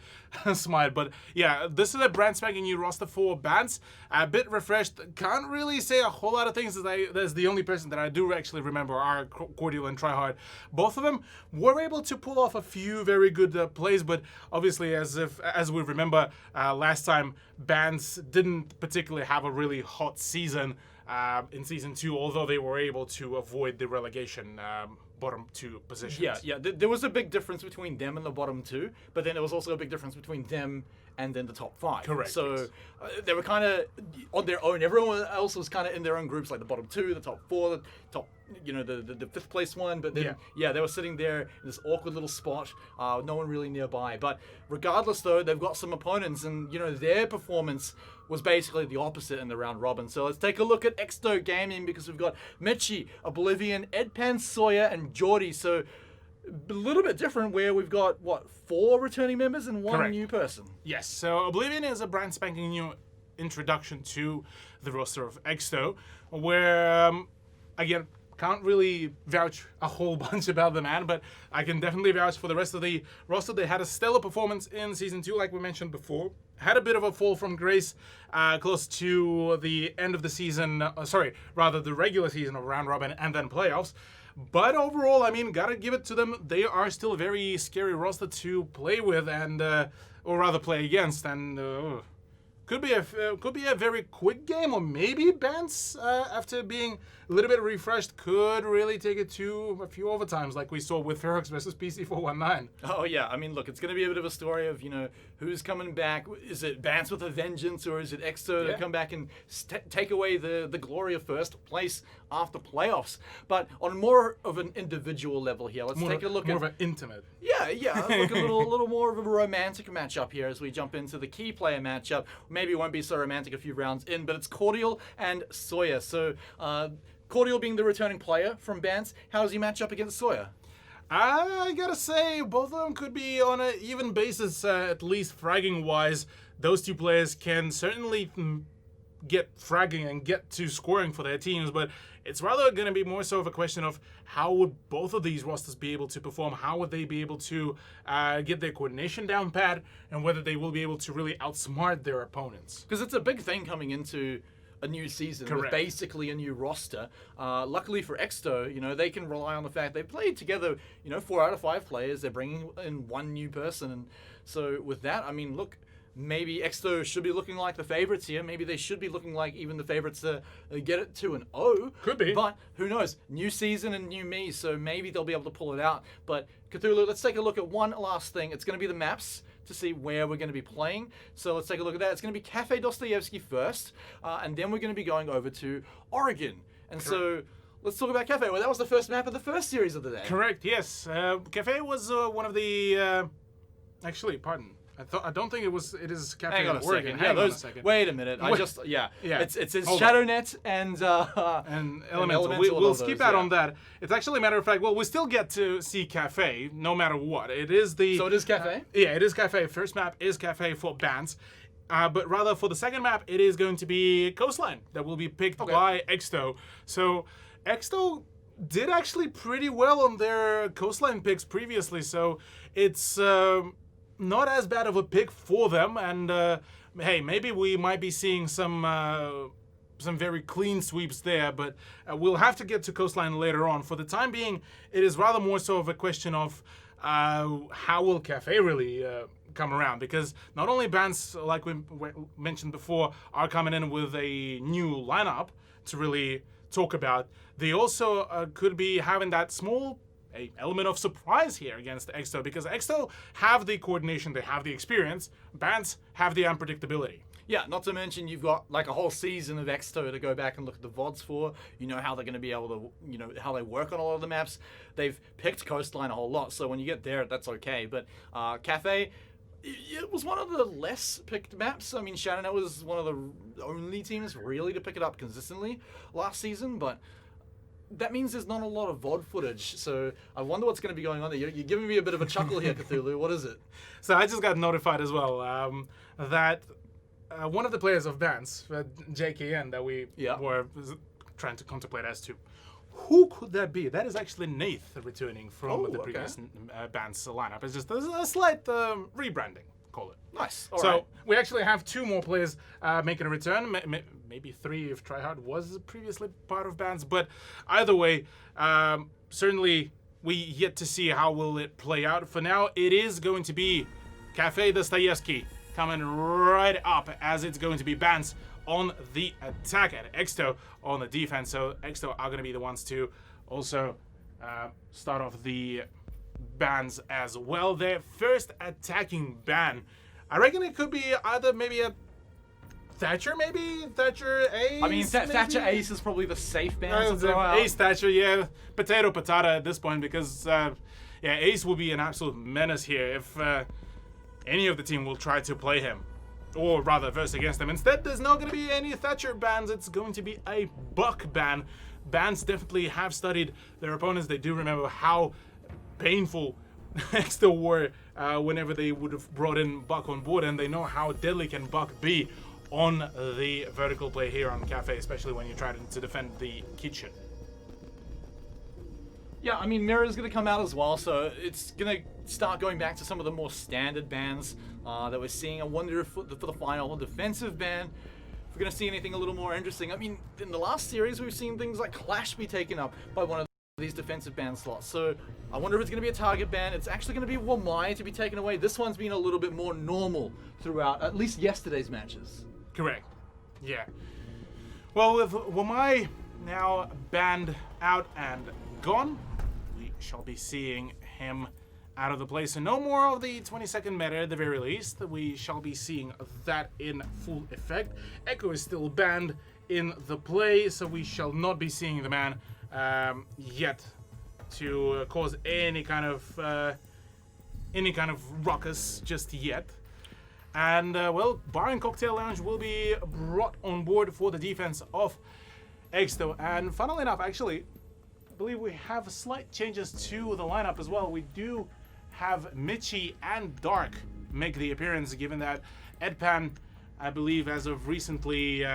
Smite. But yeah, this is a brand spanking new roster for Bants. A bit refreshed. Can't really say a whole lot of things. There's the only person that I do actually remember are Cordial and Tryhard. Both of them were able to pull off a few very good plays, but obviously, as we remember last time, Bants didn't particularly have a really hot season in Season 2, although they were able to avoid the relegation bottom 2 positions. Yeah. There was a big difference between them and the bottom 2, but then there was also a big difference between them and then the top 5. Correct, So yes. they were kind of on their own. Everyone else was kind of in their own groups, like the bottom 2, the top 4, the top, the 5th place one. But then, they were sitting there in this awkward little spot, no one really nearby. But regardless, though, they've got some opponents, and their performance was basically the opposite in the round robin. So let's take a look at Exto Gaming because we've got Michi, Oblivion, Edpan, Sawyer, and Geordie. So a little bit different where we've got, 4 returning members and 1 Correct. new person. Yes, so Oblivion is a brand spanking new introduction to the roster of Exto, where, again, can't really vouch a whole bunch about the man, but I can definitely vouch for the rest of the roster. They had a stellar performance in Season 2, like we mentioned before. Had a bit of a fall from grace close to the end of the season, the regular season of round robin and then playoffs. But overall, I mean, gotta give it to them. They are still a very scary roster to play with and, or rather play against. And could be a very quick game, or maybe Bance, after being a little bit refreshed, could really take it to a few overtimes, like we saw with Ferox versus PC419. Oh yeah, I mean, look, it's going to be a bit of a story of, you know, who's coming back. Is it Bance with a vengeance, or is it Exto to come back and take away the glory of first place after playoffs? But on more of an individual level here, let's take a look more at of an intimate. Yeah, look, a little more of a romantic matchup here as we jump into the key player matchup. Maybe it won't be so romantic a few rounds in, but it's Cordial and Sawyer. So, Cordial being the returning player from Bance, how does he match up against Sawyer? I gotta say, both of them could be on an even basis, at least fragging-wise. Those two players can certainly get fragging and get to scoring for their teams, but it's rather going to be more so of a question of how would both of these rosters be able to perform, how would they be able to get their coordination down pat, and whether they will be able to really outsmart their opponents. Because it's a big thing coming into a new season with basically a new roster. Luckily for Exto, you know, they can rely on the fact they played together, you know, 4 out of 5 players. They're bringing in one new person. And so with that, I mean, look, maybe Exto should be looking like the favorites here. Maybe they should be looking like even the favorites to get it to an O. Could be. But who knows? New season and new me, so maybe they'll be able to pull it out. But Cthulhu, let's take a look at one last thing. It's going to be the maps to see where we're going to be playing. So let's take a look at that. It's going to be Cafe Dostoyevsky first, and then we're going to be going over to Oregon. And so let's talk about Cafe. Well, that was the first map of the first series of the day. Correct, yes. Cafe was one of the... actually, pardon. I don't think it is Cafe Hang on a Oregon. second. Hang on a second. Wait a minute. Yeah. It's Hold ShadowNet and Elemental. We'll skip out on that. It's actually a matter of fact, well, we still get to see Cafe no matter what. It is the... So it is Cafe? Yeah, it is Cafe. First map is Cafe for Bance. But rather for the second map, it is going to be Coastline that will be picked by Exto. So Exto did actually pretty well on their Coastline picks previously, so it's... not as bad of a pick for them, and hey, maybe we might be seeing some very clean sweeps there, but we'll have to get to Coastline later on. For the time being, it is rather more so of a question of how will Cafe really come around, because not only Bance, like we mentioned before, are coming in with a new lineup to really talk about, they also could be having that small element of surprise here against Exto, because Exto have the coordination, they have the experience, Bance have the unpredictability. Yeah, not to mention you've got like a whole season of Exto to go back and look at the VODs for. You know how they're going to be able to, you know, how they work on a lot of the maps. They've picked Coastline a whole lot, so when you get there, that's okay. But Cafe, it was one of the less picked maps. I mean, ShadowNet was one of the only teams really to pick it up consistently last season, but that means there's not a lot of VOD footage, so I wonder what's going to be going on there. You're giving me a bit of a chuckle here, Cthulhu. What is it? So I just got notified as well that one of the players of Bance, JKN, that we were trying to contemplate as to who could that be? That is actually Nath returning from the previous Bance lineup. It's just a slight rebranding, call it. Nice. We actually have 2 more players making a return. Maybe 3 if Tryhard was previously part of Bance. But either way, certainly we yet to see how will it play out. For now, it is going to be Cafe Dostoyevsky coming right up, as it's going to be Bance on the attack and Exto on the defense. So Exto are going to be the ones to also start off the bans as well. Their first attacking ban, I reckon it could be either maybe a Thatcher, Thatcher Ace. I mean, Thatcher Ace is probably the safe ban to throw out. Ace Thatcher, yeah, potato at this point, because Ace will be an absolute menace here if any of the team will try to play him, or rather verse against him. Instead, there's not going to be any Thatcher bans. It's going to be a Buck ban. Bans definitely have studied their opponents. They do remember how painful Exto were whenever they would have brought in Buck on board, and they know how deadly can Buck be on the vertical play here on Cafe, especially when you're trying to defend the kitchen. Yeah, I mean, Mirror's going to come out as well, so it's going to start going back to some of the more standard bans that we're seeing. I wonder if for the final defensive ban, if we're going to see anything a little more interesting. I mean, in the last series, we've seen things like Clash be taken up by one of these defensive ban slots. So I wonder if it's going to be a target ban. It's actually going to be Wamai to be taken away. This one's been a little bit more normal throughout, at least yesterday's matches. Correct. Yeah. Well, with Wamai now banned out and gone, we shall be seeing him out of the play. So no more of the 20-second meta at the very least. We shall be seeing that in full effect. Echo is still banned in the play, so we shall not be seeing the man yet to cause any kind of ruckus just yet. And well, Bar and Cocktail Lounge will be brought on board for the defense of Exto. And funnily enough, actually, I believe we have slight changes to the lineup as well. We do have Mitchie and Dark make the appearance, given that Edpan, I believe, as of recently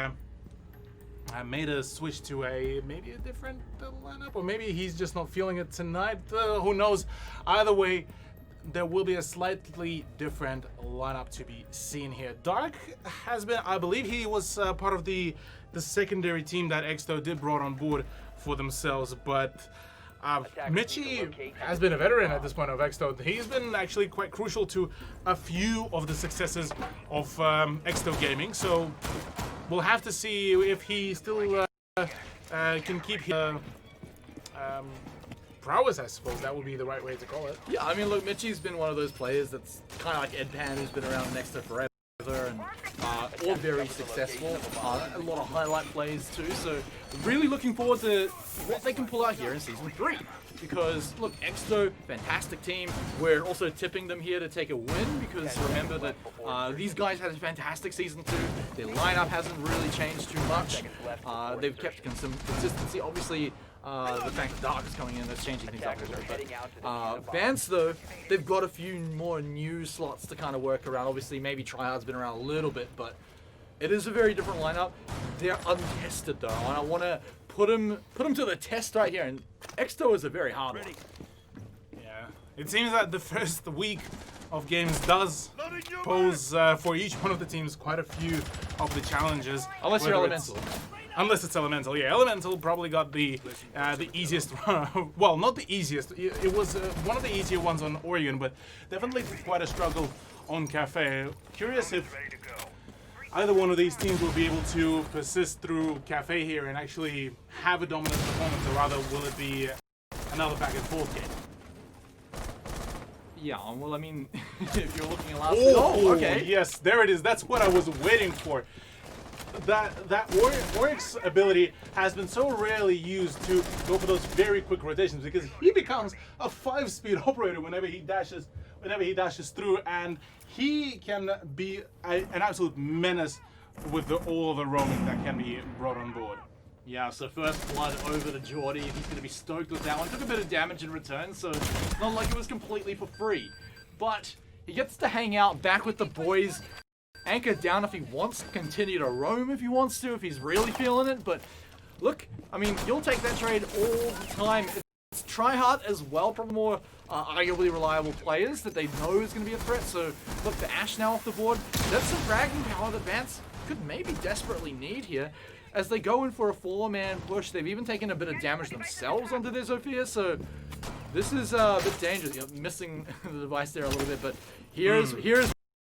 made a switch to maybe a different lineup, or maybe he's just not feeling it tonight. Who knows? Either way, there will be a slightly different lineup to be seen here. Dark has been, I believe he was part of the secondary team that Exto did brought on board for themselves, but Mitchie has been a veteran at this point of Exto. He's been actually quite crucial to a few of the successes of Exto Gaming, so we'll have to see if he still can keep his prowess, I suppose that would be the right way to call it. Yeah, I mean, look, Mitchie's been one of those players that's kind of like Edpan, who's been around next to forever, and all very successful. A lot of highlight plays too, so really looking forward to what they can pull out here in Season 3. Because, look, Exto, fantastic team. We're also tipping them here to take a win, because remember that these guys had a fantastic Season 2. Their lineup hasn't really changed too much. They've kept some consistency. Obviously, the fact that Dark is coming in, that's changing things up a little bit. Vance, though, they've got a few more new slots to kind of work around. Obviously, maybe Tryhard's been around a little bit, but it is a very different lineup. They're untested, though, and I want to put them to the test right here, and Exto is a very hard one. Yeah, it seems that the first week of games does pose for each one of the teams quite a few of the challenges. Unless you're Elemental. Unless it's Elemental, yeah. Elemental probably got the easiest, well, not the easiest. It was one of the easier ones on Oregon, but definitely quite a struggle on Cafe. Curious if either one of these teams will be able to persist through Cafe here and actually have a dominant performance, or rather will it be another back and forth game? Yeah, well, I mean, if you're looking at last... Oh, okay. Yes, there it is. That's what I was waiting for. That Oryx's ability has been so rarely used to go for those very quick rotations, because he becomes a 5-speed operator whenever he dashes through, and he can be an absolute menace with all the roaming that can be brought on board. Yeah, so first blood over to Geordie. He's going to be stoked with that one. Took a bit of damage in return, so it's not like it was completely for free. But he gets to hang out back with the boys. Anchor down if he wants, continue to roam if he wants to, if he's really feeling it. But look, I mean, you'll take that trade all the time. It's Tryhard as well, probably more arguably reliable players that they know is going to be a threat. So look, the Ash now off the board. That's some fragging power that Vance could maybe desperately need here. As they go in for a 4-man push, they've even taken a bit of damage themselves onto their Zofia, so this is a bit dangerous. You know, missing the device there a little bit, but here's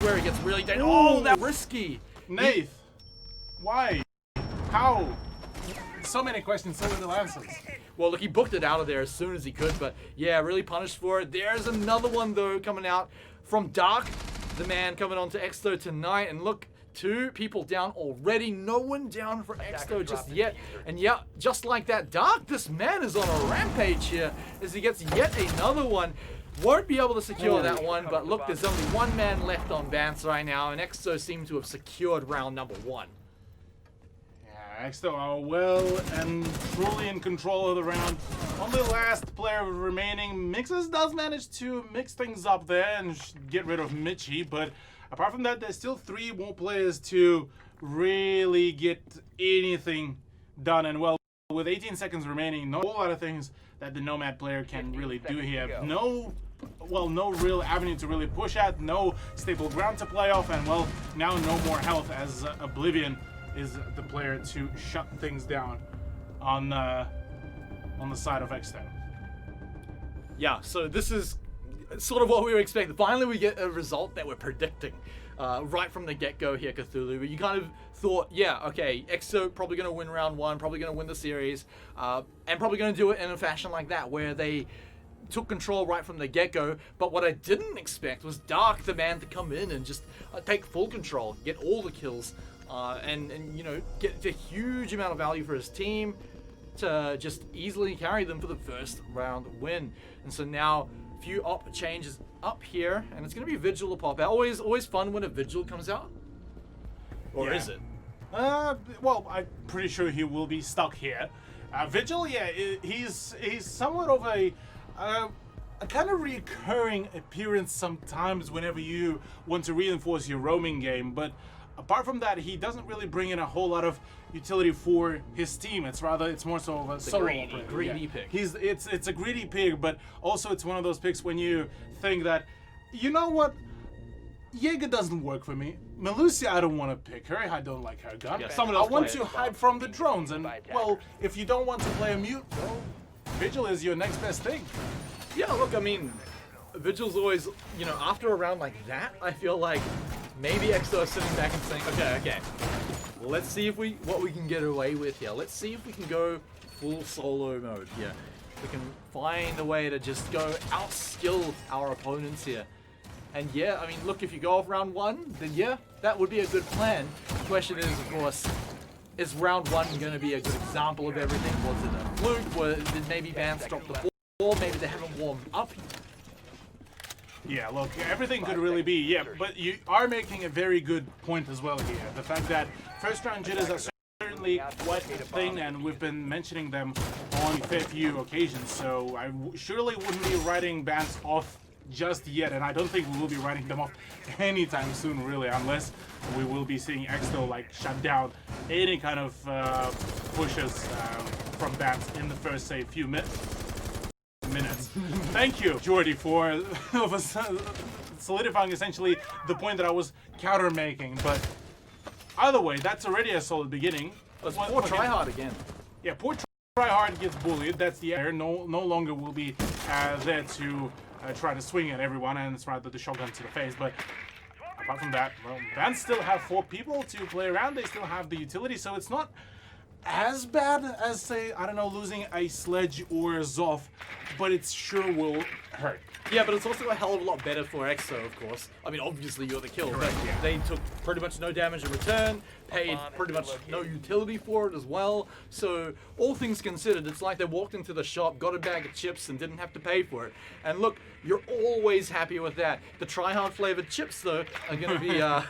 where it gets really dangerous. Oh, that's risky. Nath, why? How? So many questions, so little answers. Well, look, he booked it out of there as soon as he could, but yeah, really punished for it. There's another one, though, coming out from Dark, the man coming on to Exto tonight, and look, 2 people down already. No one down for Exto just yet. And yeah, just like that, Dark, this man is on a rampage here as he gets yet another one. Won't be able to secure that one, but look, there's only 1 man left on Vance right now, and Exto seem to have secured round number 1. Yeah, Exto are well and truly in control of the round. Only last player remaining. Mixes does manage to mix things up there and get rid of Mitchie, but apart from that, there's still 3 more players to really get anything done. And well, with 18 seconds remaining, no whole lot of things that the Nomad player can really do here. No real avenue to really push at, no stable ground to play off, and well, now no more health as Oblivion is the player to shut things down on the side of Exto. Yeah, so this is sort of what we were expecting. Finally, we get a result that we're predicting. right from the get-go here, Cthulhu. But you kind of thought, yeah, okay, EXO probably going to win round one, probably going to win the series, and probably going to do it in a fashion like that, where they took control right from the get-go. But what I didn't expect was Dark, the man, to come in and just take full control, get all the kills, and you know, get a huge amount of value for his team to just easily carry them for the first round win. And so now a few op changes up here, and it's going to be Vigil to pop out. Always fun when a Vigil comes out. Or is it? Well, I'm pretty sure he will be stuck here. Vigil, yeah, he's somewhat of a kind of recurring appearance sometimes whenever you want to reinforce your roaming game, but apart from that, he doesn't really bring in a whole lot of utility for his team. It's more so of a solo greedy pick. It's a greedy pick, but also it's one of those picks when you think that, you know what, Jaeger doesn't work for me. Melusia, I don't want to pick her. I don't like her gun. Yeah, someone else I want play to it. hide from the drones, and well, if you don't want to play a mute, well, Vigil is your next best thing. Yeah, look, I mean, Vigil's always, you know, after a round like that, I feel like maybe EXO is sitting back and saying, okay, let's see what we can get away with here. Let's see if we can go full solo mode here. We can find a way to just go outskill our opponents here. And yeah, I mean, look, if you go off round one, then yeah, that would be a good plan. The question is, of course, is round one going to be a good example of everything? Was it a fluke? Did maybe Vance drop the ball? Maybe they haven't warmed up. Yeah, look, everything could really be, yeah, but you are making a very good point as well here. The fact that first round jitters are certainly quite a thing, and we've been mentioning them on a fair few occasions, so I surely wouldn't be writing bands off just yet, and I don't think we will be writing them off anytime soon, really, unless we will be seeing EXO like shut down any kind of pushes from bands in the first, say, few minutes. Thank you, Jordy, for solidifying essentially the point that I was counter making. But either way, that's already a solid beginning. Poor tryhard again. Yeah, poor tryhard gets bullied. That's the air. No longer will be there to try to swing at everyone, and it's rather the shotgun to the face. But apart from that, well, Vans still have 4 people to play around. They still have the utility, so it's not as bad as, say, I don't know, losing a Sledge or a Zoff, but it sure will hurt. Yeah, but it's also a hell of a lot better for EXO, of course. I mean, obviously you're the kill, but yeah. They took pretty much no damage in return, paid pretty much no utility for it as well. So, all things considered, it's like they walked into the shop, got a bag of chips, and didn't have to pay for it. And look, you're always happy with that. The tryhard flavored chips, though, are going to be, I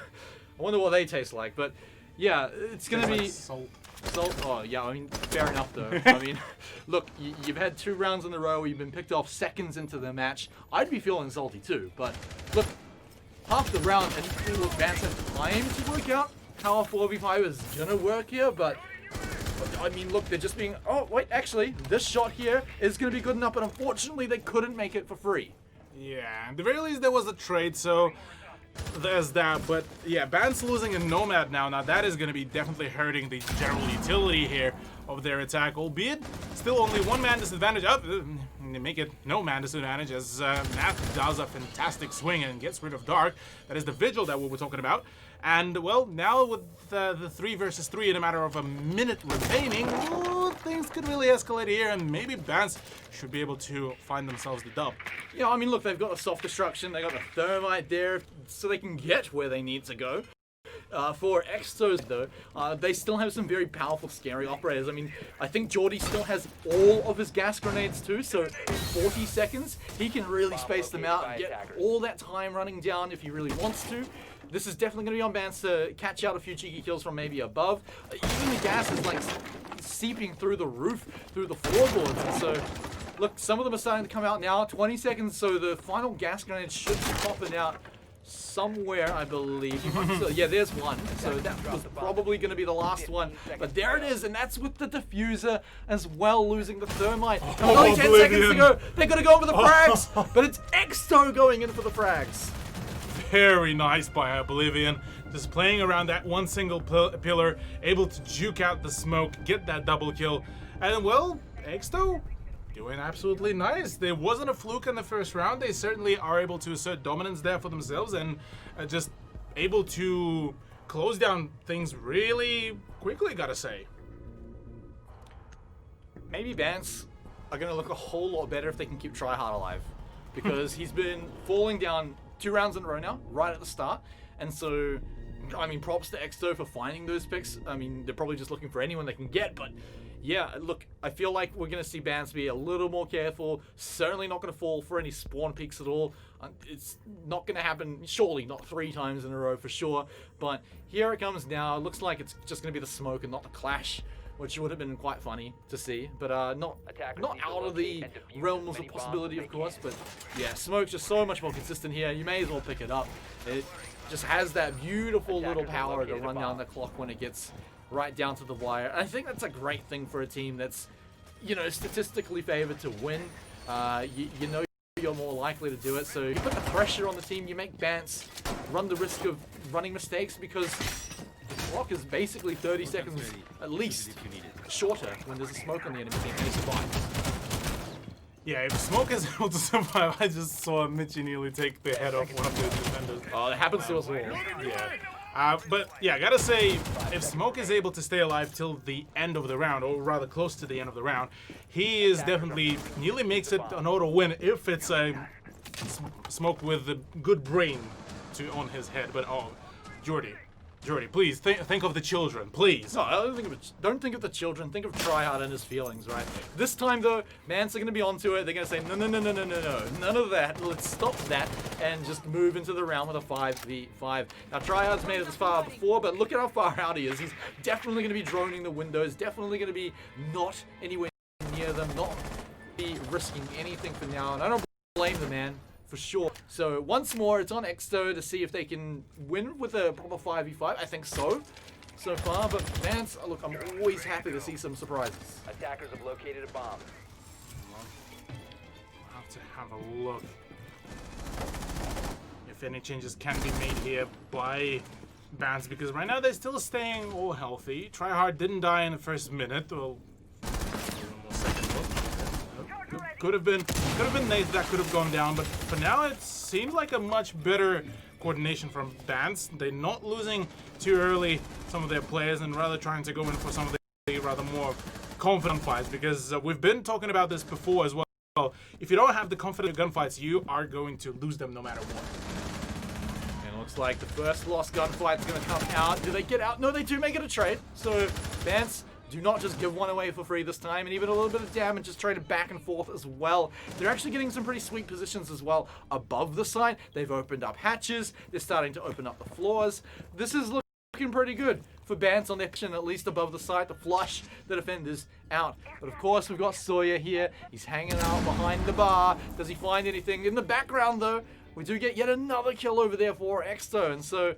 wonder what they taste like, but yeah, it's going to be... Salt. Oh, yeah, I mean, fair enough, though. I mean, look, you've had 2 rounds in a row where you've been picked off seconds into the match. I'd be feeling salty, too. But, look, half the round, and Vance have time to work out how a 4v5 is going to work here. But, I mean, look, they're just being... Oh, wait, actually, this shot here is going to be good enough, but unfortunately, they couldn't make it for free. Yeah, at the very least, there was a trade, so... There's that, but yeah, Ban's losing a Nomad now. Now that is going to be definitely hurting the general utility here of their attack, albeit still only 1 man disadvantage. Make it no man disadvantage as Math does a fantastic swing and gets rid of Dark. That is the Vigil that we were talking about. And well, now with the 3 versus 3 in a matter of a minute remaining, things could really escalate here, and maybe Bans should be able to find themselves the dub. Yeah, I mean, look, they've got a soft destruction, they got the thermite there, so they can get where they need to go. For EXOs, though, they still have some very powerful, scary operators. I mean, I think Jordy still has all of his gas grenades, too, so in 40 seconds, he can really space them out and get all that time running down if he really wants to. This is definitely going to be on Vance to catch out a few cheeky kills from maybe above. Even the gas is, like, seeping through the roof, through the floorboards, and so... Look, some of them are starting to come out now. 20 seconds, so the final gas grenade should be popping out somewhere, I believe. So, yeah, there's one. So that was probably going to be the last one. But there it is, and that's with the diffuser as well, losing the thermite. Only 10 seconds to go. They're going to go in for the frags, but it's EXO going in for the frags. Very nice by Oblivion. Just playing around that one single pillar, able to juke out the smoke, get that double kill. And well, EXO doing absolutely nice. There wasn't a fluke in the first round. They certainly are able to assert dominance there for themselves and just able to close down things really quickly, gotta say. Maybe Vance are going to look a whole lot better if they can keep Tryhard alive. Because he's been falling down 2 rounds in a row now, right at the start. And so, I mean, props to Exto for finding those picks. I mean, they're probably just looking for anyone they can get. But yeah, look, I feel like we're going to see Vance be a little more careful. Certainly not going to fall for any spawn peaks at all. It's not going to happen, surely not 3 times in a row for sure. But here it comes now. It looks like it's just going to be the smoke and not the clash, which would have been quite funny to see, but not out of the realms of possibility, of course. But yeah, smoke's just so much more consistent here. You may as well pick it up. It just has that beautiful little power to run down the clock when it gets right down to the wire. And I think that's a great thing for a team that's, you know, statistically favored to win. You know you're more likely to do it, so you put the pressure on the team. You make Vance run the risk of running mistakes because the clock is basically 30 seconds at least shorter when there's a smoke on the enemy team and they survive. Yeah, if Smoke is able to survive, I just saw Mitchie nearly take the head off one of the defenders. Oh, it happens to us all. Yeah. But yeah, I gotta say, if Smoke is able to stay alive till the end of the round, or rather close to the end of the round, he is definitely nearly makes it an auto win if it's a Smoke with a good brain on his head. But oh, Jordy, please think of the children, please. No, don't think of the children. Think of Tryhard and his feelings, right? This time, though, Mance are going to be onto it. They're going to say, no, none of that. Let's stop that and just move into the round with a 5v5. Now, Tryhard's made it this far before, but look at how far out he is. He's definitely going to be droning the windows, definitely going to be not anywhere near them, not be risking anything for now. And I don't blame the man, for sure. So once more, it's on Exto to see if they can win with a proper 5v5. I think so far. But Vance, look, I'm always happy to see some surprises. Attackers have located a bomb. I'll have to have a look if any changes can be made here by Vance, because right now they're still staying all healthy. Tryhard didn't die in the first minute. Well, could have been Nate that could have gone down, but for now it seems like a much better coordination from Vance. They're not losing too early some of their players and rather trying to go in for some of the rather more confident fights, because we've been talking about this before as well. If you don't have the confident gunfights, you are going to lose them no matter what. And it looks like the first lost gunfight's going to come out. Do they get out? No, they do make it a trade. So Vance, do not just give one away for free this time, and even a little bit of damage is traded back and forth as well. They're actually getting some pretty sweet positions as well above the site. They've opened up hatches. They're starting to open up the floors. This is looking pretty good for Vance on their position, at least above the site, to flush the defenders out. But of course, we've got Sawyer here. He's hanging out behind the bar. Does he find anything? In the background, though, we do get yet another kill over there for Exto, and so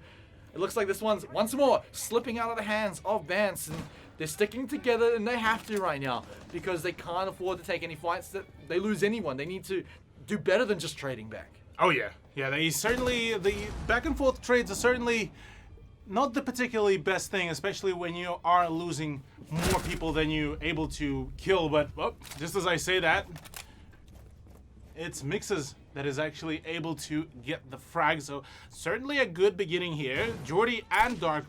it looks like this one's once more slipping out of the hands of Vance, and they're sticking together, and they have to right now because they can't afford to take any fights that they lose anyone. They need to do better than just trading back. Oh yeah, the back and forth trades are certainly not the particularly best thing, especially when you are losing more people than you're able to kill. But well, just as I say that, it's Mixes that is actually able to get the frag. So certainly a good beginning here. Jordy and Dark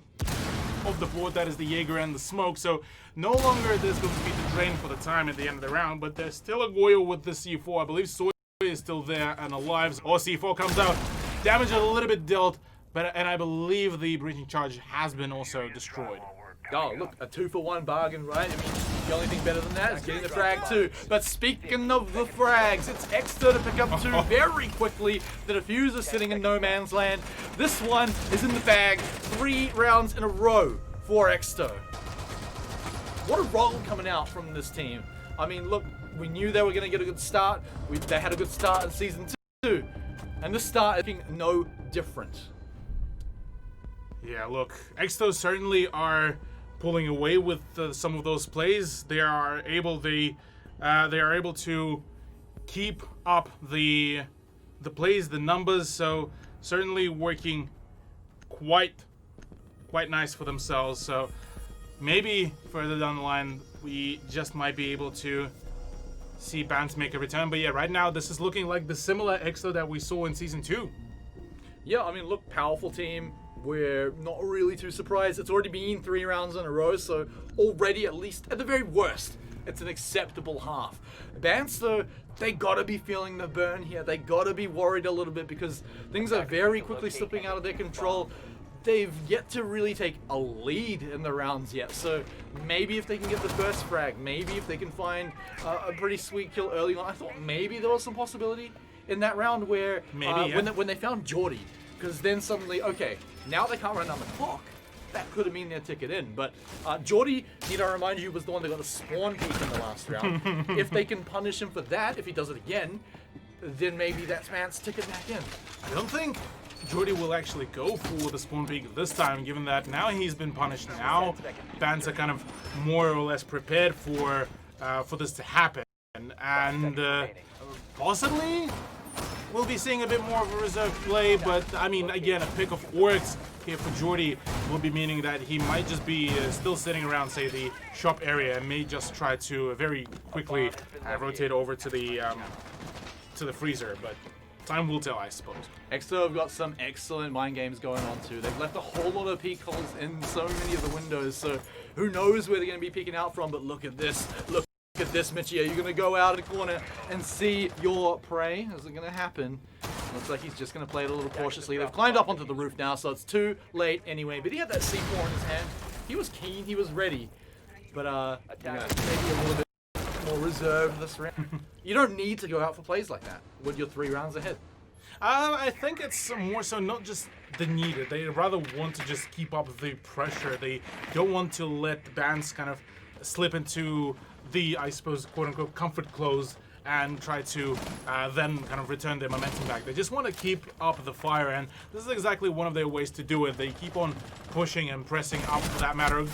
of the board, that is the Jaeger and the Smoke. So no longer there's going to be the drain for the time at the end of the round, but there's still a Goyo with the C4. I believe Sawyer is still there and alive. Or C4 comes out. Damage a little bit dealt, and I believe the breaching charge has been also destroyed. Oh, look, a 2-for-1 bargain, right? I mean, the only thing better than that is getting the frag too. But speaking of the frags, it's Exto to pick up 2 very quickly. The diffuser sitting in no man's land. This one is in the bag. 3 rounds in a row for Exto. What a roll coming out from this team. I mean, look, we knew they were going to get a good start. They had a good start in Season 2. And this start is looking no different. Yeah, look, Exto certainly are pulling away with some of those plays. They are able to keep up the plays, the numbers. So certainly working quite nice for themselves. So maybe further down the line we just might be able to see Vance make a return. But yeah, right now this is looking like the similar Exto that we saw in Season 2. Yeah, I mean, look, powerful team. we're not really too surprised. It's already been 3 rounds in a row, so already, at least, at the very worst, it's an acceptable half. Bance, though, they gotta be feeling the burn here. They gotta be worried a little bit because things are very quickly slipping out of their control. They've yet to really take a lead in the rounds yet, so maybe if they can get the first frag, maybe if they can find a pretty sweet kill early on. I thought maybe there was some possibility in that round where when they found Geordie, because then suddenly, okay, now they can't run down the clock. That could have been their ticket in, but Geordie, need I remind you, was the one that got the spawn peak in the last round. If they can punish him for that, if he does it again, then maybe that's man's ticket back in. I don't think Geordie will actually go for the spawn peak this time, given that now he's been punished. Now fans are kind of more or less prepared for this to happen, and possibly we'll be seeing a bit more of a reserve play. But I mean, again, a pick of orcs here for Geordie will be meaning that he might just be still sitting around, say, the shop area, and may just try to very quickly rotate over to the freezer. But time will tell, I suppose. Exo have got some excellent mind games going on too. They've left a whole lot of peek holes in so many of the windows, so who knows where they're going to be peeking out from. But look at this. Look at this, Mitchie. Are you going to go out of the corner and see your prey? Is it going to happen? Looks like he's just going to play it a little cautiously. They've climbed up onto the roof now, so it's too late anyway. But he had that C4 in his hand. He was keen. He was ready. But maybe a little bit more reserved this round. You don't need to go out for plays like that when you're 3 rounds ahead. I think it's more so not just the need. They rather want to just keep up the pressure. They don't want to let the bands kind of slip into the, I suppose, quote-unquote, comfort close and try to then kind of return their momentum back. They just want to keep up the fire, and this is exactly one of their ways to do it. They keep on pushing and pressing up, for that matter.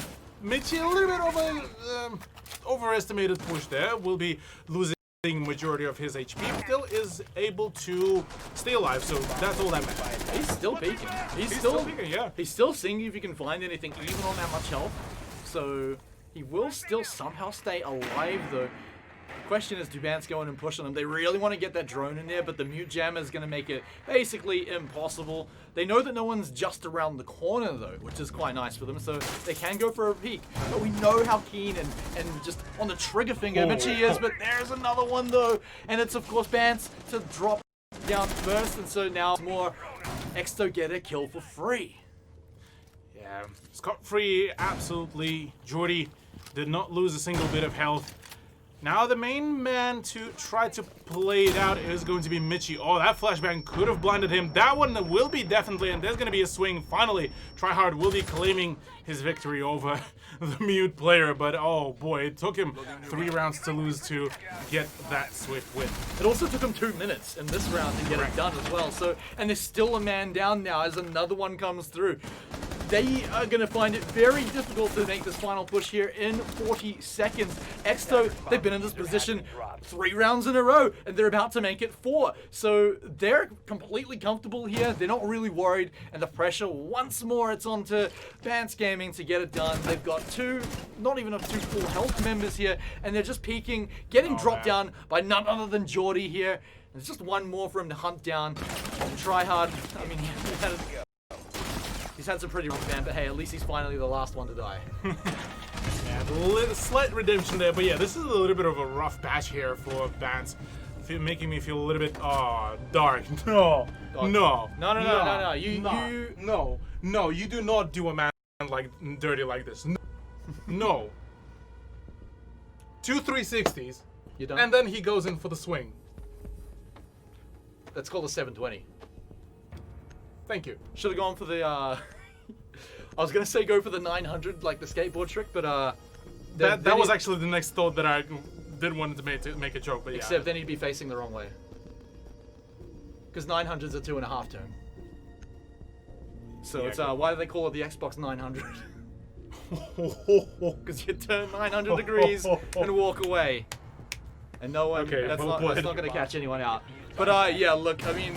Mitchie, a little bit of a overestimated push there. Will be losing majority of his HP, still is able to stay alive, so that's all that matters. He's still peeking. He's still peeking, yeah. He's still seeing if he can find anything even on that much health, so he will still somehow stay alive though. The question is, do Bance go in and push on them? They really want to get that drone in there, but the mute jammer is going to make it basically impossible. They know that no one's just around the corner though, which is quite nice for them, so they can go for a peek. But we know how keen and just on the trigger finger Mitchie is, but there's another one though, and it's of course Bance to drop down first, and so now it's more Exto get a kill for free. Yeah, scot-free, absolutely. Geordie did not lose a single bit of health. Now the main man to try to play it out is going to be Mitchie. Oh, that flashbang could have blinded him. That one will be definitely, and there's going to be a swing. Finally, Tryhard will be claiming his victory over the mute player, but oh boy, it took him 3 rounds to lose to get that swift win. It also took him 2 minutes in this round to get it done as well. So, and there's still a man down now as another one comes through. They are going to find it very difficult to make this final push here in 40 seconds. Exto, they've been in this position 3 rounds in a row, and they're about to make it 4. So they're completely comfortable here. They're not really worried, and the pressure, once more, it's on to Bance Gaming to get it done. They've got 2, not even 2 full health members here, and they're just peeking, getting dropped down by none other than Geordie here. There's just one more for him to hunt down. Tryhard, I mean, he's had some pretty rough man, but hey, at least he's finally the last one to die. Yeah, slight redemption there, but yeah, this is a little bit of a rough patch here for Bance, making me feel a little bit dark. No, you do not do a man like dirty like this. No. 2 360s, You done? and then he goes in for the swing. That's called a 720. Thank you. Should have gone for the, I was going to say go for the 900, like the skateboard trick, but, That was actually the next thought that I did want to make a joke, but yeah. Except then he'd be facing the wrong way. Because 900's a 2.5 turn. So Yeah, it's, why do they call it the Xbox 900? Because you turn 900 degrees and walk away. And no one, Okay, that's well not played. going to catch anyone out. But, yeah, look, I mean,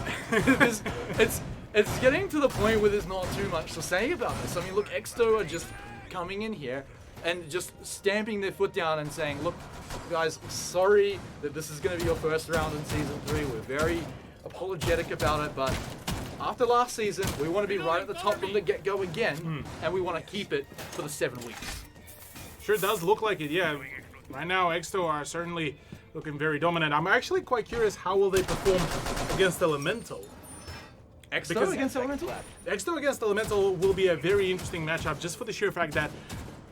it's getting to the point where there's not too much to say about this. I mean, look, Exto are just coming in here and just stamping their foot down and saying, look, guys, sorry that this is going to be your first round in Season 3. We're very apologetic about it, but after last season, we want to be right at the top from the get-go again, and we want to keep it for the 7 weeks. Sure does look like it, yeah. Right now, Exto are certainly looking very dominant. I'm actually quite curious how will they perform against Elemental. Exto against Elemental? Exto against Elemental will be a very interesting matchup just for the sheer fact that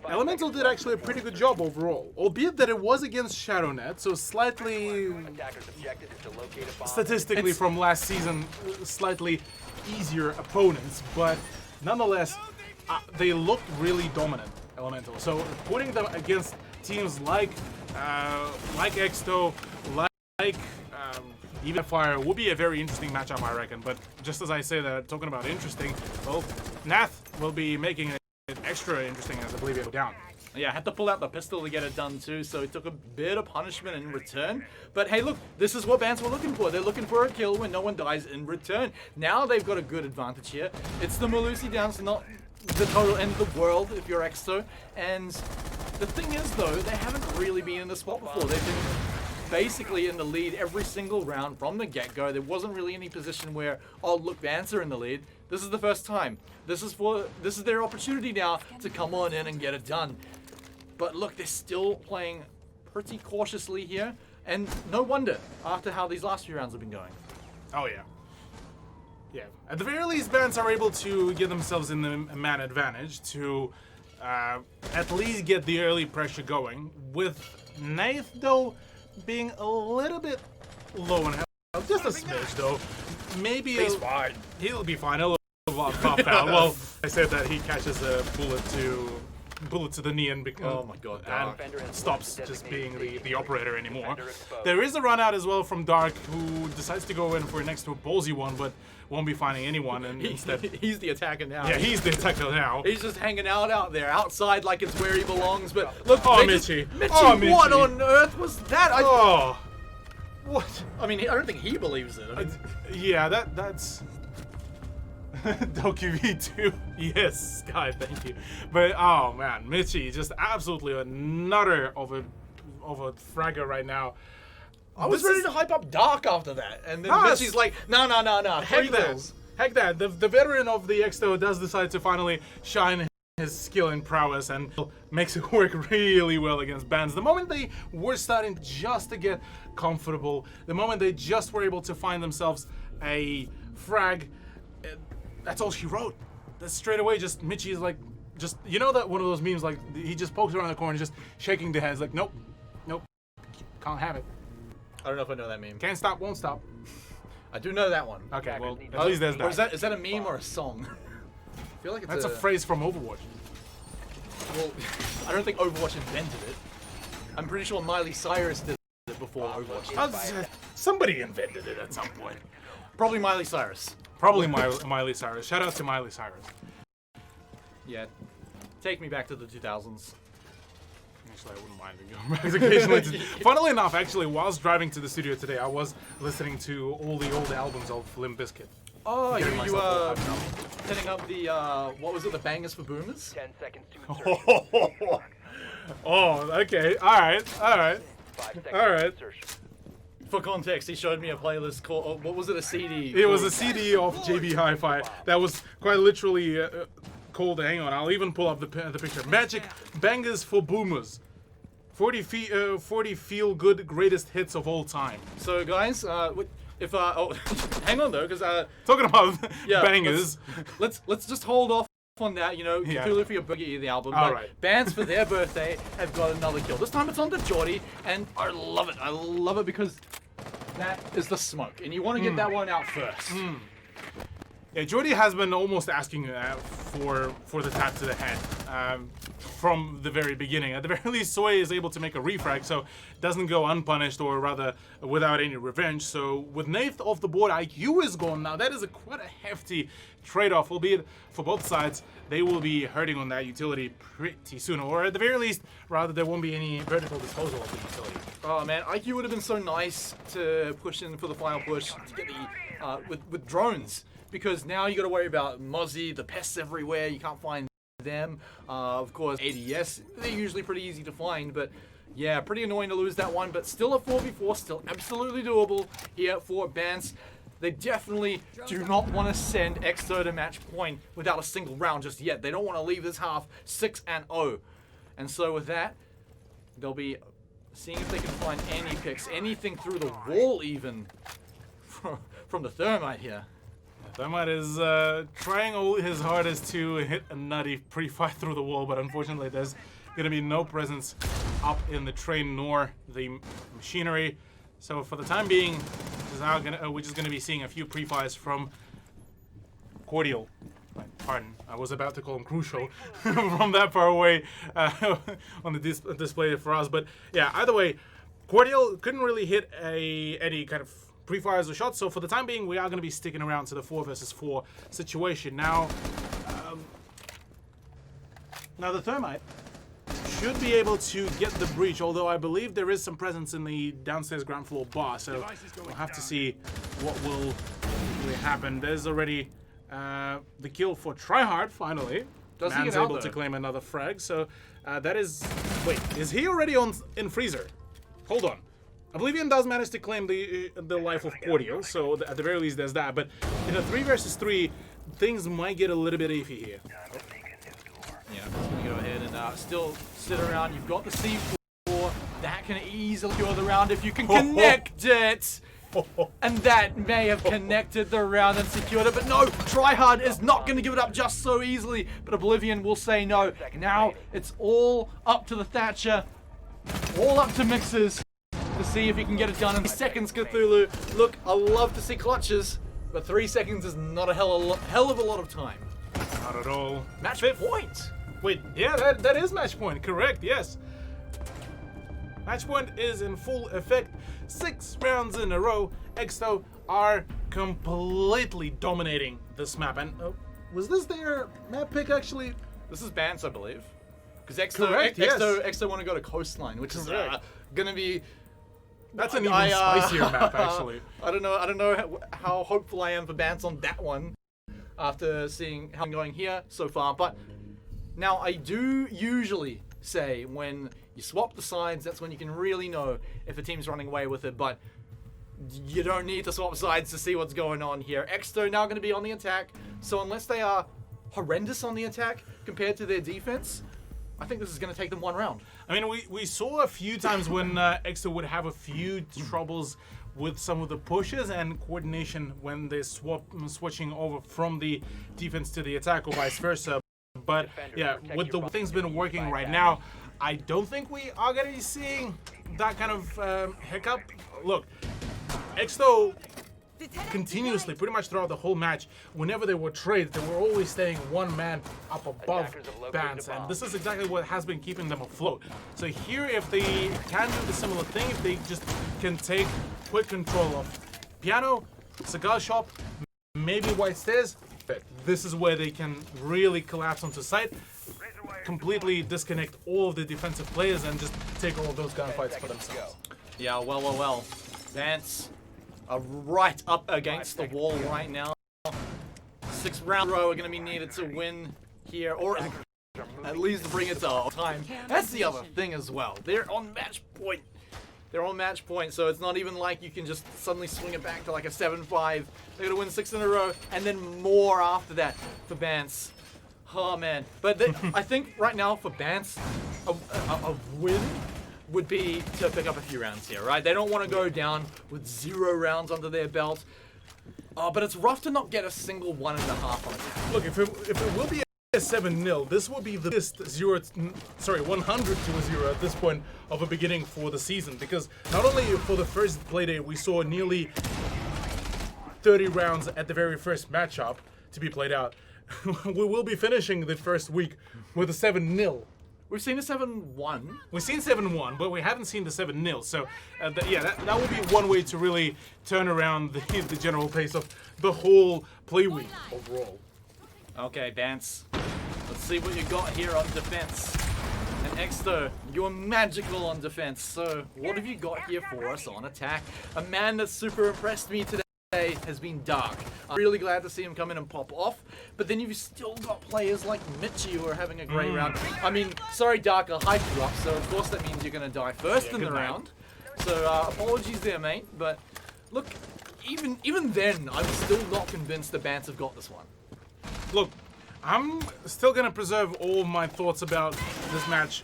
Elemental did actually a pretty good job overall, albeit that it was against ShadowNet, so slightly, Attackers' objective is to locate a bomb. statistically from last season, slightly easier opponents, but nonetheless, they looked really dominant, Elemental. So putting them against teams like Exto, like even Fire would be a very interesting matchup, I reckon. But just as I say that, talking about interesting, well, Nath will be making it extra interesting as I believe it'll go down. Yeah, I had to pull out the pistol to get it done too, so it took a bit of punishment in return. But hey, look, this is what bands were looking for. They're looking for a kill when no one dies in return. Now they've got a good advantage here. It's the Malusi down, so not the total end of the world if you're Exto. And the thing is, though, they haven't really been in the spot before. They've been basically in the lead every single round from the get-go. There wasn't really any position where, oh look, Vance are in the lead. This is the first time. This is their opportunity now to come on in and get it done. But look, they're still playing pretty cautiously here, and no wonder after how these last few rounds have been going. Oh yeah. Yeah. At the very least, Vance are able to get themselves in the man advantage to at least get the early pressure going. With Nath, though, being a little bit low in health, just a smidge though. Maybe he'll be fine. He'll pop out. Well, I said that he catches a bullet to the knee and Oh my god, Dark. and stops just being the operator anymore. There is a run out as well from Dark, who decides to go in for an extra ballsy one, but won't be finding anyone, and instead He's the attacker now. yeah, he's the attacker now. He's just hanging out there, outside like it's where he belongs. But look, Oh, they just- Mitchie. Mitchie, Oh, Mitchie. what on earth was that? Oh, what? I mean, I don't think he believes it. I mean, Yeah, that's Doki V2. Yes, Sky, thank you. But oh man, Mitchie just absolutely a nutter of a fragger right now. I was ready to hype up Dark after that, and then Ah, Mitchie's like, no, Heck 3 that. kills. Heck that. The veteran of the Exto does decide to finally shine his skill and prowess and makes it work really well against Bands. The moment they were starting just to get comfortable, the moment they just were able to find themselves a frag, that's all she wrote. That's straight away just Mitchie is like, just, you know that one of those memes like he just pokes around the corner just shaking the heads like, nope, can't have it. I don't know if I know that meme. Can't stop, won't stop. I do know that one. Okay, well, at least there's Or that. is that a meme or a song? I feel like it's That's a phrase from Overwatch. Well, I don't think Overwatch invented it. I'm pretty sure Miley Cyrus did it before Overwatch. Somebody invented it at some point. Probably Miley Cyrus. Probably Miley Cyrus. Shout out to Miley Cyrus. Yeah. Take me back to the 2000s. Actually, I wouldn't mind going back occasionally. Funnily enough, actually, whilst driving to the studio today, I was listening to all the old albums of Limp Bizkit. Oh, Getting you myself all hyped up. setting up the, what was it, the Bangers for Boomers? 10 seconds to insertion. Oh, okay. All right. 5 seconds All right. to insertion. For context, he showed me a playlist called, what was it, a CD? It was a CD of JB Hi-Fi that was quite literally called, hang on, I'll even pull up the picture. Magic Bangers for Boomers. 40 feel-good greatest hits of all time. So, guys, if, oh, hang on though, because, Talking about yeah, bangers. Let's just hold off on that, you know, Yeah. Cthulhu for your Boogie, the album. All but right. Bands for their birthday have got another kill. This time it's on the Geordie, and I love it. I love it because that is the smoke, and you want to get that one out first. Yeah, Jordy has been almost asking for the tap to the head from the very beginning. At the very least, Soy is able to make a refrag, so doesn't go unpunished, or rather without any revenge. So with Nath off the board, IQ is gone now. That is quite a hefty trade-off, albeit for both sides, they will be hurting on that utility pretty soon, or at the very least, rather there won't be any vertical disposal of the utility. Oh man, IQ would have been so nice to push in for the final push to get the with drones. Because now you got to worry about Mozzie, the pests everywhere. You can't find them. Of course, ADS, they're usually pretty easy to find. But yeah, pretty annoying to lose that one. But still a 4v4, still absolutely doable here for Bance. They definitely do not want to send Exo to match point without a single round just yet. They don't want to leave this half 6-0. And so with that, they'll be seeing if they can find any picks, anything through the wall even, from the Thermite here. Thermite is trying all his hardest to hit a nutty pre-fire through the wall, but unfortunately there's going to be no presence up in the train nor the machinery. So for the time being, we're just going to be seeing a few pre-fires from Cordial. Pardon, I was about to call him Crucial from that far away on the display for us. But yeah, either way, Cordial couldn't really hit any kind of pre-fires or shots. So for the time being, we are going to be sticking around to the 4 versus 4 situation. Now the Thermite should be able to get the breach, although I believe there is some presence in the downstairs ground floor bar, so we'll have to see what will really happen. There's already the kill for Tryhard, finally. Does he Man's get out, able though? to claim another frag, so that is... Wait, is he already in Freezer? Hold on. Oblivion does manage to claim the life of Cordial, so at the very least there's that, but in a 3 versus 3, things might get a little bit iffy here. Yeah, I'm just going to go ahead and still sit around. You've got the C4. That can easily kill the round if you can connect it. And that may have connected the round and secured it. But no, Tryhard is not going to give it up just so easily. But Oblivion will say no. Now it's all up to the Thatcher. All up to Mixers to see if he can get it done in seconds, Cthulhu. Look, I love to see clutches. But 3 seconds is not a hell of a lot of time. Not at all. Match point. Wait, yeah, that is match point, correct, yes. Match point is in full effect. 6 rounds in a row. Exo are completely dominating this map. And was this their map pick, actually? This is Bance, I believe. Because Correct, yes. Exo want to go to Coastline, which is going to be... That's an even spicier map, actually. I don't know how hopeful I am for Bance on that one after seeing how I'm going here so far. But now I do usually say when you swap the sides, that's when you can really know if a team's running away with it. But you don't need to swap sides to see what's going on here. Exto now going to be on the attack. So unless they are horrendous on the attack compared to their defense, I think this is going to take them 1 round. I mean, we saw a few times when Exo would have a few troubles with some of the pushes and coordination when they're switching over from the defense to the attack or vice versa. But yeah, with the things been working right now, I don't think we are going to be seeing that kind of hiccup. Look, Exo continuously, pretty much throughout the whole match, whenever they were traded, they were always staying 1 man up above Bance, and this is exactly what has been keeping them afloat. So here, if they can do the similar thing, if they just can take quick control of Piano, Cigar Shop, maybe White Stairs, this is where they can really collapse onto site, completely disconnect all of the defensive players and just take all of those gunfights for themselves. Yeah, well. Bance are right up against the wall right now. 6 round row are going to be needed to win here, or at least bring it to time. That's the other thing as well. They're on match point. They're on match point, so it's not even like you can just suddenly swing it back to like a 7-5. They're going to win 6 in a row, and then more after that for Bance. Oh, man. But I think right now for Bance, a win would be to pick up a few rounds here, right? They don't want to go down with 0 rounds under their belt. But it's rough to not get a single 1.5 on it. Look, if it will be a 7-0, this will be the best 100-0 at this point of a beginning for the season, because not only for the first playdate we saw nearly 30 rounds at the very first matchup to be played out, we will be finishing the first week with a 7-0. We've seen a 7-1. We've seen 7-1, but we haven't seen the 7-0. So, that would be one way to really turn around the general pace of the whole play week overall. Okay, Bance. Let's see what you got here on defense. And Exto, you're magical on defense. So, what have you got here for us on attack? A man that super impressed me today has been Dark. I'm really glad to see him come in and pop off, but then you've still got players like Mitchie who are having a great round. I mean, sorry Dark, I'll hype you up, so of course that means you're going to die first in the round. So apologies there, mate, but look, even then, I'm still not convinced the Bants have got this one. Look, I'm still gonna preserve all my thoughts about this match,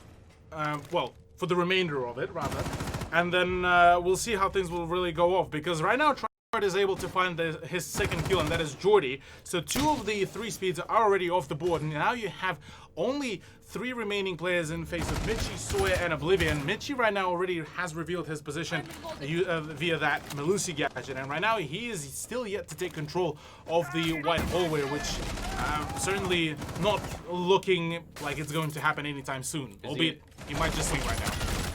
well, for the remainder of it, rather. And then we'll see how things will really go off, because right now Tryhard is able to find his second kill, and that is Jordy. So 2 of the 3 speeds are already off the board, and now you have only 3 remaining players in face of Mitchie, Sawyer, and Oblivion. Mitchie right now already has revealed his position via that Melusi gadget, and right now he is still yet to take control of the white hallway, which certainly not looking like it's going to happen anytime soon, albeit he might just swing right now.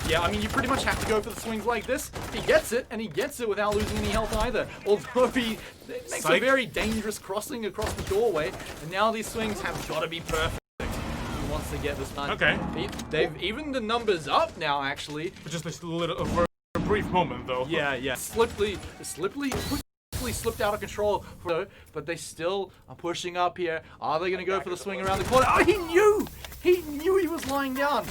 Yeah, I mean, you pretty much have to go for the swings like this. He gets it, and he gets it without losing any health either. Although he makes a very dangerous crossing across the doorway, and now these swings have got to be perfect. He wants to get this done. Okay. They've evened the numbers up now, actually. Just a little for a brief moment, though. Yeah. Slippily slipped out of control, but they still are pushing up here. Are they going to go for the swing around the corner? Oh, he knew he was lying down.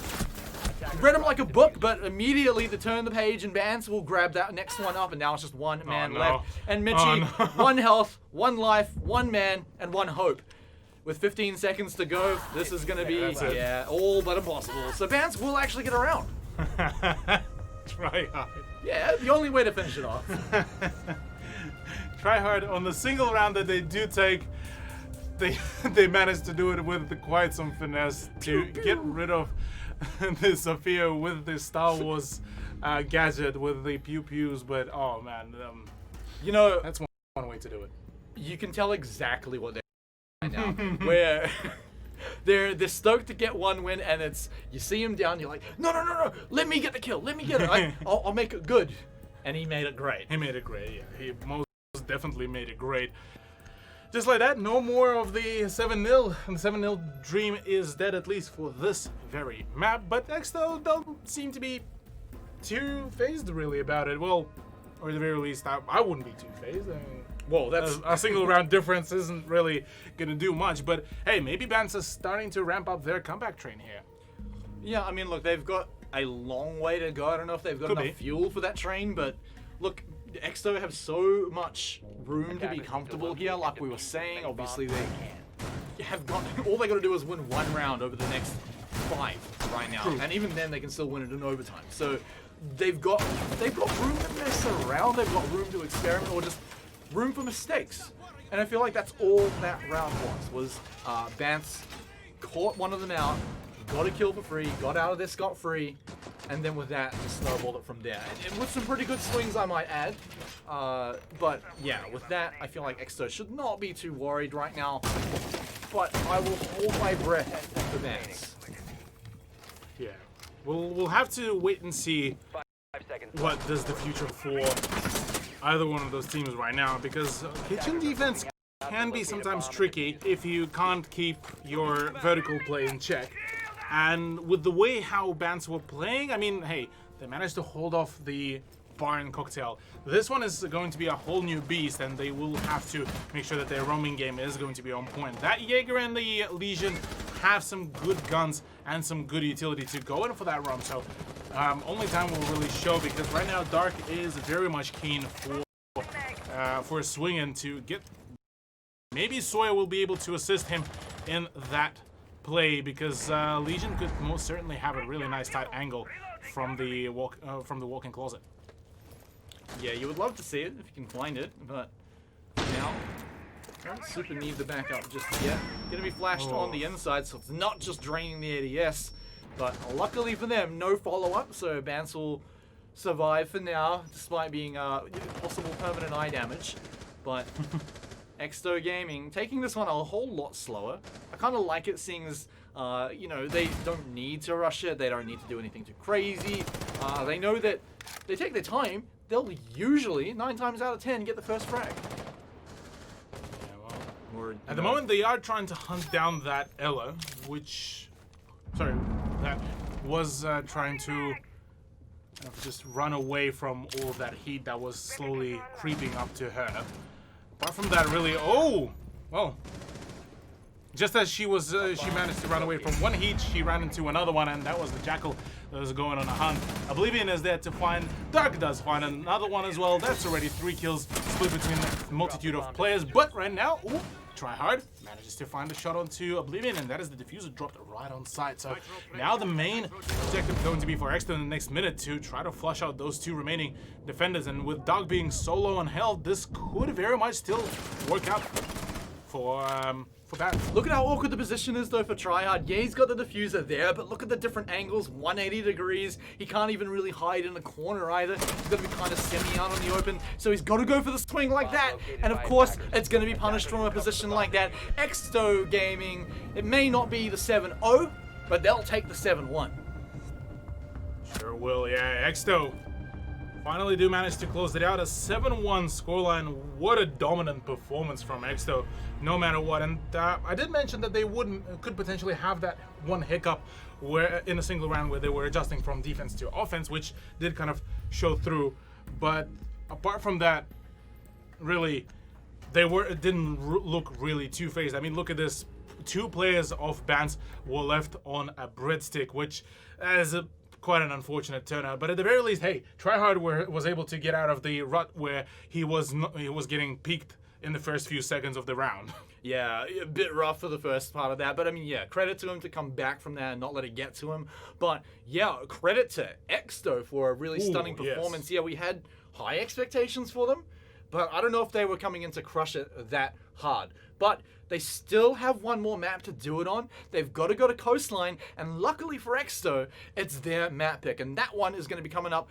Read him like a book, but immediately to turn the page, and Bants will grab that next one up, and now it's just one man left. And Mitchie, 1 health, 1 life, 1 man, and 1 hope. With 15 seconds to go, this is going to be, all but impossible. So Bants will actually get around. Try hard. Yeah, the only way to finish it off. Tryhard on the single round that they do take, they managed to do it with quite some finesse to get rid of the Sophia with the Star Wars gadget with the pew-pews, but oh man, you know, that's one way to do it. You can tell exactly what they're right now, where they're stoked to get 1 win, and it's, you see him down, you're like, no, let me get the kill, let me get it, I'll make it good, and he made it great. He made it great, yeah. He most definitely made it great. Just like that, no more of the 7-0, and the 7-0 dream is dead, at least for this very map. But Exto don't seem to be too phased really about it. Well, or at the very least, I wouldn't be too phased. I mean, well, that's a single round difference isn't really gonna do much. But hey, maybe Bants is starting to ramp up their comeback train here. Yeah, I mean, look, they've got a long way to go. I don't know if they've got enough fuel for that train, but look, Exto have so much room to be comfortable here, like we were saying. Obviously, they have got, all they got to do is win 1 round over the next 5 right now, and even then they can still win it in overtime. So they've got room to mess around, they've got room to experiment, or just room for mistakes. And I feel like that's all that round was Bants caught one of them out, got a kill for free, got out of there scot-free, and then with that, just snowballed it from there. And with some pretty good swings, I might add. But yeah, with that, I feel like Exto should not be too worried right now. But I will hold my breath for Bants. Yeah, we'll have to wait and see what does the future for either one of those teams right now, because kitchen defense can be sometimes tricky if you can't keep your vertical play in check. And with the way how Bants were playing, I mean, hey, they managed to hold off the Barn Cocktail. This one is going to be a whole new beast, and they will have to make sure that their roaming game is going to be on point. That Jaeger and the Legion have some good guns and some good utility to go in for that roam, so only time will really show, because right now Dark is very much keen for a swing-in to get... Maybe Sawyer will be able to assist him in that play, because Legion could most certainly have a really nice tight angle from the walk-in closet. Yeah, you would love to see it if you can find it, but now don't super need the backup just yet. Gonna be flashed on the inside, so it's not just draining the ADS, but luckily for them, no follow-up, so Bants will survive for now, despite being possible permanent eye damage. But Exto Gaming taking this one a whole lot slower. I kind of like it, seeing as you know, they don't need to rush it, they don't need to do anything too crazy. They know that they take their time, they'll usually 9 times out of 10 get the first frag. Or, at the moment, they are trying to hunt down that Ella, that was trying to just run away from all of that heat that was slowly creeping up to her. Apart from that, really, oh, well, Just as she managed to run away from one heat, she ran into another one, and that was the Jackal that was going on a hunt. Oblivion is there to find. Dark does find another one as well. That's already 3 kills split between a multitude of players. But right now, ooh, Try Hard manages to find a shot onto Oblivion, and that is the diffuser dropped right on site. So now the main objective going to be for Exto in the next minute to try to flush out those 2 remaining defenders. And with Dark being so low on health, this could very much still work out for that. Look at how awkward the position is though for Tryhard. Yeah, he's got the diffuser there, but look at the different angles, 180 degrees. He can't even really hide in the corner either. He's got to be kind of semi out on the open, so he's got to go for the swing like that. And of course, it's going to be punished from a position like that. Exto Gaming, it may not be the 7-0, but they'll take the 7-1. Sure will, yeah. Exto finally do manage to close it out. A 7-1 scoreline. What a dominant performance from Exto, no matter what. And I did mention that they could potentially have that one hiccup where in a single round where they were adjusting from defense to offense, which did kind of show through. But apart from that, really, it didn't look really two-faced. I mean, look at this. 2 players of bans were left on a breadstick, which is quite an unfortunate turnout, but at the very least, hey, Tryhard was able to get out of the rut where he was getting peaked in the first few seconds of the round. Yeah, a bit rough for the first part of that, but I mean, yeah, credit to him to come back from that and not let it get to him. But yeah, credit to Exto for a really stunning performance. Yes. Yeah, we had high expectations for them, but I don't know if they were coming in to crush it that hard. But they still have one more map to do it on. They've got to go to Coastline, and luckily for Exto, it's their map pick, and that one is going to be coming up.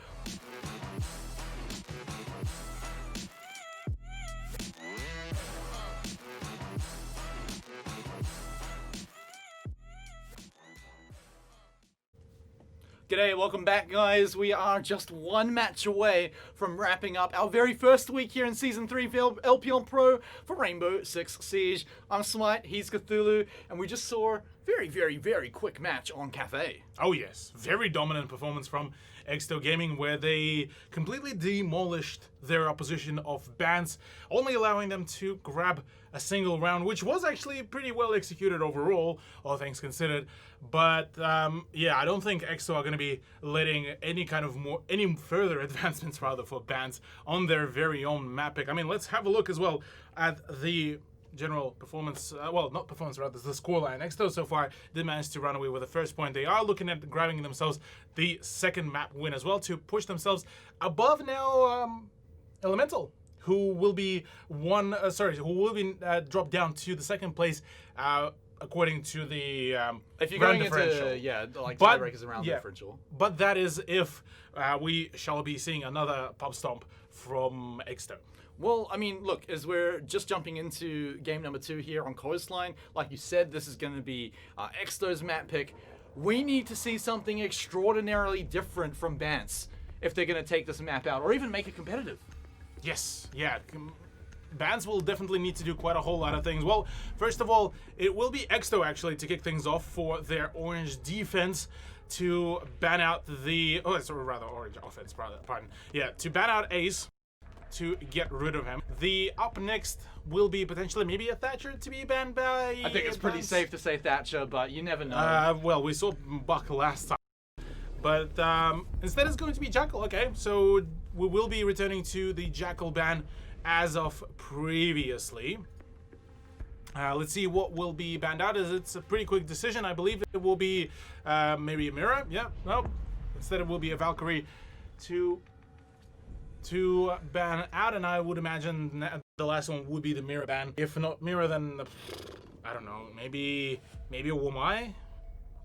G'day, welcome back guys. We are just one match away from wrapping up our very first week here in Season 3 of LPL Pro for Rainbow Six Siege. I'm Smite, he's Cthulu, and we just saw a very, very, very quick match on Cafe. Oh yes, very dominant performance from Exto Gaming where they completely demolished their opposition of bans, only allowing them to grab a single round, which was actually pretty well executed overall, all things considered. But yeah, I don't think Exto are going to be letting any further advancements rather for bans on their very own map pick. I mean, let's have a look as well at the general performance, well, not performance, rather the scoreline. Exto so far did manage to run away with the first point. They are looking at grabbing themselves the second map win as well to push themselves above now Elemental, who will be dropped down to the second place according to the if you're round going differential. into like tiebreakers around differential. But that is if we shall be seeing another pub stomp from Exto. Well, I mean, look, as we're just jumping into game number 2 here on Coastline, like you said, this is going to be Exto's map pick. We need to see something extraordinarily different from Bance if they're going to take this map out or even make it competitive. Yes, yeah. Bans will definitely need to do quite a whole lot of things. Well, first of all, it will be Exto actually to kick things off for their orange defense to ban out the orange offense, pardon. Yeah, to ban out Ace to get rid of him. The up next will be potentially maybe a Thatcher to be banned by. I think it's pretty safe to say Thatcher, but you never know. Well, we saw Buck last time. But instead it's going to be Jackal. Okay, so we will be returning to the Jackal ban as of previously. Let's see what will be banned out. It's a pretty quick decision. I believe it will be maybe a Mira. Yeah, no. Instead it will be a Valkyrie to ban out, and I would imagine the last one would be the Mira ban. If not Mira, then I don't know. Maybe a Womai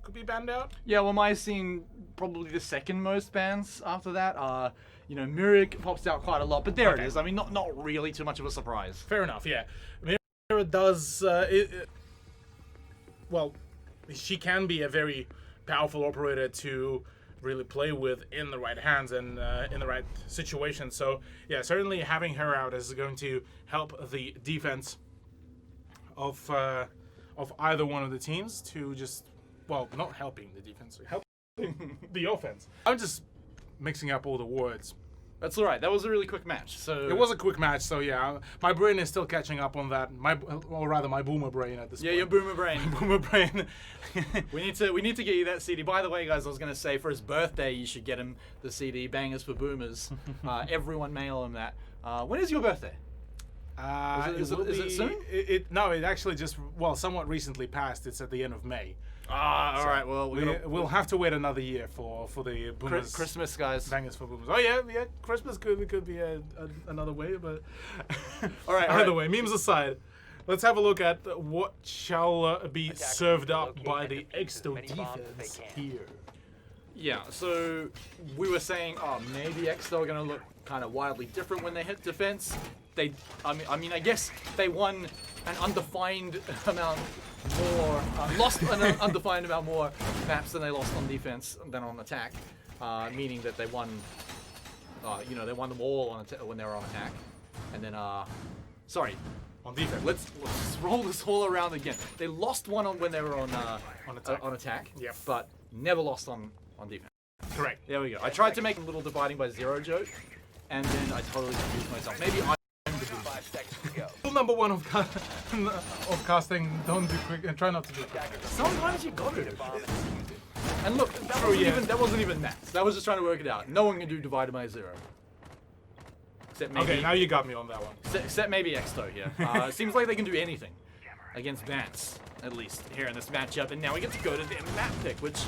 could be banned out. Yeah, Womai's seen probably the second most bans after that. You know, Mirik pops out quite a lot, but there it is. I mean, not really too much of a surprise. Fair enough, yeah. Mira does, well, she can be a very powerful operator to really play with in the right hands and in the right situation. So, yeah, certainly having her out is going to help the defense of either one of the teams to just, well, not helping the defense, helping the offense. I'm just mixing up all the words. That's all right. That was a really quick match. So It was a quick match, so yeah, my brain is still catching up on that. Or rather, my boomer brain at this yeah, point. your boomer brain. Boomer brain. We need to get you that CD. By the way, guys, I was gonna say for his birthday, you should get him the CD Bangers for Boomers. Everyone mail him that. When is your birthday? Is it soon? No, it actually just somewhat recently passed. It's at the end of May. All right. Well, We'll have to wait another year for the boomers. Christmas, guys. Bangers for boomers. Oh yeah. Christmas could be another way, but All right. either way, memes aside, let's have a look at what shall be served up by the Exto defense here. Yeah. So we were saying, maybe Exto are gonna look kind of wildly different when they hit defense. I guess they won an undefined amount more, lost an undefined amount more maps than they lost on defense than on attack, meaning that they won, they won them all on when they were on attack, and then, sorry, On defense. let's roll this all around again. They lost one when they were on attack, Yep. but never lost on defense. Correct. There we go. I tried to make a little dividing by zero joke, and then I totally confused myself. Maybe I'm the 5 seconds to go. Rule number one of casting: don't be quick and try not to be quick. Sometimes you got it. And look, that True, wasn't yeah. even maths. That was just trying to work it out. No one can do divided by zero. Except maybe, Okay, now you got me on that one. except maybe Exto here. It seems like they can do anything against Vance, at least here in this matchup. And now we get to go to their map pick, which,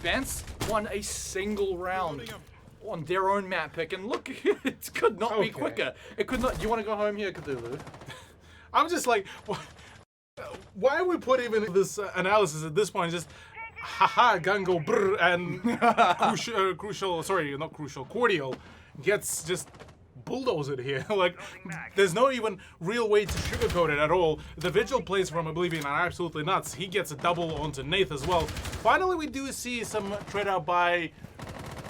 Vance won a single round on their own map pick. And look, it could not be Okay. quicker. It could not. Do you want to go home here, Cthulhu? I'm just like, why are we putting even this analysis at this point? Just, haha, Gango, brr, and Cordial gets just bulldozed here. Like, there's no even real way to sugarcoat it at all. The Vigil plays from Oblivion are absolutely nuts. He gets a double onto Nath as well. Finally, we do see some trade out by,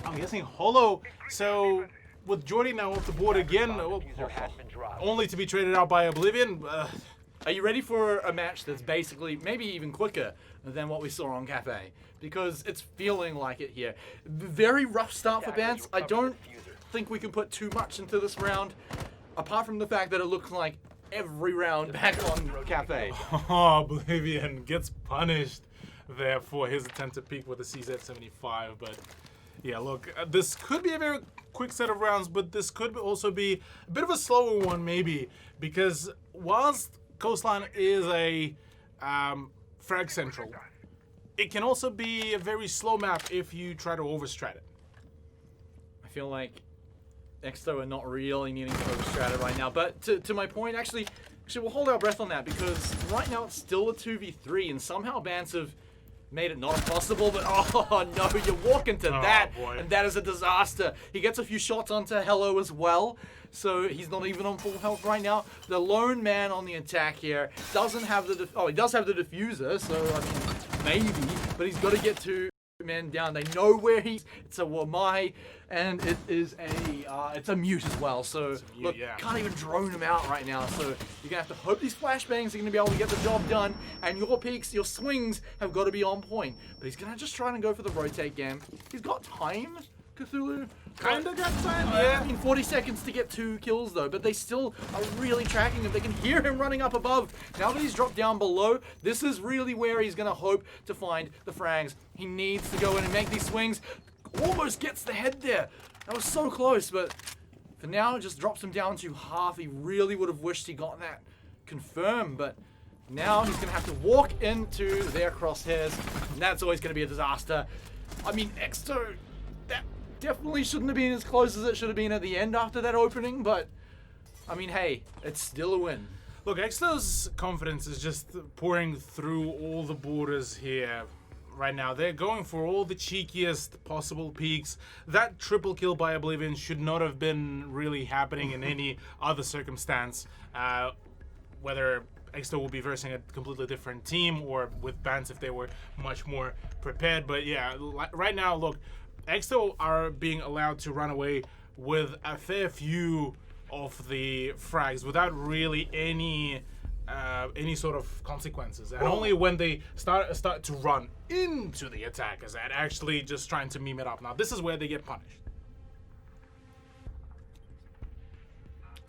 I'm guessing, Holo. So, with Jordy now off the board again, User has been dropped. only to be traded out by Oblivion. Are you ready for a match that's basically maybe even quicker than what we saw on Cafe? Because it's feeling like it here. Very rough start for Vance. I don't think we can put too much into this round, apart from the fact that it looks like every round back on Cafe. Oblivion gets punished there for his attempt to peek with the CZ-75, but yeah, look, this could be a very quick set of rounds, but this could also be a bit of a slower one maybe, because whilst Coastline is a frag central, it can also be a very slow map if you try to overstrat it. I feel like Exto are not really needing to overstrat it right now, but to my point, actually we'll hold our breath on that, because right now it's still a 2v3, and somehow Vance have made it not impossible, but oh no, you walk into that, boy. and that is a disaster. He gets a few shots onto Hello as well, so he's not even on full health right now. The lone man on the attack here doesn't have the, he does have the diffuser, so I mean, maybe, but he's got to get two men down. They know where he's, it's a Wamai, and it is it's a mute as well, so mute, look, yeah. can't even drone him out right now, so you're gonna have to hope these flashbangs are gonna be able to get the job done, and your peaks, your swings have got to be on point. But he's gonna just try and go for the rotate game. He's got time, Cthulhu. Kinda got time, I yeah. mean, 40 seconds to get 2 kills though, but they still are really tracking him. They can hear him running up above. Now that he's dropped down below, this is really where he's gonna hope to find the frags. He needs to go in and make these swings. Almost gets the head there. That was so close, but for now it just drops him down to half. He really would have wished he got that confirmed, but now he's gonna have to walk into their crosshairs, and that's always gonna be a disaster. I mean, Exto, that definitely shouldn't have been as close as it should have been at the end after that opening, but I mean, hey, it's still a win. Look, Exto's confidence is just pouring through all the borders here right now. They're going for all the cheekiest possible peaks. That triple kill by Oblivion should not have been really happening in any other circumstance. Whether Exto will be versing a completely different team or with Vance if they were much more prepared. But yeah, right now, look, Exto are being allowed to run away with a fair few of the frags without really any sort of consequences, and only when they start to run into the attackers and actually just trying to meme it up. Now this is where they get punished.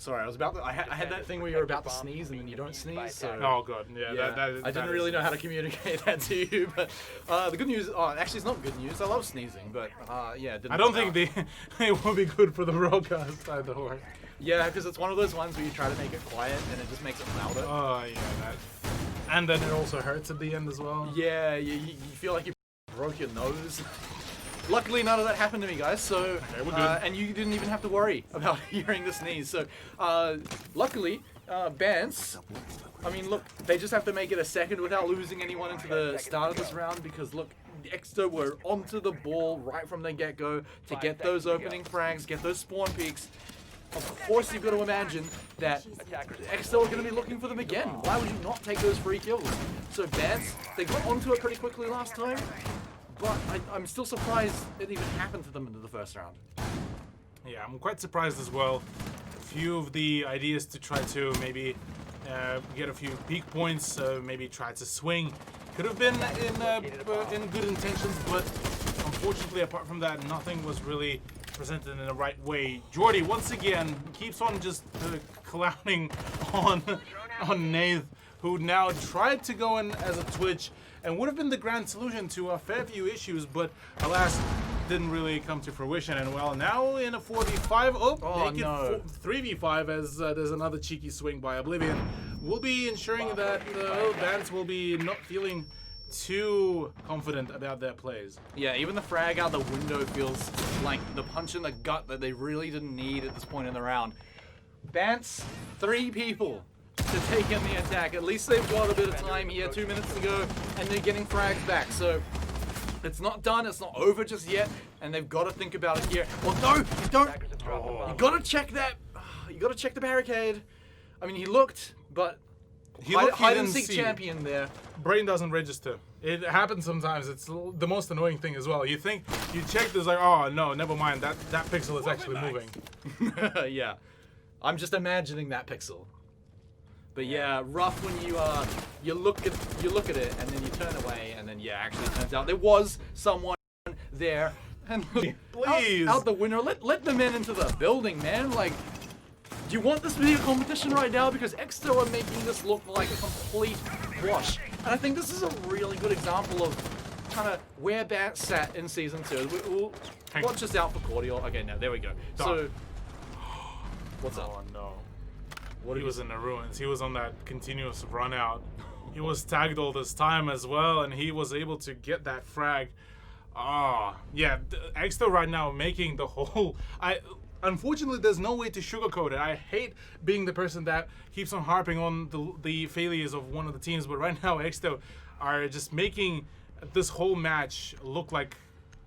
Sorry, I was about to. I had that thing where you're about to sneeze and then you don't sneeze. So. Oh god, yeah. Yeah, I didn't really know how to communicate that to you, but the good news. Oh, actually, it's not good news. I love sneezing, but yeah. It didn't I don't work think out. it will be good for the broadcast either way. Yeah, because it's one of those ones where you try to make it quiet and it just makes it louder. Oh yeah, that. And then it also hurts at the end as well. Yeah, you feel like you broke your nose. Luckily, none of that happened to me, guys. So, we're good. And you didn't even have to worry about hearing the sneeze. So, luckily, Bance. I mean, look, they just have to make it a second without losing anyone into the start of this round because look, Exeter were onto the ball right from the get-go to get those opening frags, get those spawn peaks. Of course, you've got to imagine that Exeter are going to be looking for them again. Why would you not take those free kills? So Bance, they got onto it pretty quickly last time. But I'm still surprised it even happened to them into the first round. Yeah, I'm quite surprised as well. A few of the ideas to try to maybe get a few peak points, maybe try to swing, could have been in good intentions, but unfortunately, apart from that, nothing was really presented in the right way. Jordy once again keeps on just clowning on Nath, who now tried to go in as a Twitch and would have been the grand solution to a fair few issues, but alas, didn't really come to fruition. And well, now in a 4v5, make no. it 3v5 as there's another cheeky swing by Oblivion. We'll be ensuring that Vance will be not feeling too confident about their plays. Yeah, even the frag out the window feels like the punch in the gut that they really didn't need at this point in the round. Bance, 3 people to take in the attack. At least they've got a bit of time here, 2 minutes to go, and they're getting frags back. So it's not done, it's not over just yet, and they've got to think about it here. Well, no, you don't. You got to check that. You got to check the barricade. I mean, he looked, but hide and seek champion there. Brain doesn't register. It happens sometimes. It's the most annoying thing as well. You think, you check this like, oh no, never mind. That pixel is actually moving. Yeah, I'm just imagining that pixel. But yeah, rough when you look at it and then you turn away and then yeah, actually it turns out there was someone there. And look, Please. out the window, let them into the building, man. Like, do you want this to be a competition right now? Because Exeter are making this look like a complete wash. And I think this is a really good example of kind of where Bance sat in Season 2. We'll watch this out for Cordial. Okay, now there we go. So, what's up? Oh no. He was in the ruins. He was on that continuous run out. He was tagged all this time as well, and he was able to get that frag. Yeah, Exeter right now making the whole... Unfortunately, there's no way to sugarcoat it. I hate being the person that keeps on harping on the failures of one of the teams, but right now Exeter are just making this whole match look like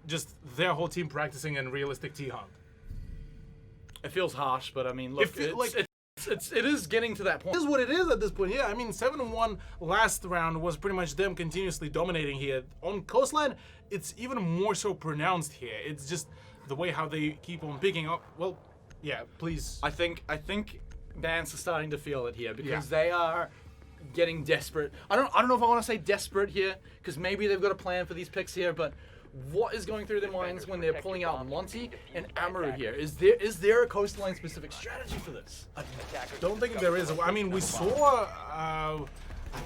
just their whole team practicing in realistic T-Hunt. It feels harsh, but I mean, look, it is getting to that point. It is what it is at this point. Yeah, I mean, 7-1 last round was pretty much them continuously dominating here. On Coastline, it's even more so pronounced here. It's just the way how they keep on picking up. Well, yeah, please. I think Vance is starting to feel it here because they are getting desperate. I don't know if I want to say desperate here because maybe they've got a plan for these picks here, but what is going through their minds when they're pulling out Monty and Amaru here? Is there a Coastline specific strategy for this? I don't think there is. I mean, we saw, I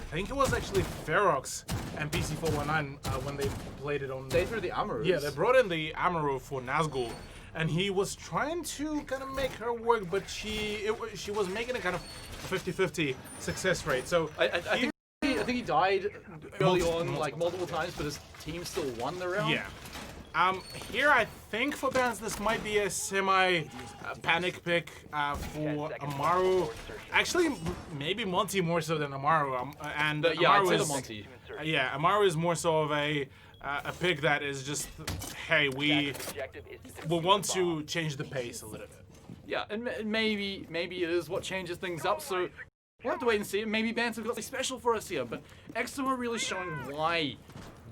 think it was actually Ferox and PC419 when they played it on... They threw the Amaru. Yeah, they brought in the Amaru for Nazgul, and he was trying to kind of make her work, but she was making a kind of 50-50 success rate. So I think he died early on, like multiple times, but his team still won the round. Yeah. Here I think for Vance this might be a semi panic pick for Amaru. Actually, maybe Monty more so than Amaru. Yeah, I'd say the Monty. Yeah, Amaru is more so of a pick that is just, hey, we want to change the pace a little bit. Yeah, and maybe it is what changes things up. So we'll have to wait and see. Maybe Vance have got something special for us here, but Exeter were really showing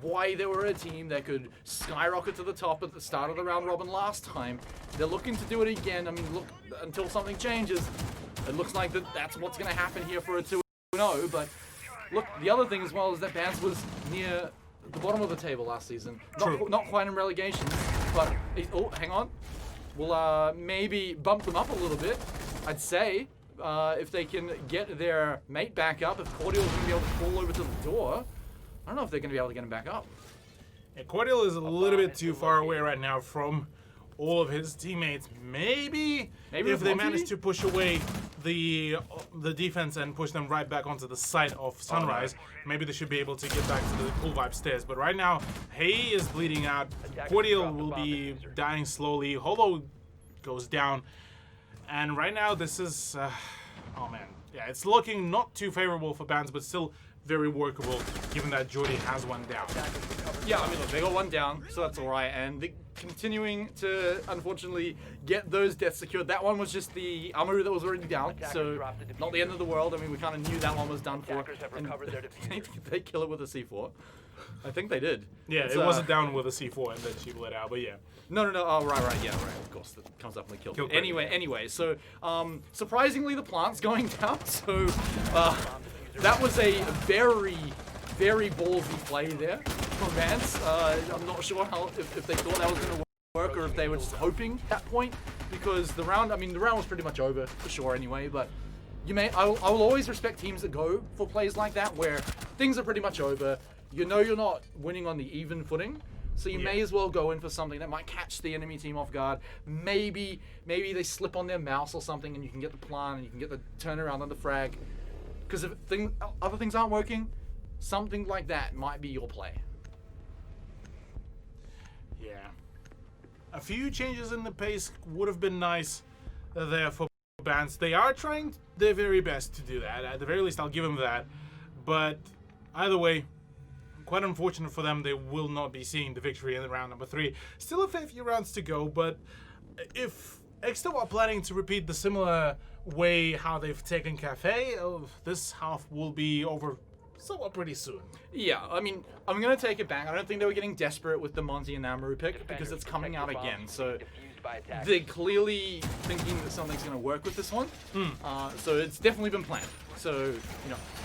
why they were a team that could skyrocket to the top at the start of the round robin last time. They're looking to do it again. I mean, look, until something changes, it looks like that's what's going to happen here for a 2-0. But look, the other thing as well is that Vance was near the bottom of the table last season. Not quite in relegation, but oh, hang on. We'll maybe bump them up a little bit. I'd say if they can get their mate back up, if Cordial's going to be able to fall over to the door, I don't know if they're going to be able to get him back up. Yeah, Cordial is a little bit too far away right now from all of his teammates. Maybe if they manage to push away the defense and push them right back onto the side of Sunrise, maybe they should be able to get back to the cool vibe stairs. But right now, Hay is bleeding out. Cordial will be dying slowly. Holo goes down. And right now, this is... oh, man. Yeah, it's looking not too favorable for Bans, but still very workable, given that Jordy has one down. Yeah, I mean, look, they got one down, so that's all right. And they're continuing to, unfortunately, get those deaths secured. That one was just the Amaru that was already down, so not the end of the world. I mean, we kind of knew that one was done for. And they kill it with a C4. I think they did. Yeah, it wasn't down with a C4 and then she bled out, but yeah. No. Oh, right. Yeah, right. Of course, that comes up in the kill. Anyway. So, surprisingly, the plant's going down. So, that was a very, very ballsy play there from Vance. I'm not sure if they thought that was going to work or if they were just hoping at that point, because the round was pretty much over for sure anyway. But I will always respect teams that go for plays like that where things are pretty much over. You know you're not winning on the even footing. So you may as well go in for something that might catch the enemy team off guard. Maybe they slip on their mouse or something and you can get the plant and you can get the turnaround on the frag. Because if other things aren't working, something like that might be your play. Yeah. A few changes in the pace would have been nice there for Bans. They are trying their very best to do that. At the very least, I'll give them that. But either way, quite unfortunate for them, they will not be seeing the victory in the round number 3. Still a fair few rounds to go, but if Exto are planning to repeat the similar way how they've taken Cafe, this half will be over somewhat pretty soon. Yeah, I mean, I'm going to take it back. I don't think they were getting desperate with the Monty and Amaru pick because it's coming out again. So they're clearly thinking that something's going to work with this one. So it's definitely been planned. So,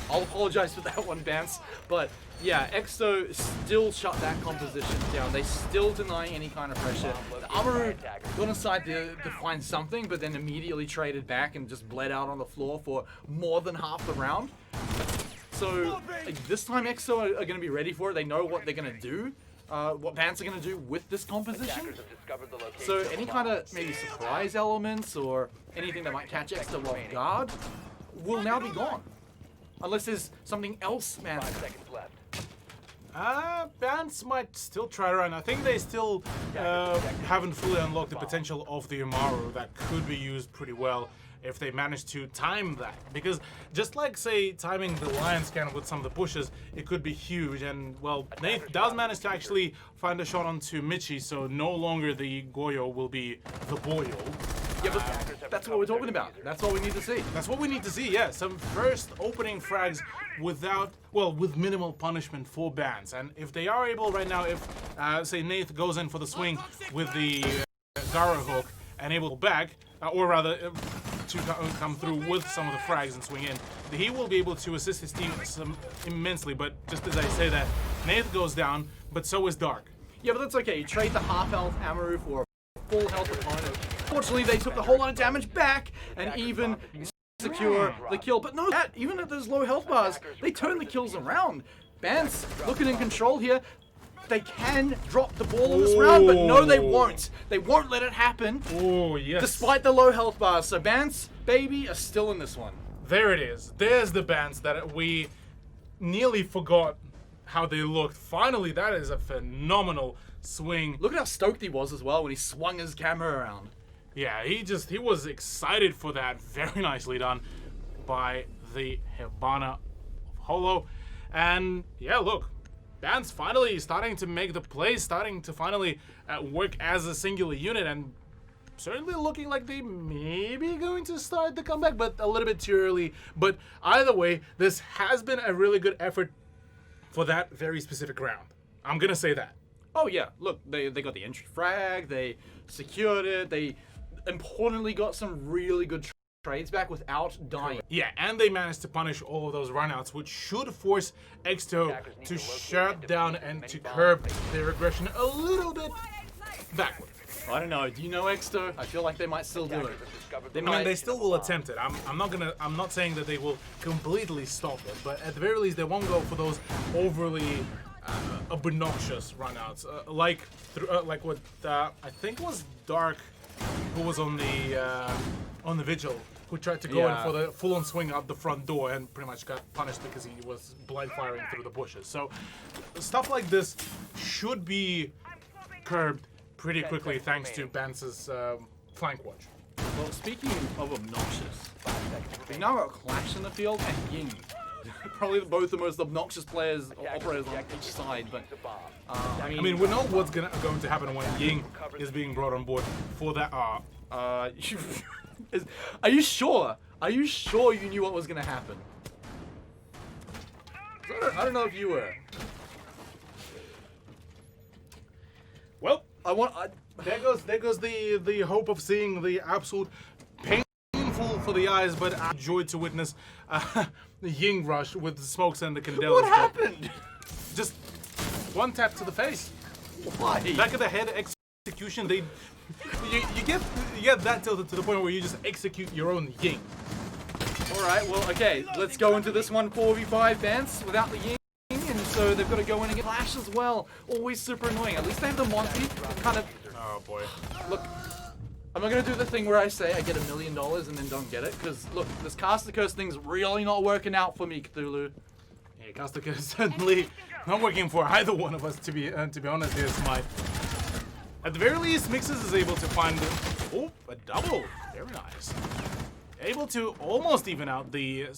I'll apologize for that one, Bance. But yeah, Exto still shut that composition down. They still deny any kind of pressure. The Amaru got inside to find something, but then immediately traded back and just bled out on the floor for more than half the round. So this time Exo are going to be ready for it. They know what they're going to do, what Bans are going to do with this composition. So any kind of maybe surprise elements or anything that might catch Exo off guard will now be gone. Unless there's something else, man. 5 seconds left. Bans might still try to run. I think they still haven't fully unlocked the potential of the Umaru that could be used pretty well if they manage to time that. Because just like, say, timing the Lion scan with some of the pushes, it could be huge. And, well, Nate does manage to actually find a shot onto Michi, so no longer the Goyo will be the Boyo. Yeah, but that's what we're talking about. That's what we need to see. That's what we need to see, yeah. Some first opening frags with minimal punishment for Bans. And if they are able right now, if, say, Nath goes in for the swing with the Gara hook and able to back, or rather to come through with some of the frags and swing in, he will be able to assist his team immensely. But just as I say that, Nath goes down, but so is Dark. Yeah, but that's okay. You trade the half-health Amaru for a full-health opponent. Fortunately, they took the whole lot of damage back and even secure the kill. But no, even at those low health bars, they turn the kills around. Bans looking in control here. They can drop the ball in this round, but no, they won't. They won't let it happen. Oh, yes. Despite the low health bars. So Bans, baby, are still in this one. There it is. There's the Bans that we nearly forgot how they looked. Finally, that is a phenomenal swing. Look at how stoked he was as well when he swung his camera around. Yeah, he was excited for that. Very nicely done by the Hibana of Holo. And yeah, look, Bans finally starting to make the plays, starting to finally work as a singular unit, and certainly looking like they may be going to start the comeback, but a little bit too early. But either way, this has been a really good effort for that very specific round. I'm gonna say that. Oh yeah, look, they got the entry frag, they secured it, they importantly got some really good trades back without dying. Yeah, and they managed to punish all of those runouts, which should force Exto to shut down and to curb their aggression a little bit backward. I don't know. Do you know Exto? I feel like they might still do it. They I might. mean, they still will attempt it. I'm not saying that they will completely stop it, but at the very least, they won't go for those overly obnoxious runouts, like what I think was Dark, who was on the vigil, who tried to go in for the full-on swing out the front door and pretty much got punished because he was blind firing through the bushes. So stuff like this should be curbed pretty quickly thanks to Bance's flank watch. Well, speaking of obnoxious, we now got Clash in the field and Ying. Probably both the most obnoxious players, operators on each side, but I mean, we know what's going to happen when Ying is being brought on board for that. are you sure? Are you sure you knew what was gonna happen? I don't know if you were. Well, there goes the hope of seeing the absolute painful for the eyes, but a joy to witness the Ying rush with the smokes and the candelas. What happened? Just one tap to the face. Why? Back of the head execution. You get that to the point where you just execute your own Ying. Alright, well, okay, let's go into this one 4v5 Vance without the Ying, and so they've got to go in and get Clash as well. Always super annoying. At least they have the Monty, kind of... Oh boy. Look, I'm not going to do the thing where I say I get $1 million and then don't get it, because look, this Caster Curse thing's really not working out for me, Cthulhu. Yeah, Caster Curse is certainly not working for either one of us, to be honest here, Smite. At the very least, Mixes is able to find a double. Very nice. Able to almost even out the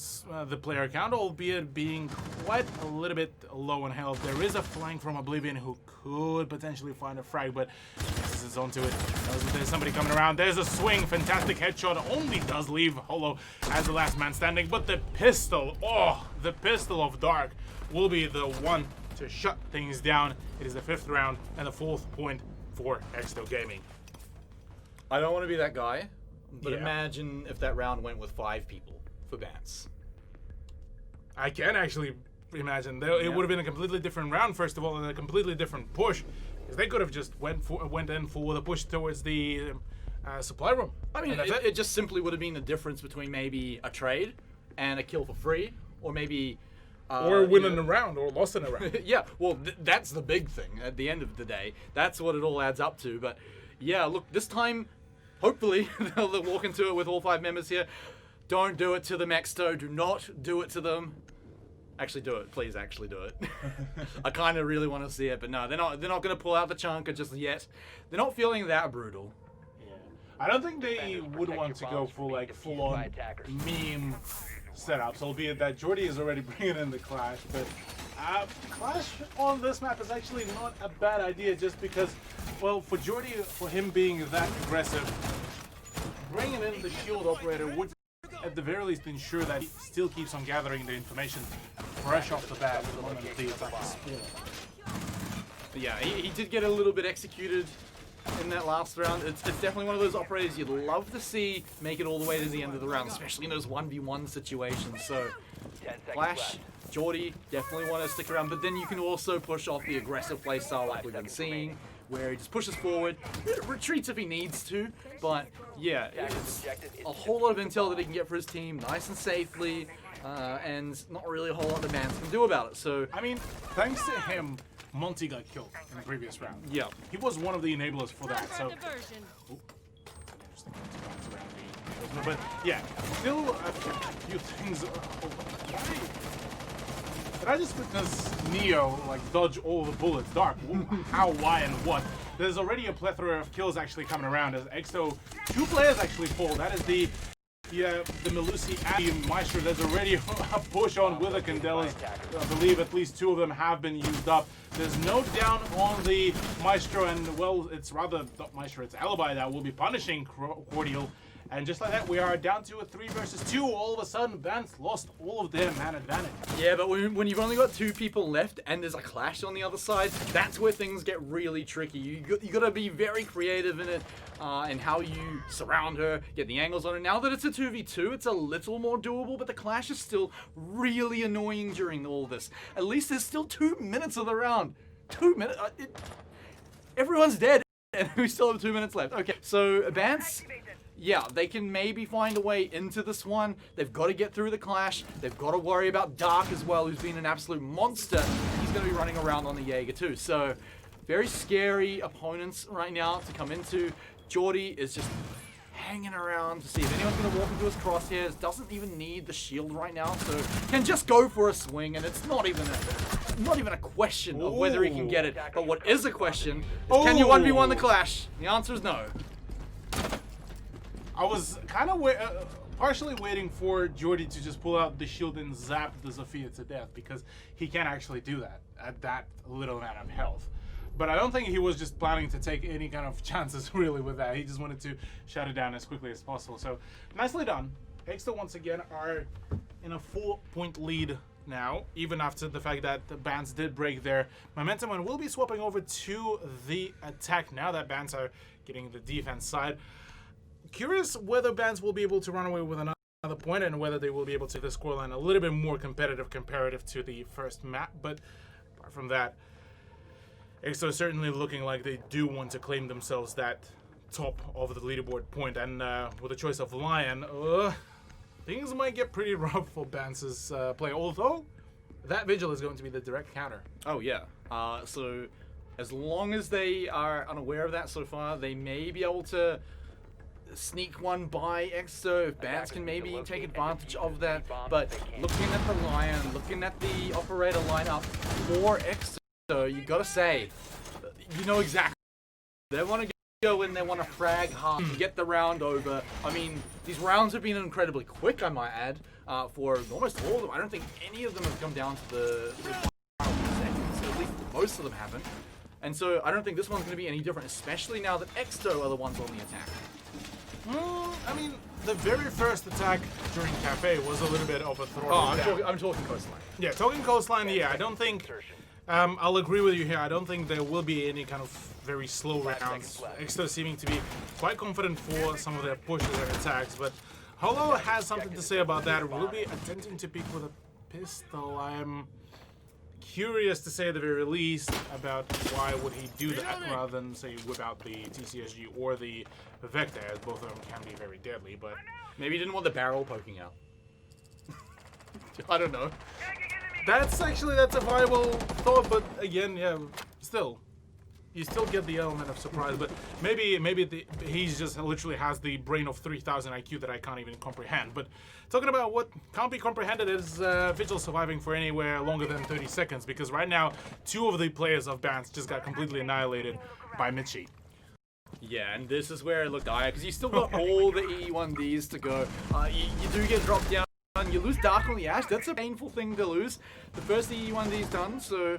player count, albeit being quite a little bit low on health. There is a flank from Oblivion who could potentially find a frag, but Mixes is onto it. Knows that there's somebody coming around. There's a swing. Fantastic headshot. Only does leave Holo as the last man standing, but the pistol, the pistol of Dark will be the one to shut things down. It is the 5th round and the 4th point for Exto Gaming. I don't want to be that guy, but Yeah. imagine if that round went with 5 people for Vance. I can actually imagine it would have been a completely different round, first of all, and a completely different push, because they could have just went in for the push towards the supply room. I mean, it just simply would have been the difference between maybe a trade and a kill for free, or maybe... or winning a round, or lost in a round. Yeah, well, that's the big thing at the end of the day. That's what it all adds up to. But yeah, look, this time, hopefully, they'll walk into it with all 5 members here. Don't do it to them, Exto. Do not do it to them. Actually, do it. Please, actually do it. I kind of really want to see it, but no, they're not going to pull out the chunker just yet. They're not feeling that brutal. Yeah. I don't think they would want to go for like full-on meme setups, albeit that Jordy is already bringing in the Clash, but Clash on this map is actually not a bad idea, just because, well, for Jordy, for him being that aggressive, bringing in the shield operator would at the very least ensure that he still keeps on gathering the information fresh off the bat the moment the attack is spawned. Yeah, he did get a little bit executed in that last round. It's definitely one of those operators you'd love to see make it all the way to the end of the round, especially in those 1v1 situations. So, Flash, Jordy, definitely want to stick around, but then you can also push off the aggressive playstyle like we've been seeing, where he just pushes forward, retreats if he needs to, but yeah, it's a whole lot of intel that he can get for his team, nice and safely, and not really a whole lot the Vance can do about it. So, I mean, thanks to him, Monty got killed in the previous round. yeah. He was one of the enablers for that, so... Diversion. Interesting bounce around the... But yeah, still a few things... Did I just witness Neo like dodge all the bullets? Dark, how, why, and what? There's already a plethora of kills actually coming around as Exto, 2 players actually fall. That is the Melusi and Maestro. There's already a push on with the Candelas. I believe at least 2 of them have been used up. There's no down on the Maestro, and well, it's rather not Maestro, it's Alibi that will be punishing Cordial. And just like that, we are down to a 3 versus 2. All of a sudden, Vance lost all of their man advantage. Yeah, but when you've only got 2 people left and there's a Clash on the other side, that's where things get really tricky. You got to be very creative in it, and how you surround her, get the angles on her. Now that it's a 2v2, it's a little more doable, but the Clash is still really annoying during all this. At least there's still 2 minutes of the round. 2 minutes. Everyone's dead. And we still have 2 minutes left. Okay, so Bance, yeah, they can maybe find a way into this one. They've got to get through the clash. They've got to worry about Dark as well, who's been an absolute monster. He's going to be running around on the Jaeger too. So very scary opponents right now to come into. Geordie is just hanging around to see if anyone's going to walk into his crosshairs. Doesn't even need the shield right now, so can just go for a swing, and it's not even a question of whether he can get it. But what is a question is, can you 1v1 the clash? The answer is no. I was kind of partially waiting for Geordie to just pull out the shield and zap the Zofia to death, because he can actually do that at that little amount of health. But I don't think he was just planning to take any kind of chances really with that. He just wanted to shut it down as quickly as possible. So nicely done. Extra once again are in a 4-point lead now, even after the fact that the Bans did break their momentum, and will be swapping over to the attack now that Bans are getting the defense side. Curious whether Bans will be able to run away with another point, and whether they will be able to the scoreline a little bit more competitive comparative to the first map. But apart from that, EXO certainly looking like they do want to claim themselves that top of the leaderboard point, and with the choice of Lion, things might get pretty rough for Bance's play, although that Vigil is going to be the direct counter. Oh yeah, so as long as they are unaware of that so far, they may be able to sneak one by EXO. If Bance can maybe take advantage of that, but looking at the Lion, looking at the operator lineup for EXO, so you gotta say, you know exactly. They want to go in, they want to frag hard, get the round over. I mean, these rounds have been incredibly quick, I might add, for almost all of them. I don't think any of them have come down to the seconds, at least most of them haven't. And so I don't think this one's going to be any different, especially now that EXO are the ones on the attack. I mean, the very first attack during Cafe was a little bit of a throttle down. I'm talking coastline. Yeah, talking coastline, yeah, I don't think... I'll agree with you here. I don't think there will be any kind of very slow rounds. EXO seeming to be quite confident for some of their pushes and attacks, but Holo has something to say about that. Will be attempting to peek with a pistol. I'm curious, to say the very least, about why would he do that rather than, say, whip out the TCSG or the Vector, as both of them can be very deadly, but... Maybe he didn't want the barrel poking out. I don't know. That's a viable thought, but again, yeah, still, you still get the element of surprise. But maybe he's just literally has the brain of 3,000 IQ that I can't even comprehend. But talking about what can't be comprehended is Vigil surviving for anywhere longer than 30 seconds, because right now 2 of the players of Bans just got completely annihilated by Mitchie. Yeah, and this is where it looked dire, because you still got all the E1Ds to go. You do get dropped down. You lose Dark on the Ash. That's a painful thing to lose. The first E1D's done, so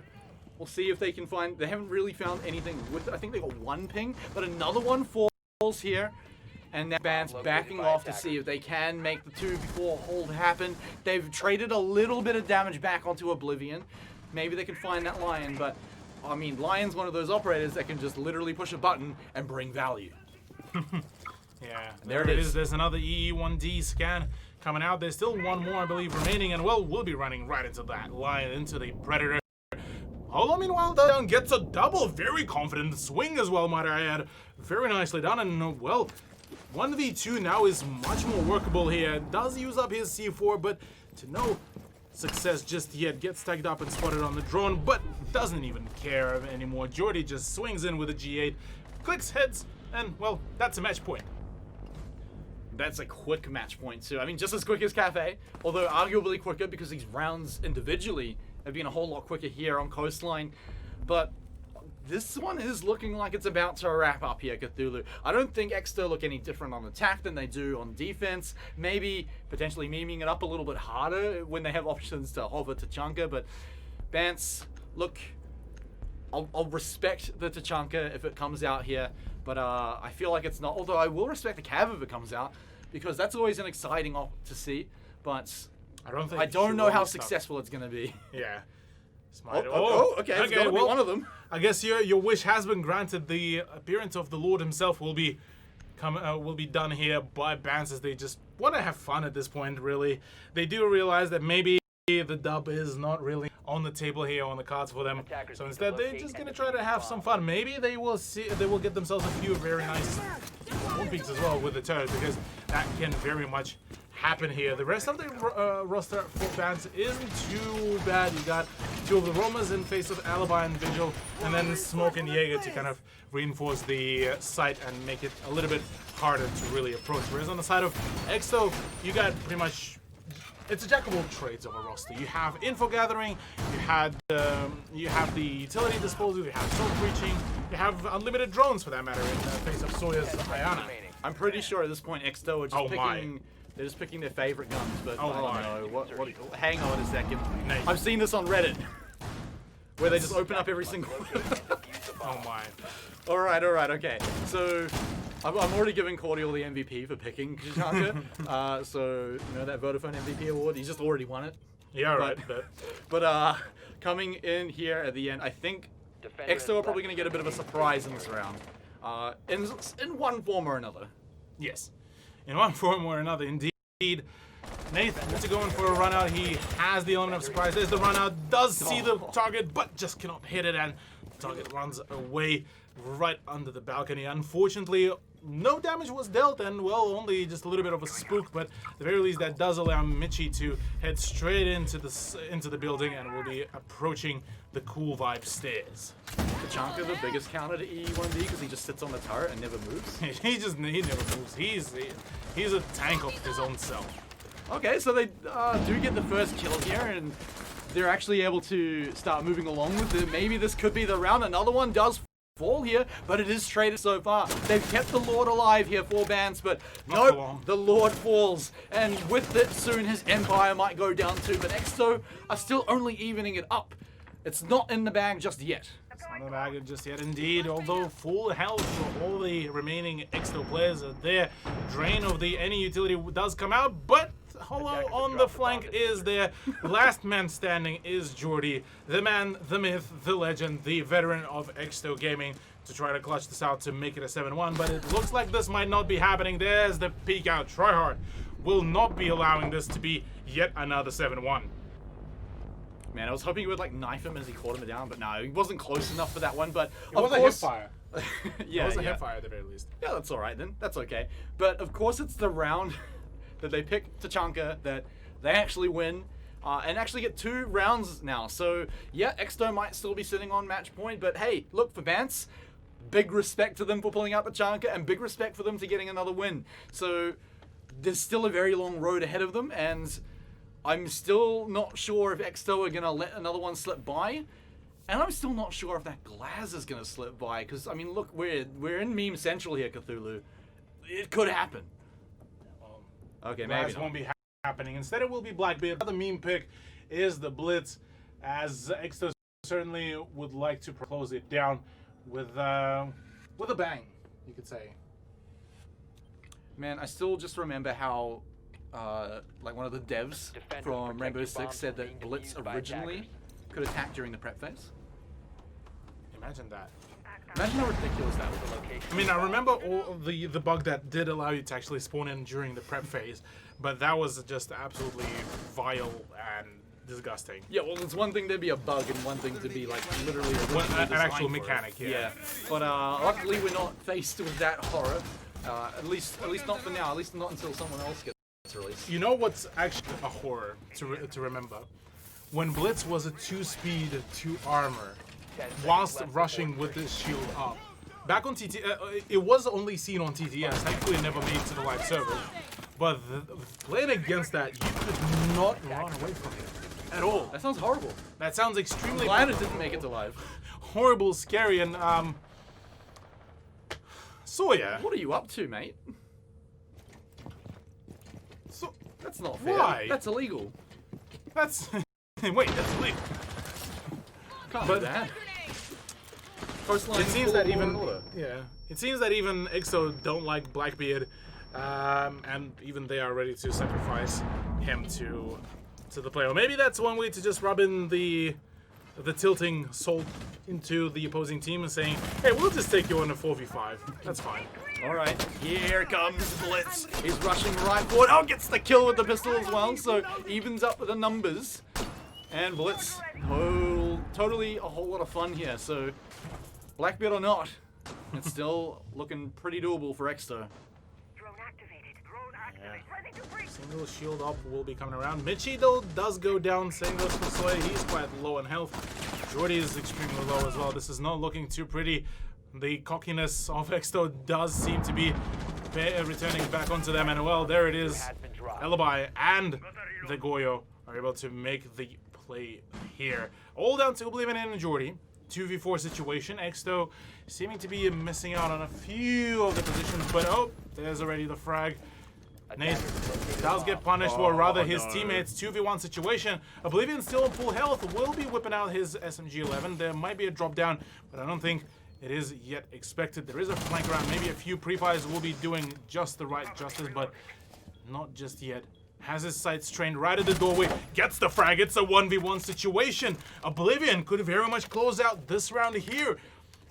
we'll see if they can find... They haven't really found anything with... I think they got 1 ping, but another one falls here. And that Band's backing off to see if they can make the 2 before hold happen. They've traded a little bit of damage back onto Oblivion. Maybe they can find that Lion, but... I mean, Lion's one of those operators that can just literally push a button and bring value. Yeah, there it is. There's another EE1D scan coming out. There's still 1 more, I believe, remaining, and well, we'll be running right into that Lion, into the Predator. Holo, meanwhile, down gets a double. Very confident swing as well, might I add. Very nicely done, and well, 1v2 now is much more workable here. Does use up his C4, but to no success just yet. Gets tagged up and spotted on the drone, but doesn't even care anymore. Geordie just swings in with a G8, clicks heads, and well, that's a match point. That's a quick match point too. I mean, just as quick as Cafe, although arguably quicker because these rounds individually have been a whole lot quicker here on Coastline. But this one is looking like it's about to wrap up here, Cthulu. I don't think EXO look any different on attack than they do on defense. Maybe potentially memeing it up a little bit harder when they have options to hover Tachanka, but Bance, look, I'll respect the Tachanka if it comes out here, but I feel like it's not. Although I will respect the Cav if it comes out, because that's always an exciting op to see. But I don't know how successful it's going to be. Yeah. Smite. Okay, it's got to be one of them. I guess your wish has been granted. The appearance of the Lord himself will be done here by Bans, as they just want to have fun at this point. Really, they do realize that maybe the dub is not really on the table here, on the cards for them. So instead, they're just gonna try to have some fun. Maybe they will get themselves a few very nice one peaks as well with the turret, because that can very much happen here. The rest of the roster for fans isn't too bad. You got two of the roamers in face of Alibi and Vigil, and then Smoke and Jaeger to kind of reinforce the site and make it a little bit harder to really approach. Whereas on the side of Exo, you got pretty much, it's a jack of all trades of a roster. You have info gathering, you have the utility disposal, you have soul breaching, you have unlimited drones for that matter in the face of Soya's Ayana. I'm pretty sure at this point Exto are just picking. They're just picking their favorite guns, but Oh I my. don't know. Hang on a second. Nice. I've seen this on Reddit, where they just open up every single. Oh my. All right, okay. So I'm already giving Cordial the MVP for picking Tachanka. So you know that Vodafone Mvp Award, he's just already won it. Yeah, right. But coming in here at the end, I think Exto are probably going to get a bit of a surprise in this round, in one form or another. Yes. In one form or another, indeed. Nathan to go in for a run out. He has the element of surprise. There's the run out, does see the target, but just cannot hit it, and the target runs away right under the balcony. Unfortunately, no damage was dealt, and well, only just a little bit of a spook, but at the very least that does allow Michi to head straight into the building, and will be approaching the Cool Vibe stairs. Tachanka the biggest counter to E1D because he just sits on the turret and never moves. he never moves. He's a tank of his own self. Okay, so they do get the first kill here, and they're actually able to start moving along with it. Maybe this could be the round. Another one does fall here, but it is traded so far. They've kept the Lord alive here for Bans, but nope, the Lord falls, and with it soon his empire might go down too. But Exo are still only evening it up. It's not in the bag just yet. It's not in the bag just yet, indeed. Although full health for all the remaining Exo players are there. Drain of the any utility does come out, but Hollow on the flank is there. Last man standing is Jordy, the man, the myth, the legend, the veteran of Exto Gaming, to try to clutch this out to make it a 7-1. But it looks like this might not be happening. There's the peek out. Tryhard will not be allowing this to be yet another 7-1. Man, I was hoping he would like knife him as he caught him down, but no, he wasn't close enough for that one. But It was a hip fire. Yeah, It was a yeah. hip fire at the very least. Yeah, that's all right then. That's okay. But of course, it's the round that they pick Tachanka that they actually win, and actually get 2 rounds now. So yeah, Exto might still be sitting on match point, but hey, look, for Bance, big respect to them for pulling out Tachanka, and big respect for them to getting another win. So there's still a very long road ahead of them, and I'm still not sure if Exto are gonna let another one slip by. And I'm still not sure if that Glaz is gonna slip by, because I mean, look, we're in meme central here, Cthulhu. It could happen. Okay, maybe That won't be happening. Instead, it will be Blackbeard. The meme pick is the Blitz, as Exto certainly would like to close it down with a bang, you could say. Man, I still just remember how, like one of the devs from Rainbow Six said that Blitz originally could attack during the prep phase. Imagine that. Imagine how ridiculous that would be. I mean, I remember all of the bug that did allow you to actually spawn in during the prep phase, but that was just absolutely vile and disgusting. Yeah, well, it's one thing to be a bug and one thing to be like literally An actual designed for it. mechanic, yeah. But luckily we're not faced with that horror. At least not for now. At least not until someone else gets released. You know what's actually a horror to remember? When Blitz was a 2-speed, 2 armor, whilst rushing with his shield up. Back on TT, it was only seen on TTS, thankfully never made it to the live server. But playing against that, you could not run away from it at all. That sounds horrible. That sounds extremely Glad it didn't make it to live. horrible, scary, and Soya. What are you up to, mate? So That's not fair. Why? That's illegal. that's wait, that's illegal. Can't But- do that. Coastline It seems full that of law even and order. it seems that even Exo don't like Blackbeard, and even they are ready to sacrifice him to the player. Maybe that's one way to just rub in the the tilting soul into the opposing team and saying, hey, we'll just take you on a 4v5. That's fine. All right, here comes Blitz. He's rushing right forward. Oh, gets the kill with the pistol as well, so evens up with the numbers. And Blitz, totally a whole lot of fun here. So, Blackbeard or not, it's still looking pretty doable for Exto. Single shield up will be coming around. Mitchie, though, does go down. Same goes for Soy. He's quite low on health. Jordy is extremely low as well. This is not looking too pretty. The cockiness of Exto does seem to be returning back onto them. And, well, there it is. Alibi and the Goyo are able to make the play here. All down to Oblivion and Jordy. 2v4 situation. Exto seeming to be missing out on a few of the positions. But, oh, there's already the frag. Nate does get punished, or rather his teammates. 2v1 situation. Oblivion still on full health, will be whipping out his SMG-11. There might be a drop down, but I don't think it is yet expected. There is a flank around. Maybe a few pre-fires will be doing just the right justice, but not just yet. Has his sights trained right at the doorway. Gets the frag. It's a 1v1 situation. Oblivion could very much close out this round here.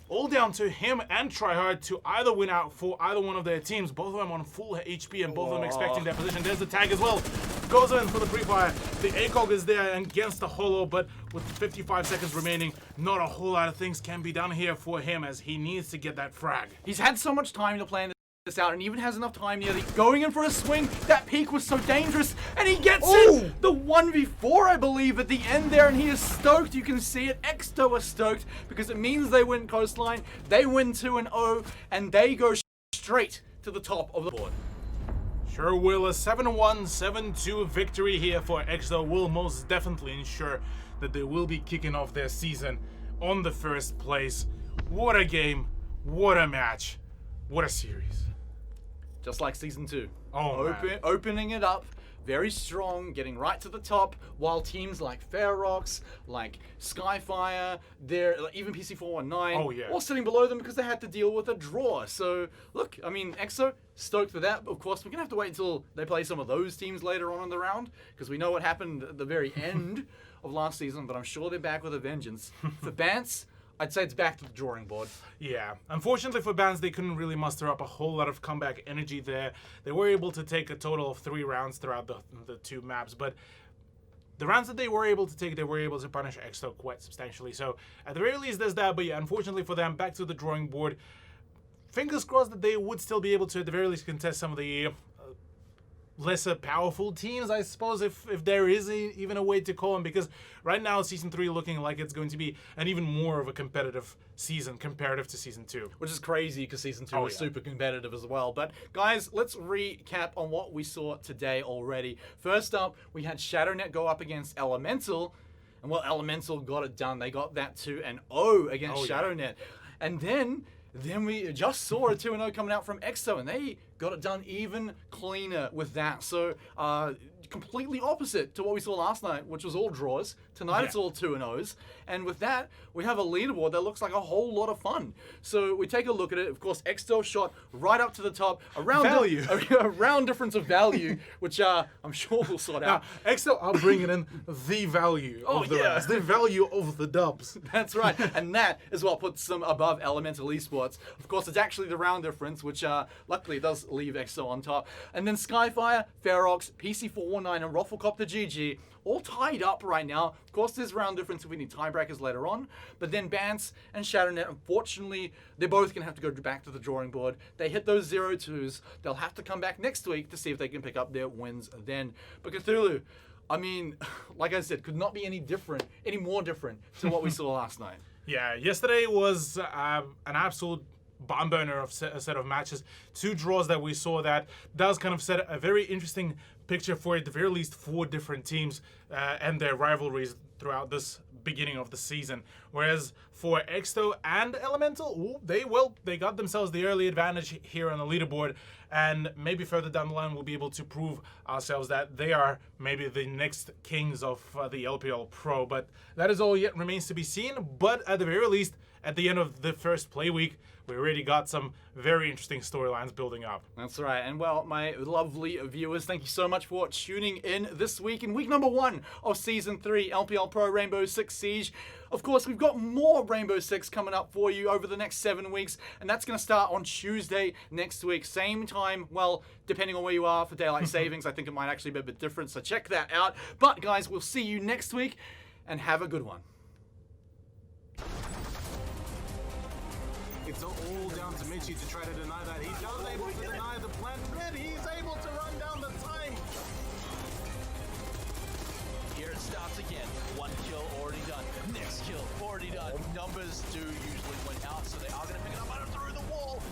All down to him and Tryhard to either win out for either one of their teams. Both of them on full HP and both of them expecting their position. There's the tag as well. Goes in for the pre-fire. The ACOG is there against the holo, but with 55 seconds remaining, not a whole lot of things can be done here for him as he needs to get that frag. He's had so much time to plan this out and even has enough time nearly going in for a swing. That peak was so dangerous and he gets it! The 1v4 I believe at the end there, and he is stoked. You can see it. Exto are stoked because it means they win coastline, they win 2-0, and they go straight to the top of the board. Sure will. A 7-1, 7-2 victory here for Exto will most definitely ensure that they will be kicking off their season on the first place. What a game, what a match, what a series. Just like Season 2. Opening it up, very strong, getting right to the top, while teams like Ferox, like Skyfire, even PC419, all sitting below them because they had to deal with a draw. So, look, I mean, Exo, stoked for that. Of course, we're going to have to wait until they play some of those teams later on in the round, because we know what happened at the very end of last season, but I'm sure they're back with a vengeance. For Bance, I'd say it's back to the drawing board. Yeah, unfortunately for Bans, they couldn't really muster up a whole lot of comeback energy there. They were able to take a total of 3 rounds throughout the 2 maps, but the rounds that they were able to take, they were able to punish Exto quite substantially. So at the very least, there's that, but yeah, unfortunately for them, back to the drawing board. Fingers crossed that they would still be able to, at the very least, contest some of the lesser powerful teams, I suppose, if there is even a way to call them, because right now Season 3 looking like it's going to be an even more of a competitive season comparative to Season 2. Which is crazy because Season 2 was super competitive as well. But guys, let's recap on what we saw today already. First up, we had ShadowNet go up against Elemental, and well, Elemental got it done. They got that 2-0 against ShadowNet. And then we just saw a 2-0 coming out from Exo, and they got it done even cleaner with that. So completely opposite to what we saw last night, which was all draws. Tonight it's all 2-0s. And with that, we have a leaderboard that looks like a whole lot of fun. So we take a look at it. Of course, Exto shot right up to the top. A round difference of value, which I'm sure we'll sort out. Now, Exto are bringing in the value of the rounds, the value of the dubs. That's right. And that is what puts them above Elemental Esports. Of course, it's actually the round difference, which luckily does leave Exo on top. And then Skyfire, Ferox, PC419, and Rufflecopter GG all tied up right now. Of course, there's round difference if we need tiebreakers later on. But then Bance and ShadowNet, unfortunately, they're both going to have to go back to the drawing board. They hit those 0-2s. They'll have to come back next week to see if they can pick up their wins then. But Cthulu, I mean, like I said, could not be any more different to what we saw last night. Yeah, yesterday was an absolute barn burner of a set of matches. 2 draws that we saw that does kind of set a very interesting picture for, at the very least, 4 different teams and their rivalries throughout this beginning of the season. Whereas for Exto and Elemental, they got themselves the early advantage here on the leaderboard, and maybe further down the line we'll be able to prove ourselves that they are maybe the next kings of the LPL Pro. But that is all yet remains to be seen. But at the very least, at the end of the first play week, we already got some very interesting storylines building up. That's right. And well, my lovely viewers, thank you so much for tuning in this week in week number 1 of Season 3 LPL Pro Rainbow Six Siege. Of course, we've got more Rainbow Six coming up for you over the next 7 weeks, and that's going to start on Tuesday next week. Same time, well, depending on where you are for daylight savings, I think it might actually be a bit different, so check that out. But guys, we'll see you next week, and have a good one. It's all down to Mitchie to try to deny that. He does able to deny the plant red. He's able to run down the time. Here it starts again. 1 kill already done. Next kill already done. Numbers do usually win out, so they are going to pick it up out through the wall.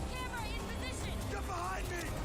Camera in position. Get behind me!